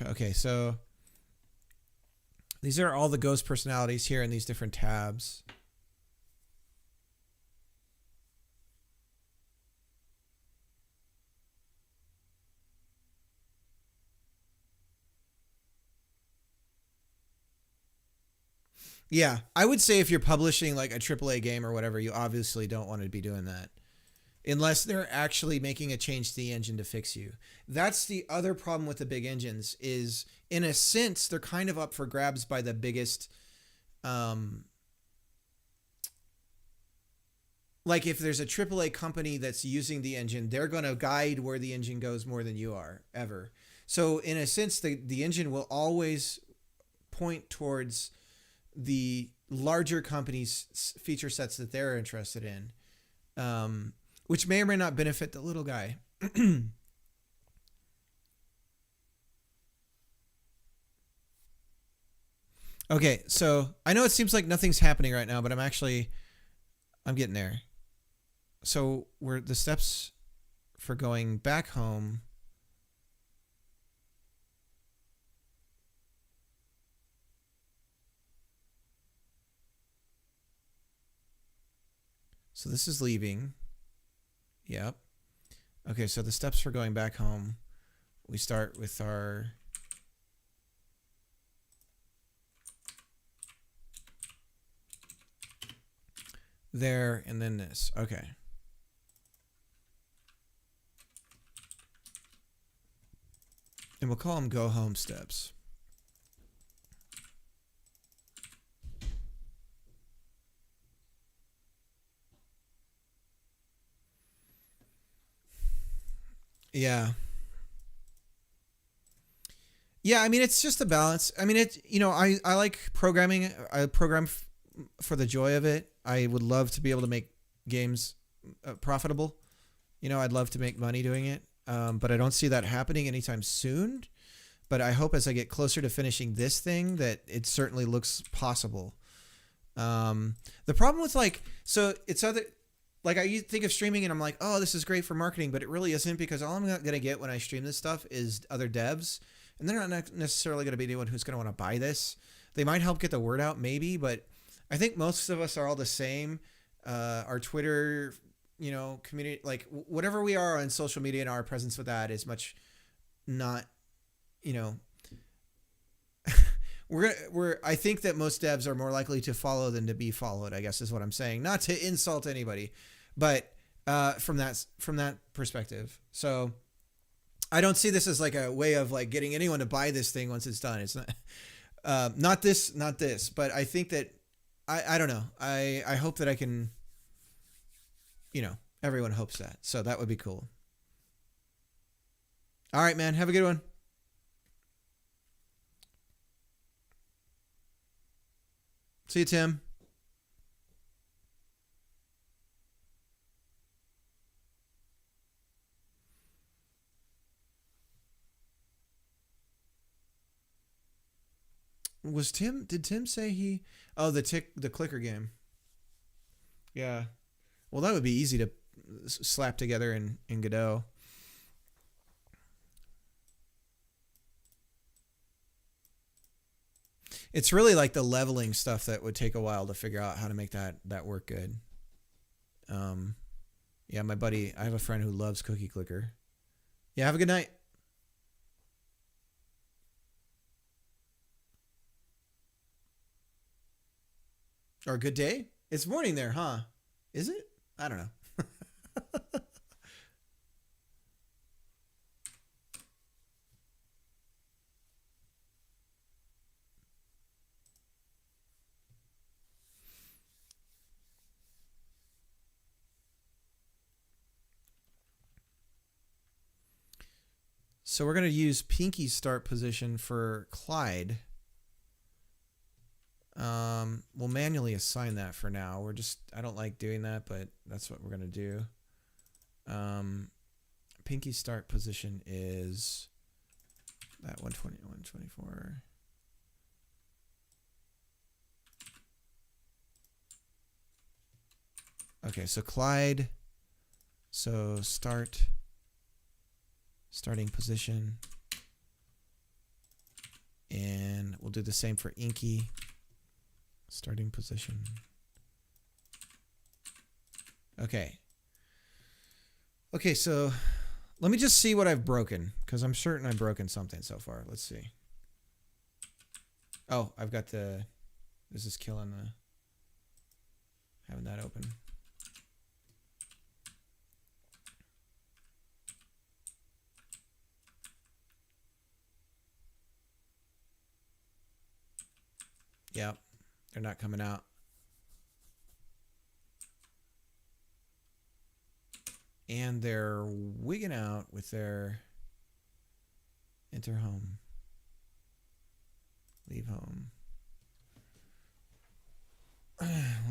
Okay, so these are all the ghost personalities here in these different tabs. Yeah, I would say if you're publishing like a AAA game or whatever, you obviously don't want to be doing that unless they're actually making a change to the engine to fix you. That's the other problem with the big engines is, in a sense, they're kind of up for grabs by the biggest. Um, like if there's a AAA company that's using the engine, they're going to guide where the engine goes more than you are ever. So in a sense, the engine will always point towards the larger companies' feature sets that they're interested in, which may or may not benefit the little guy. Okay, so I know it seems like nothing's happening right now, but I'm getting there. So we're the steps for going back home. So this is leaving. Yep. Okay, so the steps for going back home, we start with our there and then this. Okay. And we'll call them go home steps. Yeah. Yeah, I mean, it's just a balance. I mean, I like programming. I program for the joy of it. I would love to be able to make games profitable. I'd love to make money doing it. But I don't see that happening anytime soon. But I hope as I get closer to finishing this thing that it certainly looks possible. The problem with it's other, like I think of streaming and I'm like, oh, this is great for marketing, but it really isn't, because all I'm going to get when I stream this stuff is other devs. And they're not necessarily going to be anyone who's going to want to buy this. They might help get the word out maybe, but I think most of us are all the same. Our Twitter, community, like whatever we are on social media and our presence with that is much not, I think that most devs are more likely to follow than to be followed, I guess is what I'm saying. Not to insult anybody, but from that perspective. So I don't see this as like a way of like getting anyone to buy this thing once it's done. It's not not this, but I think that I don't know. I hope that I can, everyone hopes that. So that would be cool. All right, man. Have a good one. See you, Tim. Did Tim say the clicker game? Yeah. Well, that would be easy to slap together in Godot. It's really like the leveling stuff that would take a while to figure out how to make that work good. Yeah, I have a friend who loves Cookie Clicker. Yeah, have a good night. Or a good day? It's morning there, huh? Is it? I don't know. So we're going to use Pinky's start position for Clyde. We'll manually assign that for now. I don't like doing that, but that's what we're going to do. Pinky's start position is that 120, 124. Okay, so Clyde. So starting position. And we'll do the same for Inky. Starting position. Okay. Okay, so let me just see what I've broken, because I'm certain I've broken something so far. Let's see. Oh, I've got the This is killing the having that open. Yep, they're not coming out. And they're wigging out with their enter home. Leave home.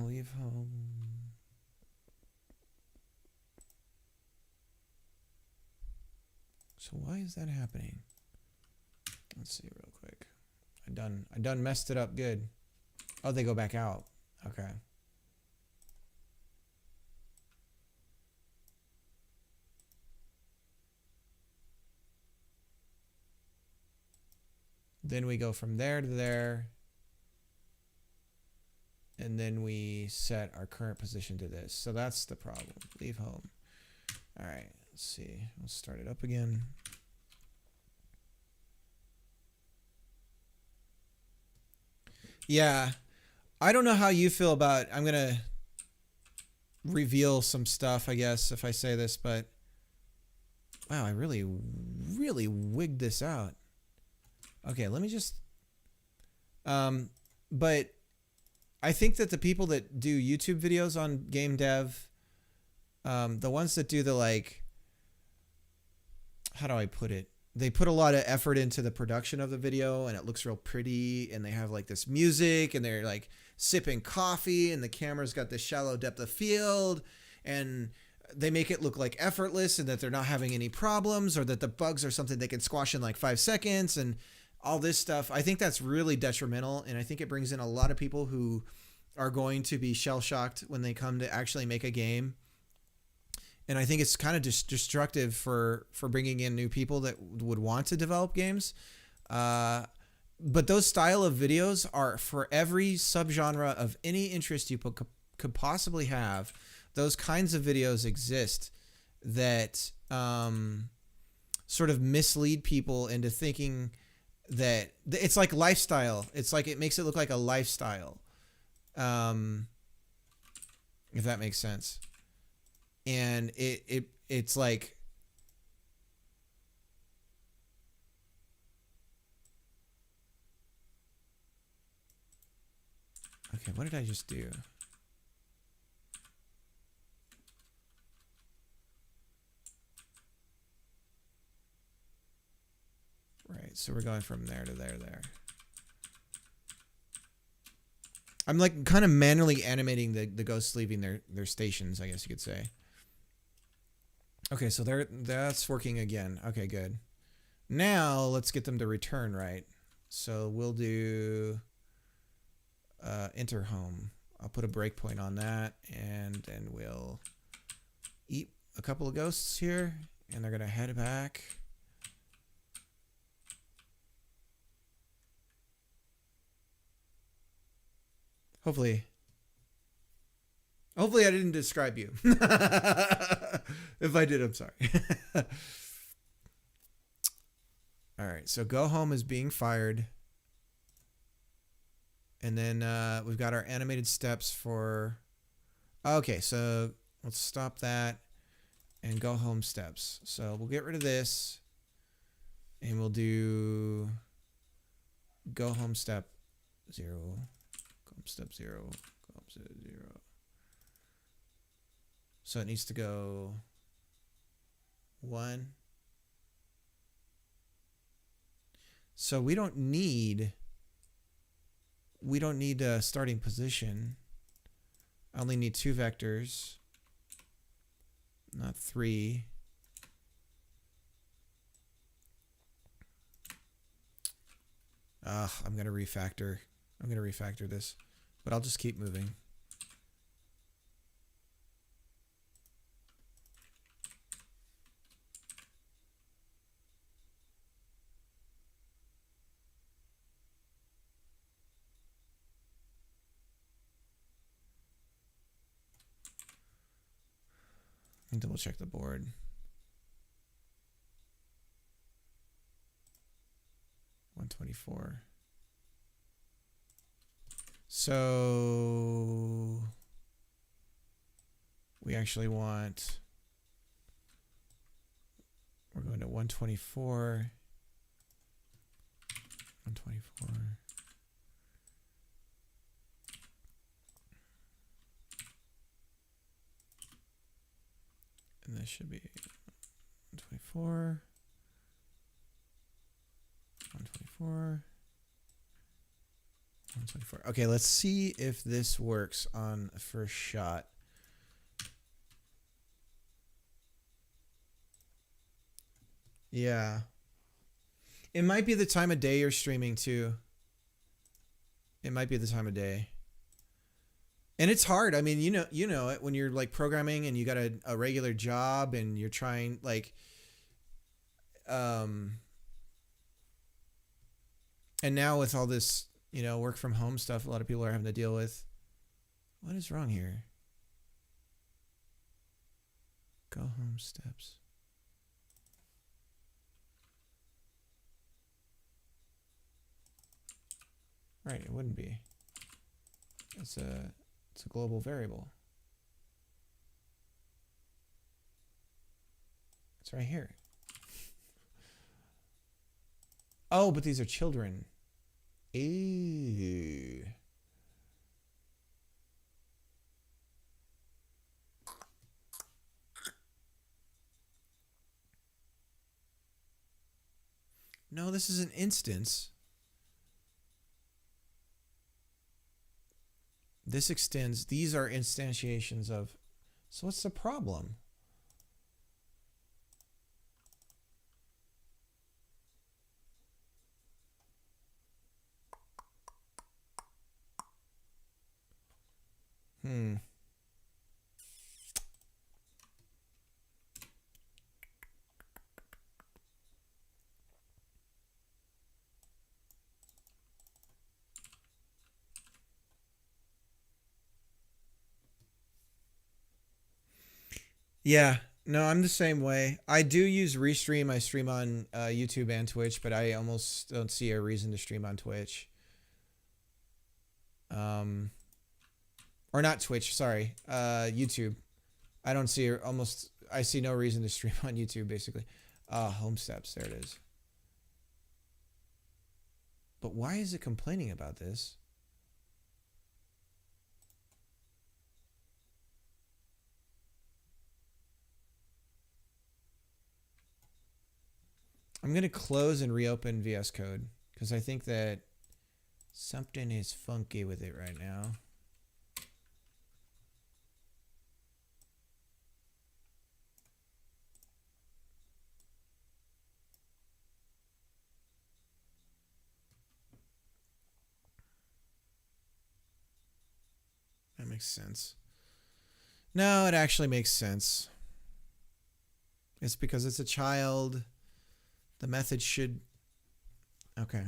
Leave home. So why is that happening? Let's see real quick. I done messed it up good. Oh, they go back out. Okay. Then we go from there to there. And then we set our current position to this. So that's the problem. Leave home. All right. Let's see. We'll start it up again. Yeah. I don't know how you feel about... I'm going to reveal some stuff, I guess, if I say this, but... Wow, I really wigged this out. Okay, let me just... But I think that the people that do YouTube videos on game dev, the ones that do the, like... How do I put it? They put a lot of effort into the production of the video, and it looks real pretty, and they have, like, this music, and they're, like, sipping coffee, and the camera's got this shallow depth of field, and... They make it look like effortless and that they're not having any problems or that the bugs are something they can squash in like 5 seconds and all this stuff. I think that's really detrimental. And I think it brings in a lot of people who are going to be shell shocked when they come to actually make a game. And I think it's kind of destructive for bringing in new people that would want to develop games. But those style of videos are for every subgenre of any interest you could possibly have. Those kinds of videos exist that sort of mislead people into thinking that it's like lifestyle. It's like it makes it look like a lifestyle, if that makes sense. And it's like okay, what did I just do? Right, so we're going from there to there. I'm like kind of manually animating the ghosts leaving their stations, I guess you could say. Okay, so that's working again. Okay, good. Now let's get them to return right. So we'll do enter home. I'll put a breakpoint on that, and then we'll eat a couple of ghosts here, and they're gonna head back. Hopefully I didn't describe you. If I did, I'm sorry. All right, so go home is being fired. And then we've got our animated steps for... Okay, so let's stop that and go home steps. So we'll get rid of this and we'll do go home step 0. Step 0, go up to 0. So it needs to go 1. So we don't need a starting position. I only need 2 vectors, not 3. I'm gonna refactor this. But I'll just keep moving. And double check the board. $124. So we actually want, we're going to 124, 124. And this should be 124, 124, 124. Okay, let's see if this works on the first shot. Yeah. It might be the time of day you're streaming too. It might be the time of day. And it's hard. I mean, you know it when you're like programming and you got a regular job and you're trying like and now with all this, work from home stuff a lot of people are having to deal with. What is wrong here? Go home steps. Right, it wouldn't be. It's a global variable. It's right here. Oh, but these are children. Ew. No, this is an instance. This extends, these are instantiations of, so what's the problem? Yeah, no, I'm the same way. I do use Restream. I stream on YouTube and Twitch, but I almost don't see a reason to stream on Twitch. Or not Twitch, sorry. YouTube. I see no reason to stream on YouTube, basically. Home steps, there it is. But why is it complaining about this? I'm going to close and reopen VS Code because I think that something is funky with it right now. That makes sense. No, it actually makes sense. It's because it's a child. The method should... Okay.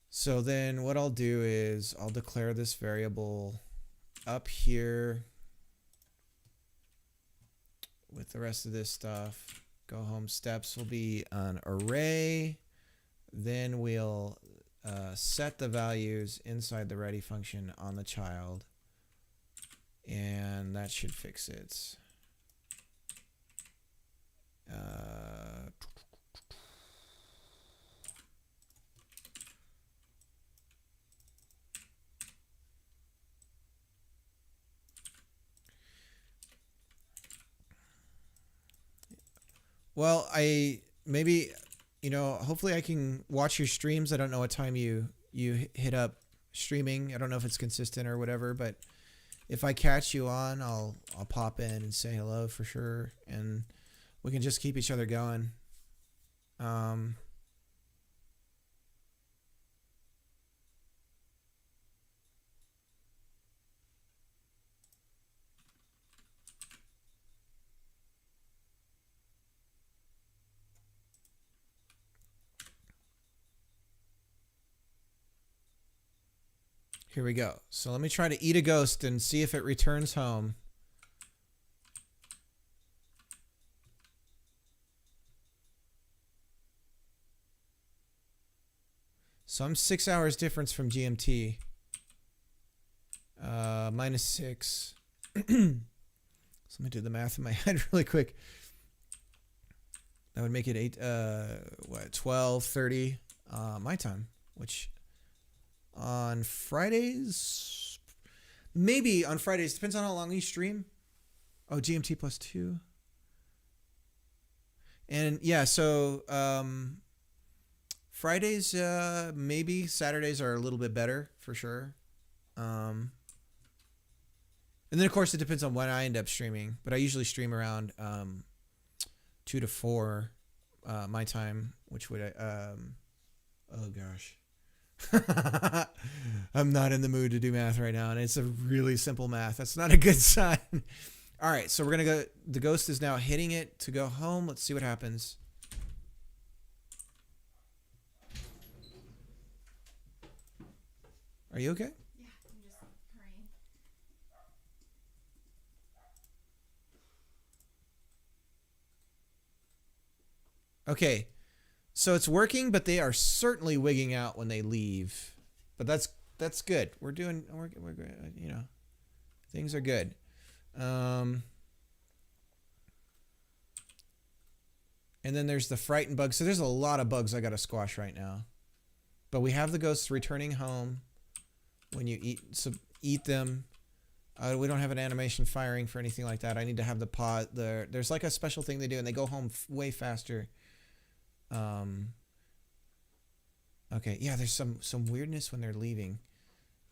So then what I'll do is I'll declare this variable up here with the rest of this stuff. Go home steps will be an array. Then we'll set the values inside the ready function on the child. And that should fix it. Well, hopefully I can watch your streams. I don't know what time you hit up streaming. I don't know if it's consistent or whatever, but if I catch you on, I'll pop in and say hello for sure, and we can just keep each other going. Here we go. So let me try to eat a ghost and see if it returns home. So I'm 6 hours difference from GMT. -6. So let me do the math in my head really quick. That would make it 12:30 my time, which on Fridays, maybe on Fridays, depends on how long you stream. Oh, GMT +2. And yeah, so Fridays, maybe. Saturdays are a little bit better for sure. And then of course it depends on when I end up streaming, but I usually stream around 2 to 4 my time, which would oh gosh. I'm not in the mood to do math right now, and it's a really simple math. That's not a good sign. All right, so we're gonna go. The ghost is now hitting it to go home. Let's see what happens. Are you okay? Yeah, I'm just hurrying. Okay, so it's working, but they are certainly wigging out when they leave. But that's good. We're you know, things are good. And then there's the frightened bug. So there's a lot of bugs I got to squash right now. But we have the ghosts returning home when you eat them. We don't have an animation firing for anything like that. I need to have the pod. There's like a special thing they do, and they go home way faster. Okay, yeah, there's some weirdness when they're leaving.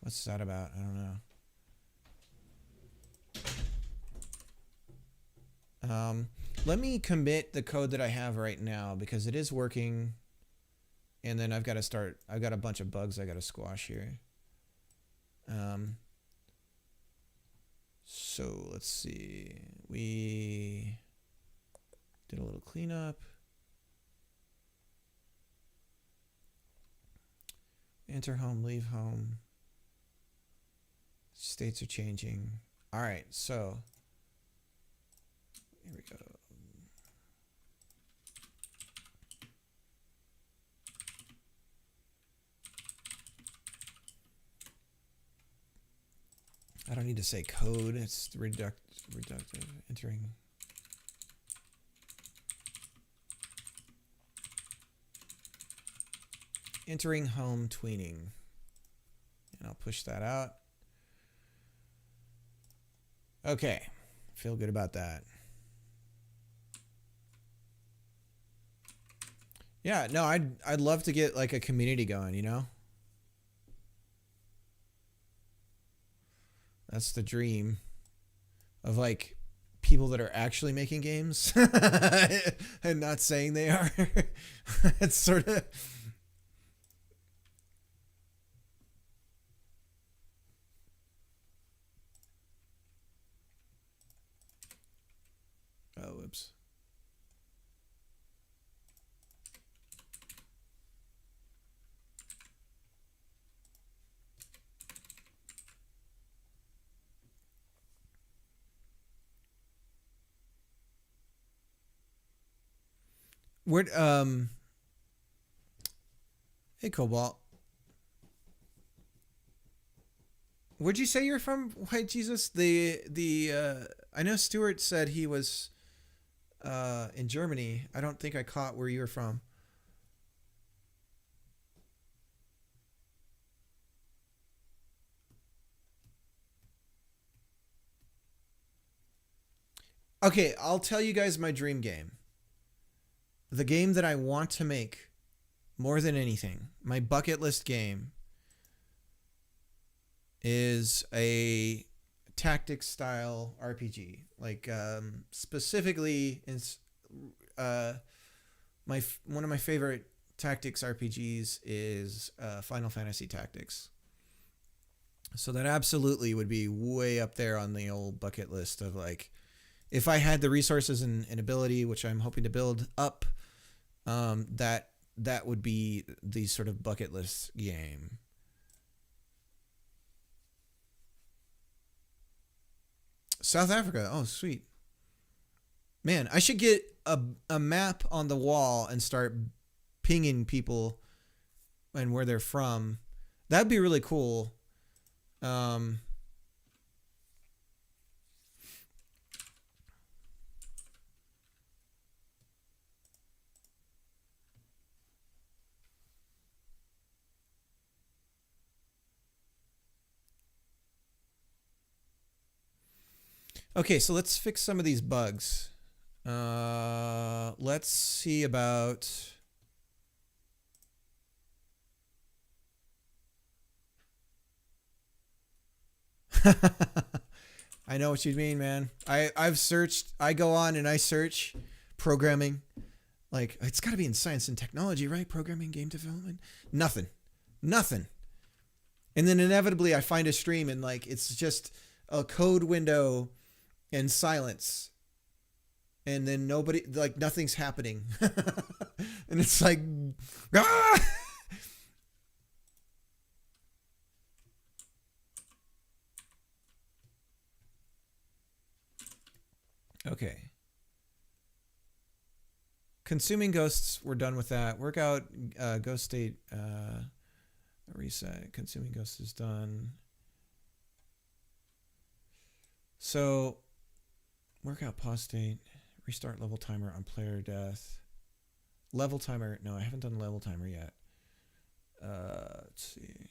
What's that about? I don't know. Let me commit the code that I have right now because it is working. And then I've got a bunch of bugs I got to squash here. So let's see. We did a little cleanup. Enter home, leave home. States are changing. All right, so here we go. I don't need to say code. It's reductive entering. Entering home tweening. And I'll push that out. Okay. Feel good about that. Yeah, no, I'd love to get like a community going, you know? That's the dream of like people that are actually making games and not saying they are. It's sort of oh, whoops. Where hey Cobalt. Where'd you say you're from? White Jesus? I know Stuart said he was in Germany. I don't think I caught where you were from. Okay, I'll tell you guys my dream game. The game that I want to make more than anything, my bucket list game, is a tactics style RPG. Like specifically, one of my favorite tactics RPGs is Final Fantasy Tactics. So that absolutely would be way up there on the old bucket list of like, if I had the resources and ability, which I'm hoping to build up, that would be the sort of bucket list game. South Africa. Oh, sweet. Man, I should get a map on the wall and start pinging people and where they're from. That'd be really cool. Um, okay, so let's fix some of these bugs. Let's see about. I know what you mean, man. I've searched. I go on and I search programming. Like, it's got to be in science and technology, right? Programming, game development. Nothing. And then inevitably I find a stream and like it's just a code window and silence. And then nobody, like, nothing's happening. And it's like, ah! Okay. Consuming ghosts, we're done with that. Work out ghost state reset. Consuming ghosts is done. So, work out pause state. Restart level timer on player death. Level timer. No, I haven't done level timer yet. Let's see.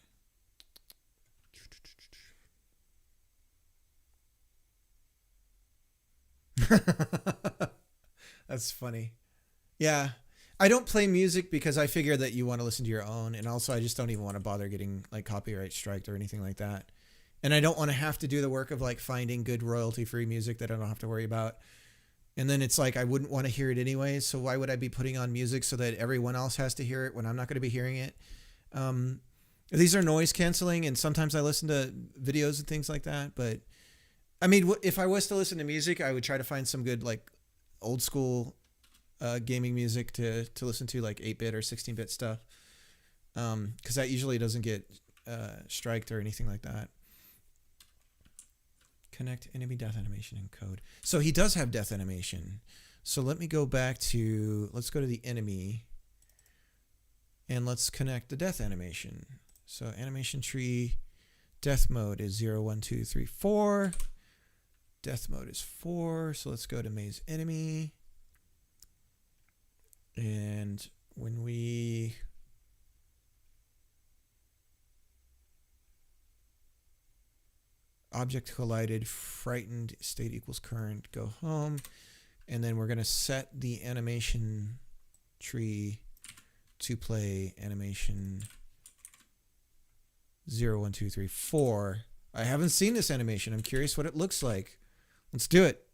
That's funny. Yeah. I don't play music because I figure that you want to listen to your own. And also, I just don't even want to bother getting like copyright striked or anything like that. And I don't want to have to do the work of like finding good royalty free music that I don't have to worry about. And then it's like, I wouldn't want to hear it anyways. So why would I be putting on music so that everyone else has to hear it when I'm not going to be hearing it? These are noise canceling. And sometimes I listen to videos and things like that. But I mean, if I was to listen to music, I would try to find some good, like old school gaming music to listen to, like 8-bit or 16-bit stuff. Cause that usually doesn't get striked or anything like that. Connect enemy death animation and code. So he does have death animation. So let me go back to, let's go to the enemy and let's connect the death animation. So animation tree, death mode is 0, 1, 2, 3, 4. Death mode is 4. So let's go to maze enemy. And when we object collided, frightened, state equals current, go home. And then we're going to set the animation tree to play animation 0, 1, 2, 3, 4. I haven't seen this animation. I'm curious what it looks like. Let's do it.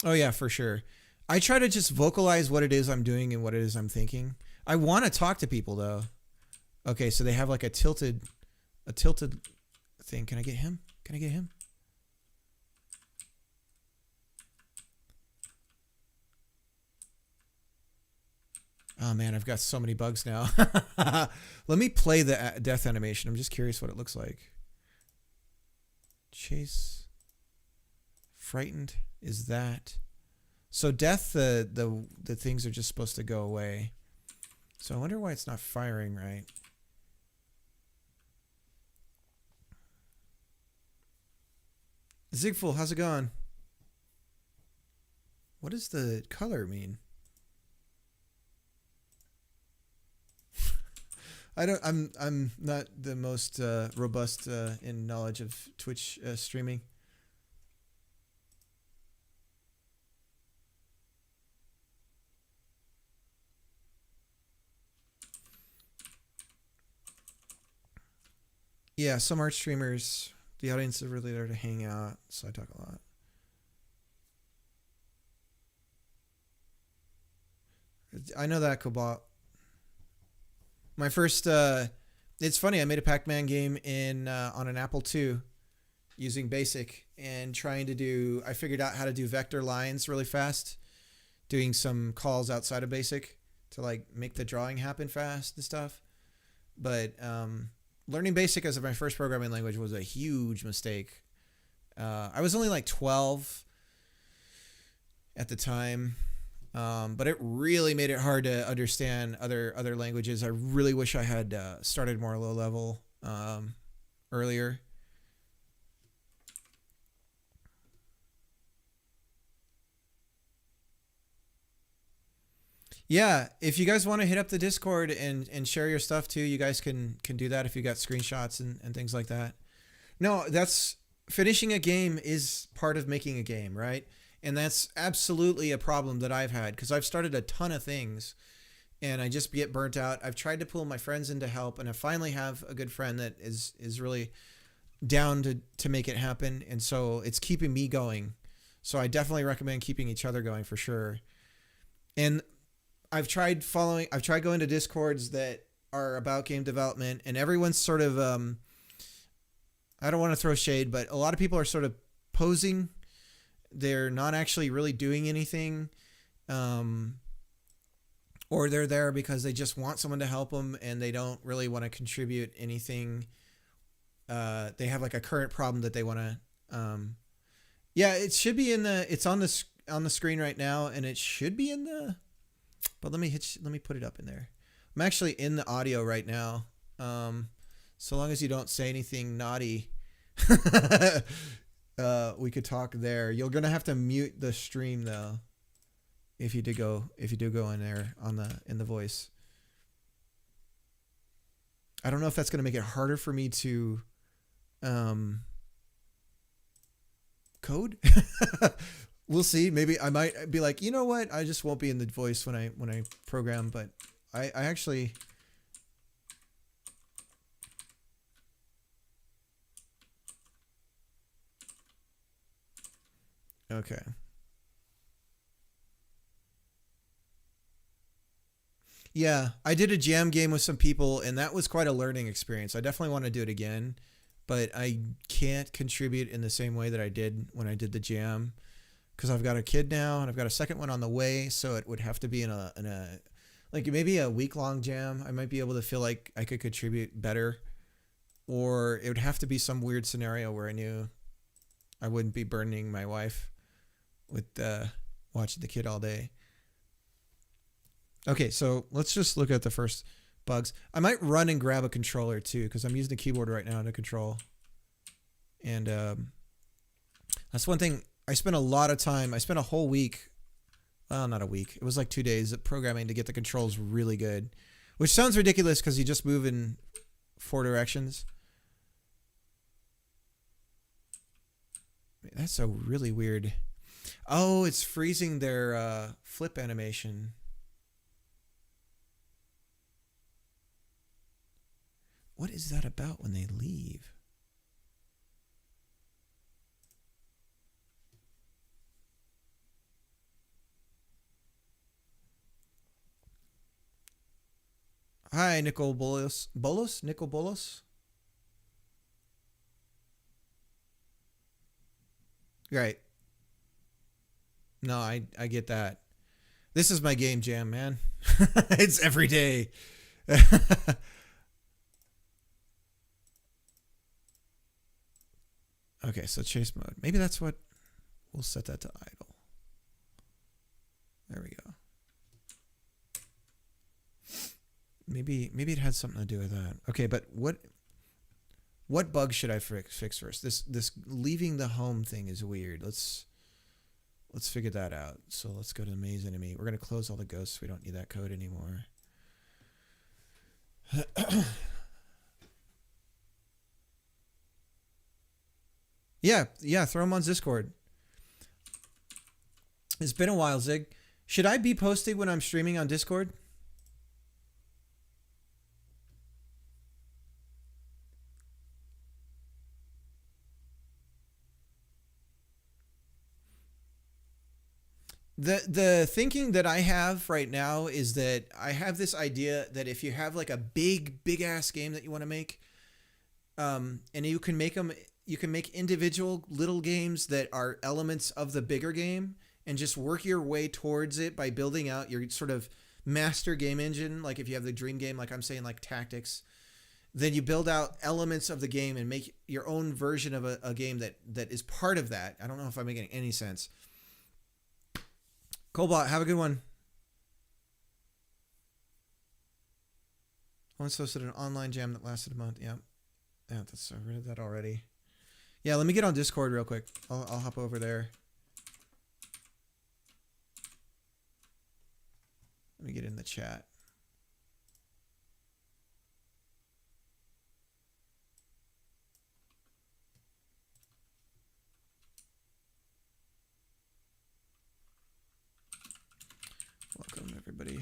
Oh yeah, for sure. I try to just vocalize what it is I'm doing and what it is I'm thinking. I want to talk to people though. Okay, so they have like a tilted thing. Can I get him? Can I get him? Oh man, I've got so many bugs now. Let me play the death animation. I'm just curious what it looks like. Chase. Frightened is that. So death, the things are just supposed to go away. So I wonder why it's not firing right. Zigful, how's it going? What does the color mean? I'm not the most robust in knowledge of Twitch streaming. Yeah, some art streamers, the audience is really there to hang out, so I talk a lot. I know that, Cobalt. My first, it's funny, I made a Pacman game in on an Apple II, using BASIC and trying to do. I figured out how to do vector lines really fast, doing some calls outside of BASIC to like make the drawing happen fast and stuff. But learning BASIC as my first programming language was a huge mistake. I was only like 12 at the time, but it really made it hard to understand other languages. I really wish I had started more low level earlier. Yeah, if you guys want to hit up the Discord and share your stuff too, you guys can do that if you got screenshots and things like that. No, that's finishing a game is part of making a game, right? And that's absolutely a problem that I've had because I've started a ton of things and I just get burnt out. I've tried to pull my friends in to help, and I finally have a good friend that is really down to make it happen, and so it's keeping me going. So I definitely recommend keeping each other going for sure. And I've tried going to Discords that are about game development, and everyone's sort of, I don't want to throw shade, but a lot of people are sort of posing. They're not actually really doing anything. Or they're there because they just want someone to help them and they don't really want to contribute anything. They have like a current problem that they want to, yeah, it should be it's on the screen right now, and it should be in the, but let me put it up in there. I'm actually in the audio right now. So long as you don't say anything naughty, we could talk there. You're going to have to mute the stream though. If you do go in there in the voice. I don't know if that's going to make it harder for me to code. We'll see. Maybe I might be like, you know what? I just won't be in the voice when I program, but I actually okay. Yeah, I did a jam game with some people, and that was quite a learning experience. I definitely want to do it again, but I can't contribute in the same way that I did when I did the jam because I've got a kid now, and I've got a second one on the way, so it would have to be in a like maybe a week-long jam. I might be able to feel like I could contribute better, or it would have to be some weird scenario where I knew I wouldn't be burdening my wife with watching the kid all day. Okay, so let's just look at the first bugs. I might run and grab a controller too, because I'm using the keyboard right now to control. And that's one thing. I spent a whole week, well, not a week. It was like 2 days of programming to get the controls really good, which sounds ridiculous because you just move in 4 directions. That's so really weird. Oh, it's freezing their flip animation. What is that about when they leave? Hi, Nicol Bolos. Nicol Bolos? Right. No, I get that. This is my game jam, man. It's every day. Okay, so chase mode. Maybe that's what we'll set that to idle. There we go. Maybe it had something to do with that. Okay, but what bug should I fix first? This leaving the home thing is weird. Let's figure that out. So let's go to the maze enemy. We're gonna close all the ghosts. We don't need that code anymore. Yeah, throw them on Discord. It's been a while, Zig. Should I be posting when I'm streaming on Discord? The thinking that I have right now is that I have this idea that if you have like a big ass game that you want to make, and you can make them make individual little games that are elements of the bigger game and just work your way towards it by building out your sort of master game engine. Like if you have the dream game, like I'm saying, like tactics, then you build out elements of the game and make your own version of a game that is part of that. I don't know if I'm making any sense. Cobalt, have a good one. Once hosted an online jam that lasted a month. Yeah, I read that already. Yeah, let me get on Discord real quick. I'll hop over there. Let me get in the chat. Welcome, everybody.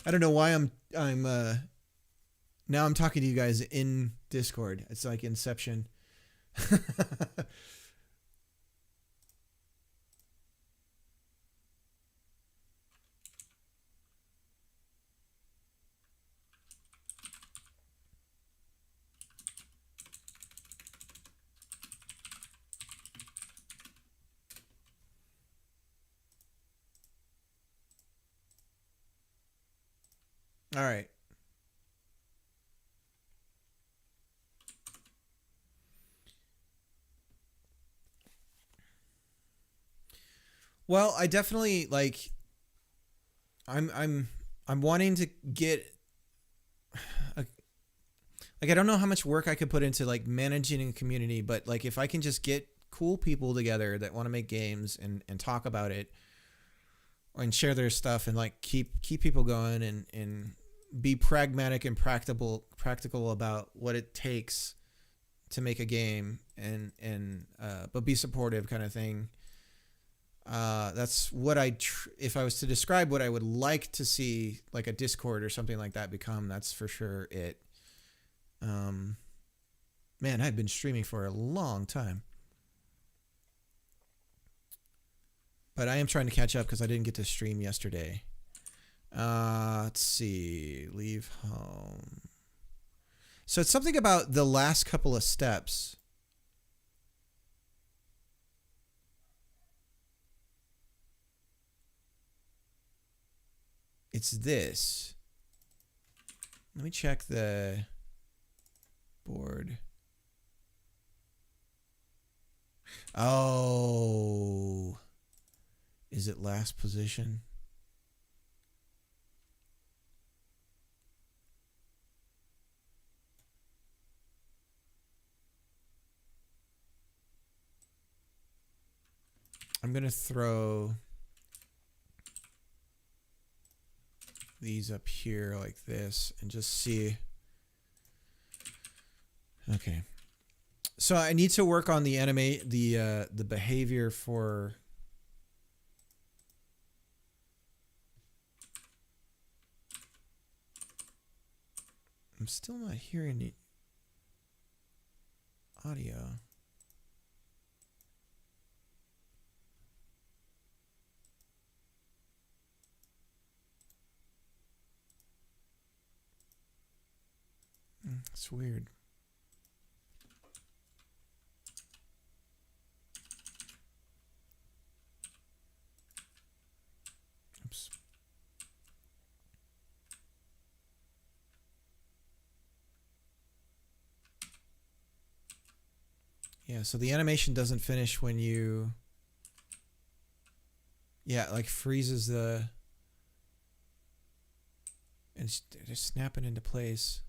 I don't know why I'm now I'm talking to you guys in Discord. It's like Inception. All right. Well, I definitely like I'm wanting to get like I don't know how much work I could put into like managing a community, but like if I can just get cool people together that want to make games and talk about it and share their stuff and like keep people going and be pragmatic and practical about what it takes to make a game and but be supportive kind of thing. That's what if I was to describe what I would like to see like a Discord or something like that become, that's for sure it. Man, I've been streaming for a long time, but I am trying to catch up because I didn't get to stream yesterday. Let's see. Leave home. So it's something about the last couple of steps. It's this. Let me check the board. Oh. Is it last position? I'm going to throw these up here like this and just see. Okay. So I need to work on the the behavior for I'm still not hearing the audio. It's weird. Oops. Yeah, so the animation doesn't finish when you... Yeah, it like freezes the... And just snap it into place.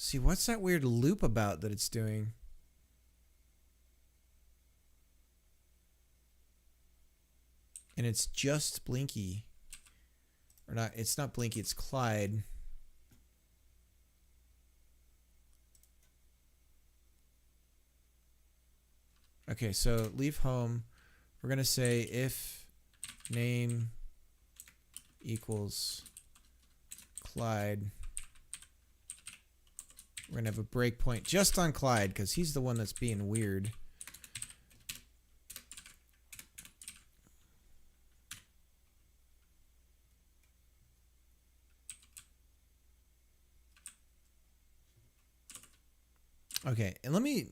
See, what's that weird loop about that it's doing? And it's just blinky. Or not, it's not Blinky, it's Clyde. Okay, so leave home. We're going to say if name equals Clyde. We're going to have a breakpoint just on Clyde because he's the one that's being weird. Okay, and let me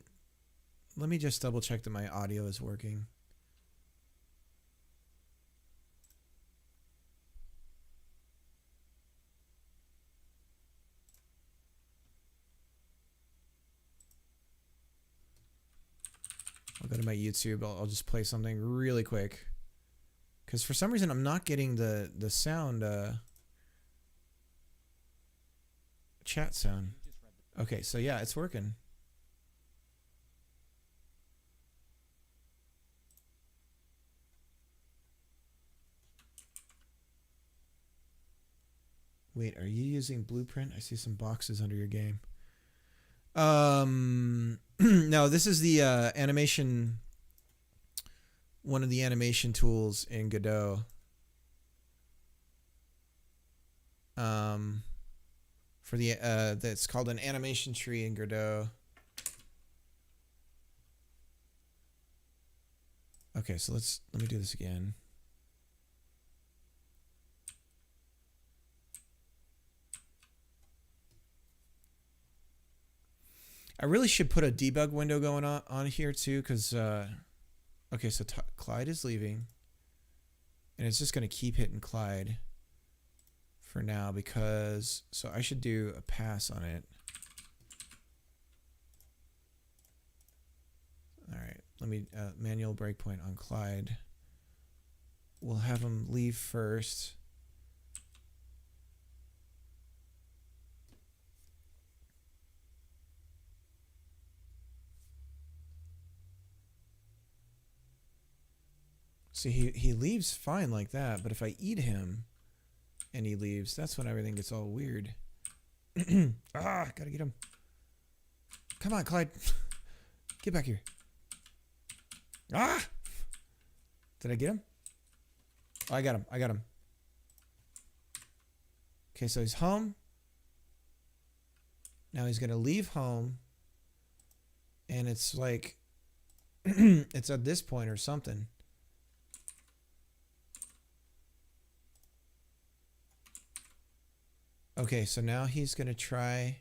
just double check that my audio is working. I'll go to my YouTube. I'll just play something really quick. Because for some reason I'm not getting the sound, chat sound. Okay, so yeah, it's working. Wait, are you using Blueprint? I see some boxes under your game. No, this is the animation, one of the animation tools in Godot. For the that's called an animation tree in Godot. Okay, so let me do this again. I really should put a debug window going on here too, because okay, so Clyde is leaving, and it's just going to keep hitting Clyde for now because, so I should do a pass on it. All right, let me manual breakpoint on Clyde. We'll have him leave first. See, he leaves fine like that, but if I eat him and he leaves, that's when everything gets all weird. Gotta get him. Come on, Clyde. Get back here. Did I get him? Oh, I got him. I got him. Okay, so he's home. Now he's going to leave home. And it's like, it's at this point or something. Okay, so now he's going to try.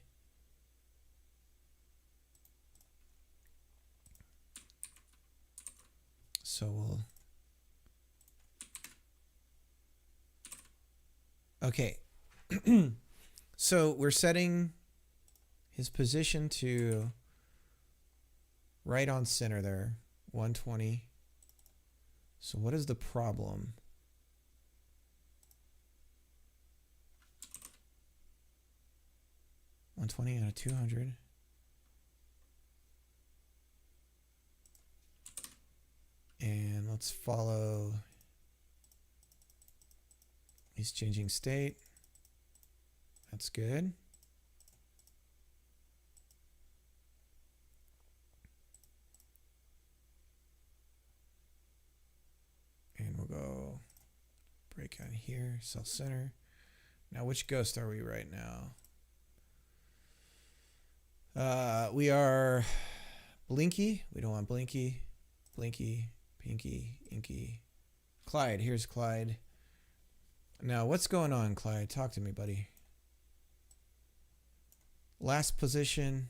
So we'll. Okay. So we're setting his position to right on center there, 120. So what is the problem? $120 out of 200. And let's follow. He's changing state. That's good. And we'll go break out here, cell center. Now, which ghost are we right now? We are Blinky. We don't want Blinky. Blinky, Pinky, Inky. Clyde. Here's Clyde. Now, what's going on, Clyde? Talk to me, buddy. Last position.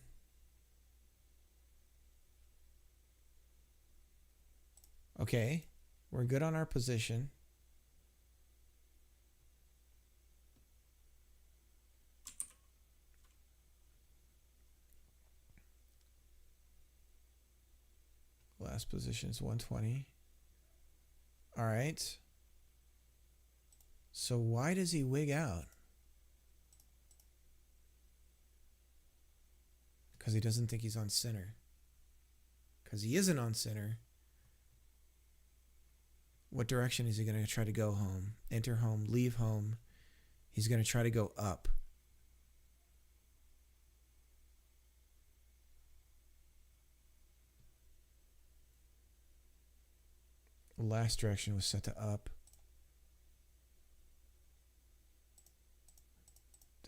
Okay. We're good on our position. Last position is 120. All right. So why does he wig out? Because he doesn't think he's on center. Because he isn't on center. What direction is he going to try to go home? Enter home, leave home. He's going to try to go up. Last direction was set to up.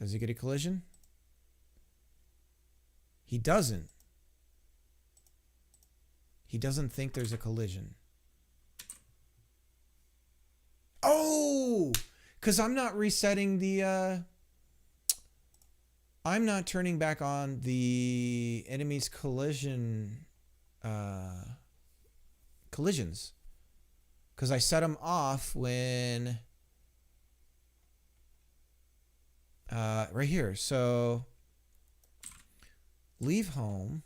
Does he get a collision? He doesn't. He doesn't think there's a collision. Oh! Because I'm not resetting the... I'm not turning back on the enemy's collisions. Because I set them off when... right here. So... leave home.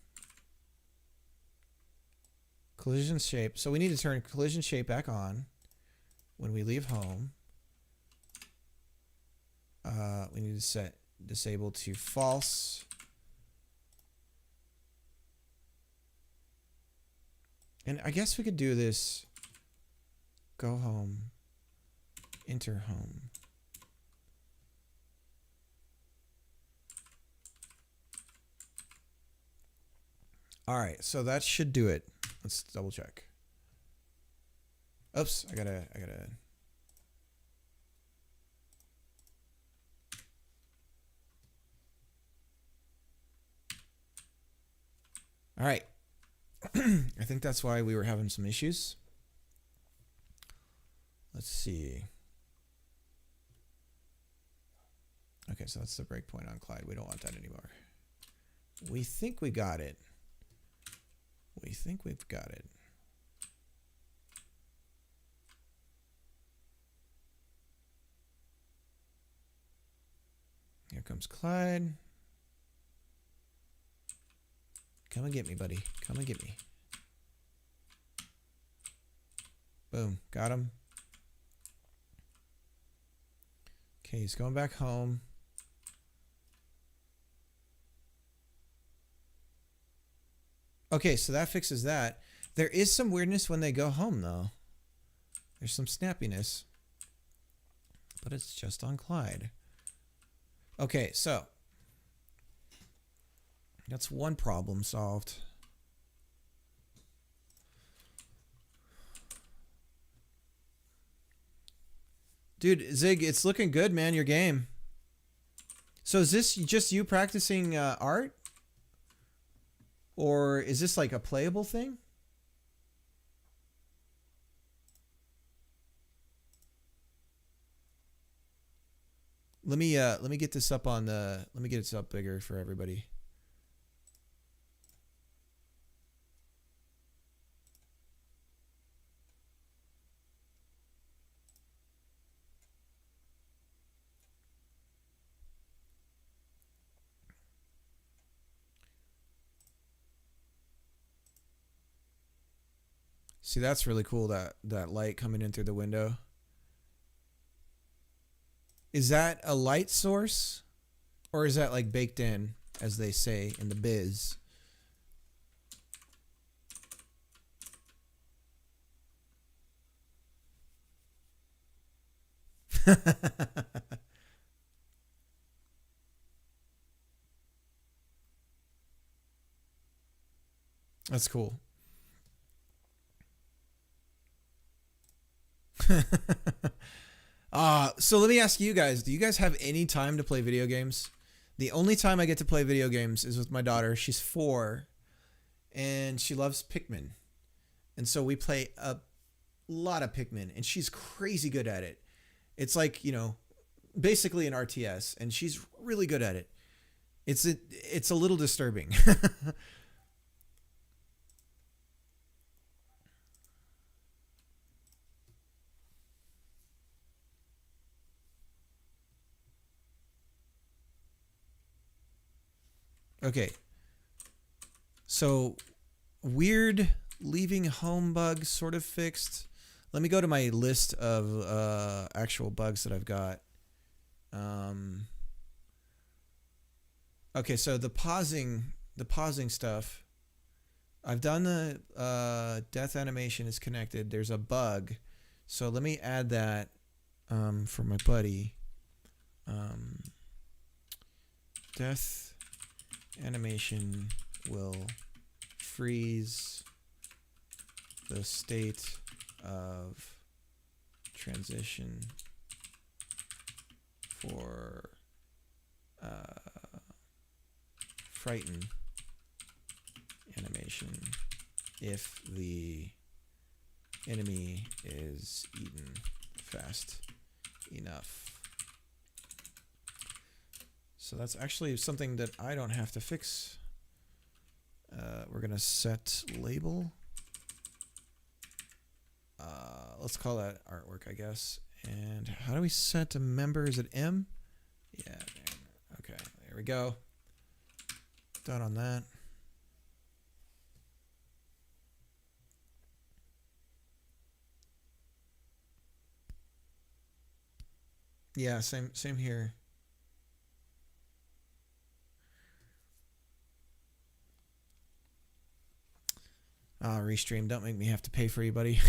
Collision shape. So we need to turn collision shape back on when we leave home. We need to set disable to false. And I guess we could do this. Go home. Enter home. All right, so that should do it. Let's double check. Oops, I gotta. All right. I think that's why we were having some issues. Let's see. Okay, so that's the breakpoint on Clyde. We don't want that anymore. We think we got it. We think we've got it. Here comes Clyde. Come and get me, buddy. Come and get me. Boom. Got him. Okay, he's going back home. Okay, so that fixes that. There is some weirdness when they go home, though. There's some snappiness. But it's just on Clyde. Okay, so that's one problem solved. Dude, Zig, it's looking good, man, your game. So is this just you practicing art? Or is this like a playable thing? Let me get this up on the, let me get this up bigger for everybody. See, that's really cool, that light coming in through the window. Is that a light source? Or is that like baked in, as they say in the biz? That's cool. So let me ask you guys, do you guys have any time to play video games? The only time I get to play video games is with my daughter. She's 4 and she loves Pacman. And so we play a lot of Pacman and she's crazy good at it. It's like, you know, basically an RTS and she's really good at it. It's a little disturbing. Okay. So weird leaving home bug sort of fixed. Let me go to my list of actual bugs that I've got. Okay, so the pausing stuff. I've done the death animation is connected. There's a bug. So let me add that for my buddy. Death animation will freeze the state of transition for frighten animation if the enemy is eaten fast enough. So that's actually something that I don't have to fix. We're gonna set label. Let's call that artwork, I guess. And how do we set a member? Is it M? Yeah. Okay, there we go. Done on that. Yeah, same here. Restream, don't make me have to pay for you, buddy.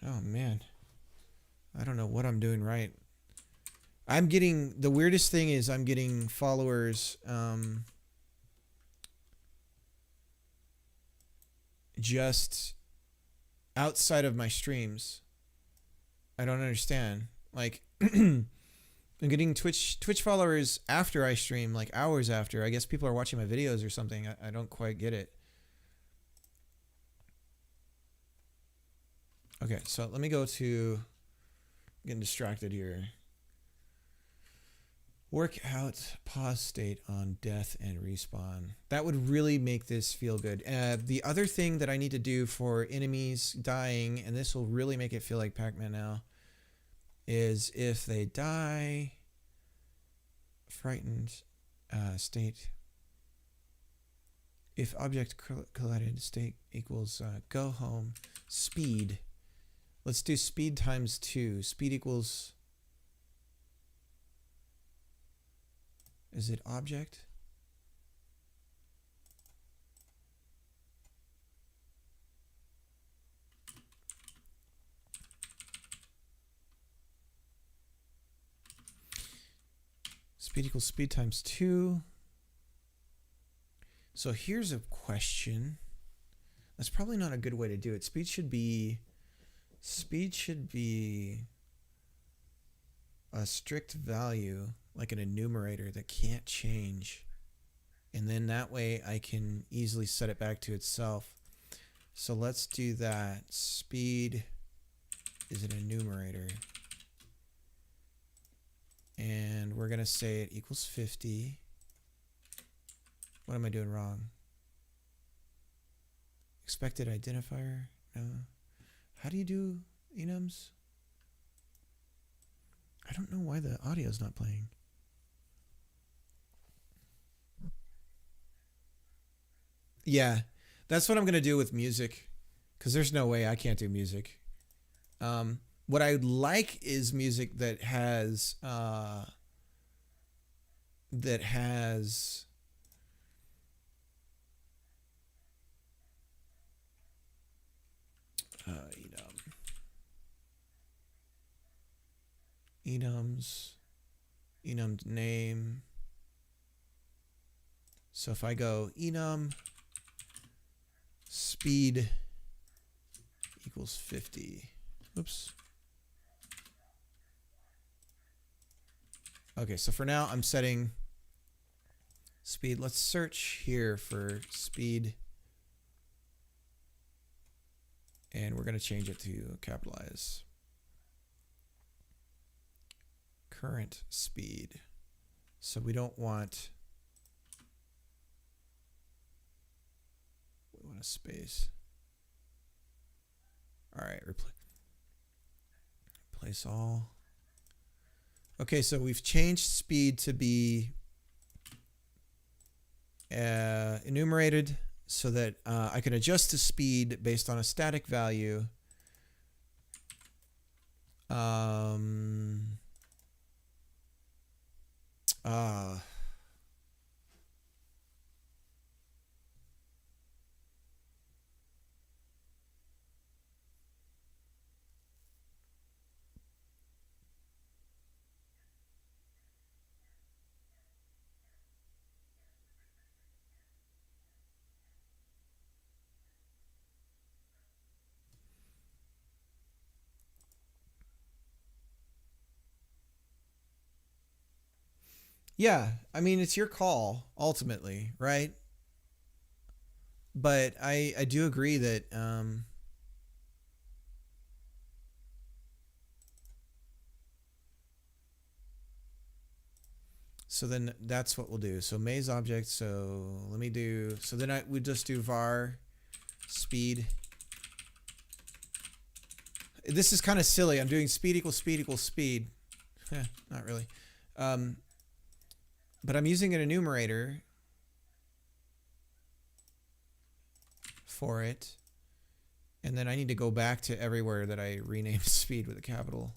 Oh man, I don't know what I'm doing right. I'm getting, the weirdest thing is I'm getting followers just outside of my streams. I don't understand. Like I'm getting Twitch followers after I stream, like hours after. I guess people are watching my videos or something. I don't quite get it. Okay, so let me go to, getting distracted here. Work out pause state on death and respawn. That would really make this feel good. The other thing that I need to do for enemies dying, and this will really make it feel like Pacman now, is if they die, frightened state, if object collided state equals go home, speed. Let's do speed times 2. Speed equals, is it object? Speed equals speed times 2. So here's a question. That's probably not a good way to do it. Speed should be a strict value, like an enumerator that can't change. And then that way I can easily set it back to itself. So let's do that. Speed is an enumerator. And we're going to say it equals 50. What am I doing wrong? Expected identifier? No. How do you do enums? I don't know why the audio is not playing. Yeah, that's what I'm going to do with music, because there's no way I can't do music. What I would like is music that has enum's name. So if I go enum speed equals 50. Oops. Okay, so for now I'm setting speed. Let's search here for speed. And we're going to change it to capitalize. Current speed. So we don't want, we want a space. All right, replace all. Okay, so we've changed speed to be enumerated so that I can adjust the speed based on a static value. Uh, yeah, I mean it's your call ultimately, right? But I do agree that so then that's what we'll do. So maze object. So let me do. So then I would just do var speed. This is kind of silly. I'm doing speed equals speed equals speed. Not really. But I'm using an enumerator for it. And then I need to go back to everywhere that I renamed speed with a capital.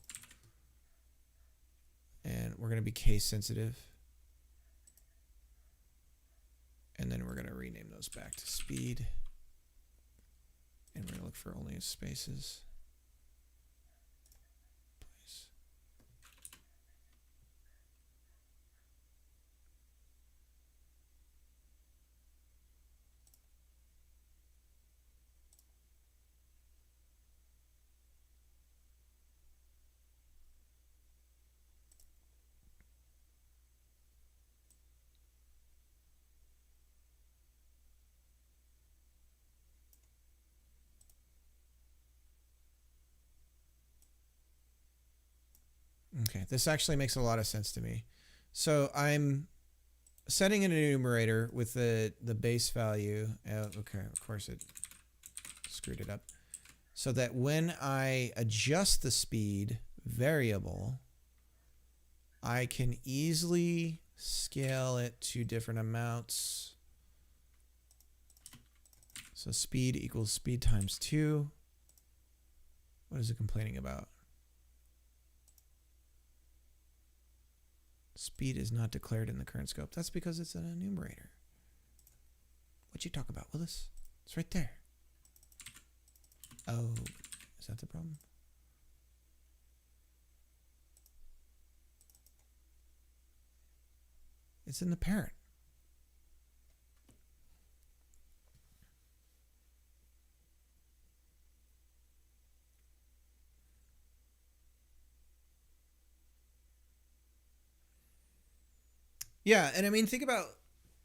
And we're going to be case sensitive. And then we're going to rename those back to speed. And we're going to look for only spaces. Place. Okay, this actually makes a lot of sense to me. So I'm setting an enumerator with the base value. Okay, of course it screwed it up. So that when I adjust the speed variable, I can easily scale it to different amounts. So speed equals speed times 2. What is it complaining about? Speed is not declared in the current scope. That's because it's an enumerator. What'd you talk about, Willis? It's right there. Oh, is that the problem? It's in the parent. Yeah, and I mean, think about,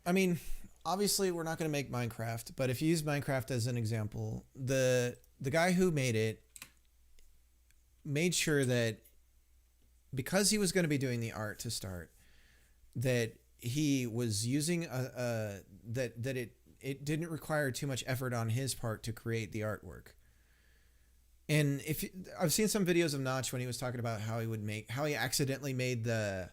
I mean, obviously we're not going to make Minecraft, but if you use Minecraft as an example, the guy who made it made sure that because he was going to be doing the art to start, that he was using that it didn't require too much effort on his part to create the artwork. And if I've seen some videos of Notch when he was talking about how he accidentally made the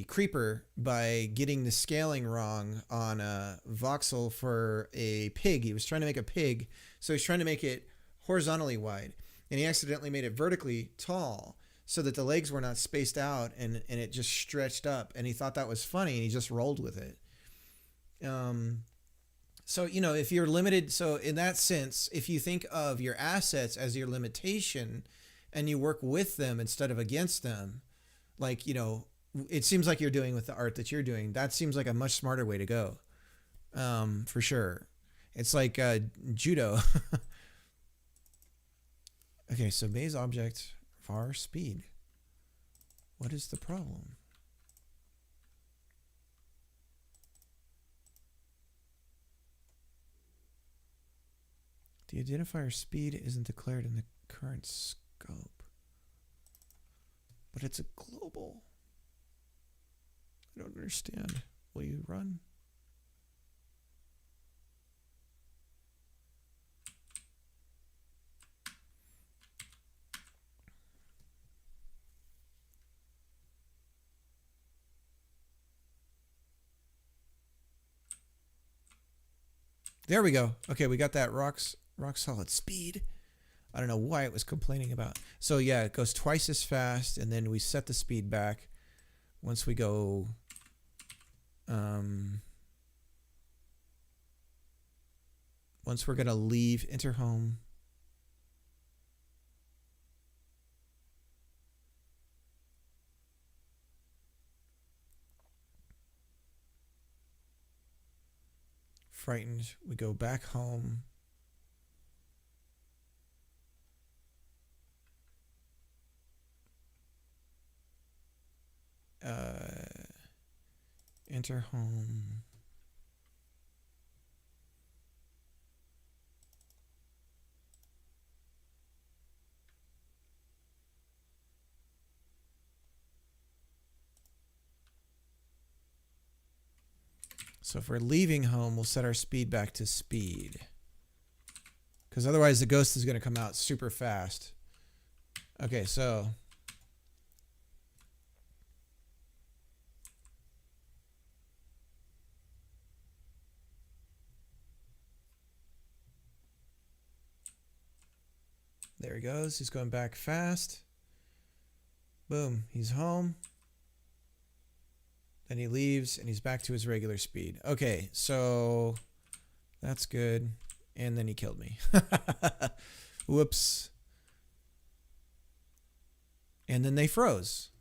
creeper by getting the scaling wrong on a voxel for a pig. He was trying to make a pig, so he's trying to make it horizontally wide, and he accidentally made it vertically tall so that the legs were not spaced out and it just stretched up, and he thought that was funny and he just rolled with it. So, you know, if you're limited, so in that sense, if you think of your assets as your limitation and you work with them instead of against them, like, you know, it seems like you're doing with the art that you're doing, that seems like a much smarter way to go. For sure. It's like judo. Okay, so base object var speed. What is the problem? The identifier speed isn't declared in the current scope, but it's a global. I don't understand. Will you run? There we go. Okay, we got that rock solid speed. I don't know why it was complaining about. So yeah, it goes twice as fast, and then we set the speed back once we go. Once we're gonna leave enter home. Frightened, we go back home. Enter home. So if we're leaving home, we'll set our speed back to speed. Because otherwise the ghost is going to come out super fast. Okay, so there he goes. He's going back fast. Boom, he's home. Then he leaves and he's back to his regular speed. Okay, so that's good. And then he killed me. Whoops. And then they froze.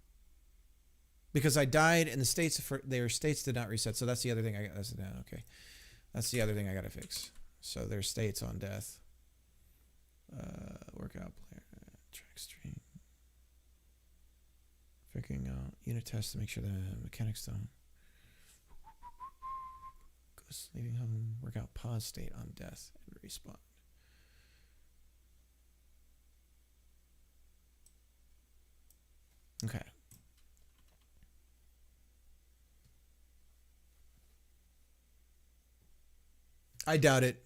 Because I died and their states did not reset. So that's the other thing I got. Okay. That's the other thing I got to fix. So their states on death. Workout player. Track stream. Figuring out unit tests to make sure the mechanics don't. Ghost leaving home. Workout pause state on death and respawn. Okay. I doubt it.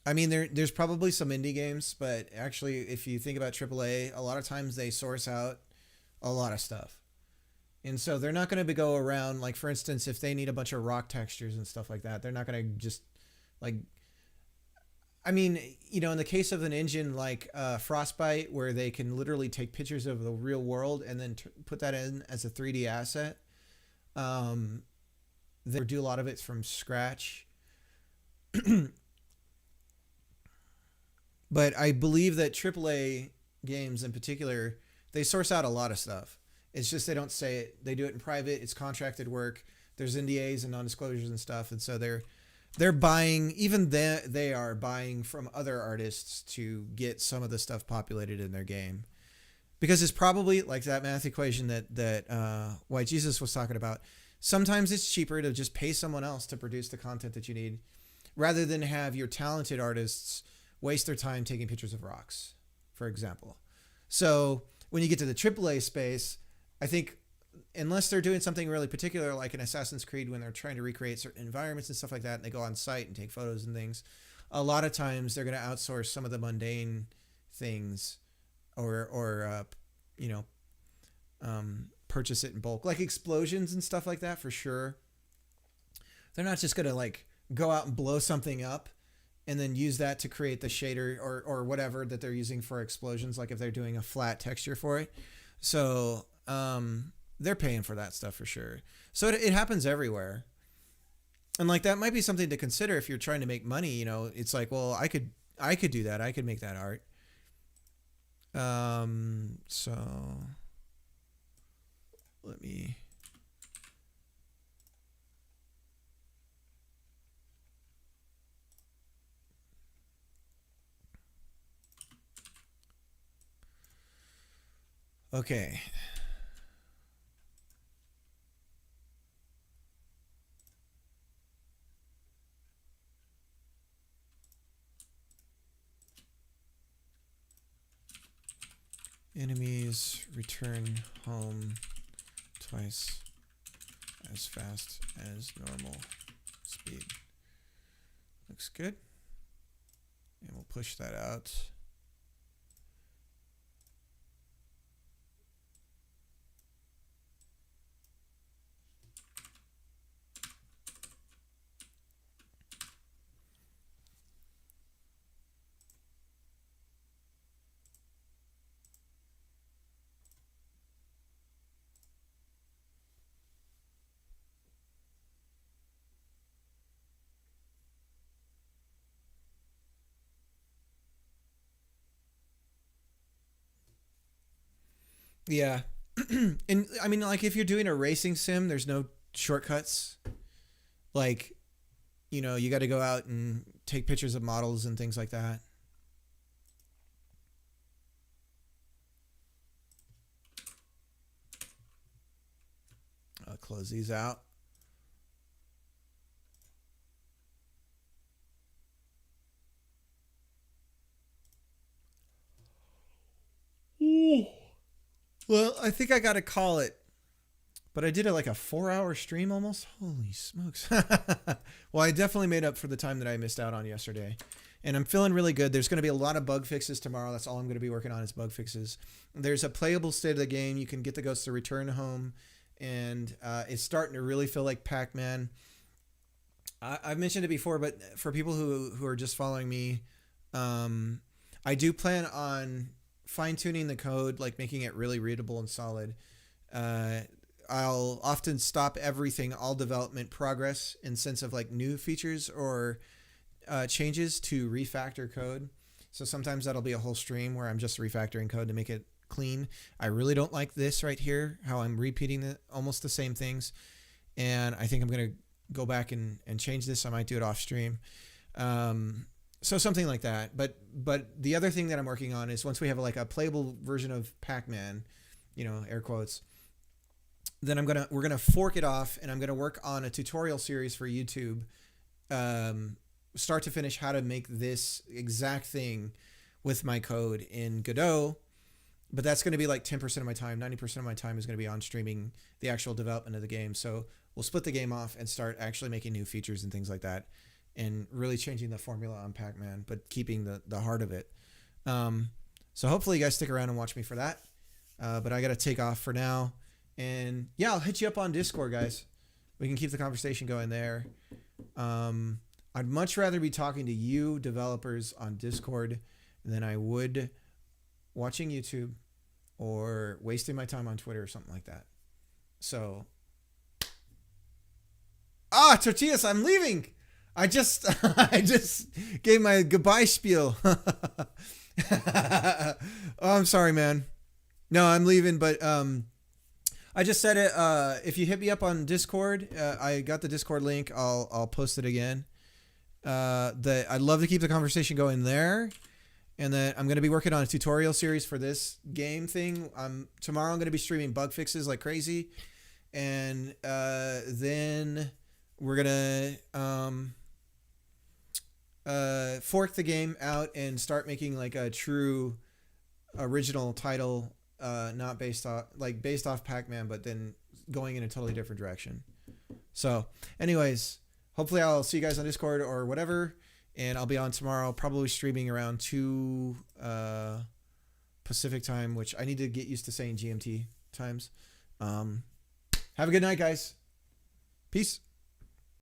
I mean, there's probably some indie games, but actually, if you think about AAA, a lot of times they source out a lot of stuff. And so they're not going to go around, like, for instance, if they need a bunch of rock textures and stuff like that, they're not going to just, like, I mean, you know, in the case of an engine like Frostbite, where they can literally take pictures of the real world and then put that in as a 3D asset, they do a lot of it from scratch. But I believe that AAA games in particular, they source out a lot of stuff. It's just they don't say it. They do it in private. It's contracted work. There's NDAs and non-disclosures and stuff. And so they're buying, even they are buying from other artists to get some of the stuff populated in their game. Because it's probably like that math equation that White Jesus was talking about. Sometimes it's cheaper to just pay someone else to produce the content that you need rather than have your talented artists waste their time taking pictures of rocks, for example. So when you get to the AAA space, I think unless they're doing something really particular like an Assassin's Creed when they're trying to recreate certain environments and stuff like that, and they go on site and take photos and things, a lot of times they're going to outsource some of the mundane things or purchase it in bulk, like explosions and stuff like that, for sure. They're not just going to like go out and blow something up and then use that to create the shader or whatever that they're using for explosions, like if they're doing a flat texture for it. So they're paying for that stuff for sure. So it happens everywhere. And like that might be something to consider if you're trying to make money. You know, it's like, well, I could do that. I could make that art. So let me. Okay. Enemies return home twice as fast as normal speed. Looks good. And we'll push that out. Yeah. And I mean, like if you're doing a racing sim, there's no shortcuts. Like, you got to go out and take pictures of models and things like that. I'll close these out. Well, I think I got to call it. But I did it like a 4-hour stream almost. Holy smokes. Well, I definitely made up for the time that I missed out on yesterday. And I'm feeling really good. There's going to be a lot of bug fixes tomorrow. That's all I'm going to be working on is bug fixes. There's a playable state of the game. You can get the ghosts to return home. And it's starting to really feel like Pacman. I've mentioned it before, but for people who are just following me, I do plan on fine-tuning the code, like making it really readable and solid. I'll often stop everything, all development progress in sense of like new features or changes to refactor code. So sometimes that'll be a whole stream where I'm just refactoring code to make it clean. I really don't like this right here, how I'm repeating almost the same things. And I think I'm going to go back and change this. I might do it off stream. So something like that. But the other thing that I'm working on is once we have like a playable version of Pacman, air quotes, then we're gonna fork it off, and I'm gonna work on a tutorial series for YouTube, start to finish, how to make this exact thing with my code in Godot. But that's going to be like 10% of my time. 90% of my time is going to be on streaming the actual development of the game. So we'll split the game off and start actually making new features and things like that, and really changing the formula on Pacman, but keeping the heart of it. So hopefully you guys stick around and watch me for that. But I got to take off for now. And yeah, I'll hit you up on Discord, guys. We can keep the conversation going there. I'd much rather be talking to you developers on Discord than I would watching YouTube or wasting my time on Twitter or something like that. So, Tortillas, I'm leaving. I just gave my goodbye spiel. Oh, I'm sorry, man. No, I'm leaving, but I just said it. If you hit me up on Discord, I got the Discord link. I'll post it again. I'd love to keep the conversation going there. And then I'm going to be working on a tutorial series for this game thing. Tomorrow I'm going to be streaming bug fixes like crazy. And then we're going to fork the game out and start making like a true original title, not based off Pacman, but then going in a totally different direction. So anyways, hopefully I'll see you guys on Discord or whatever. And I'll be on tomorrow, probably streaming around 2 Pacific time, which I need to get used to saying GMT times. Have a good night, guys. Peace.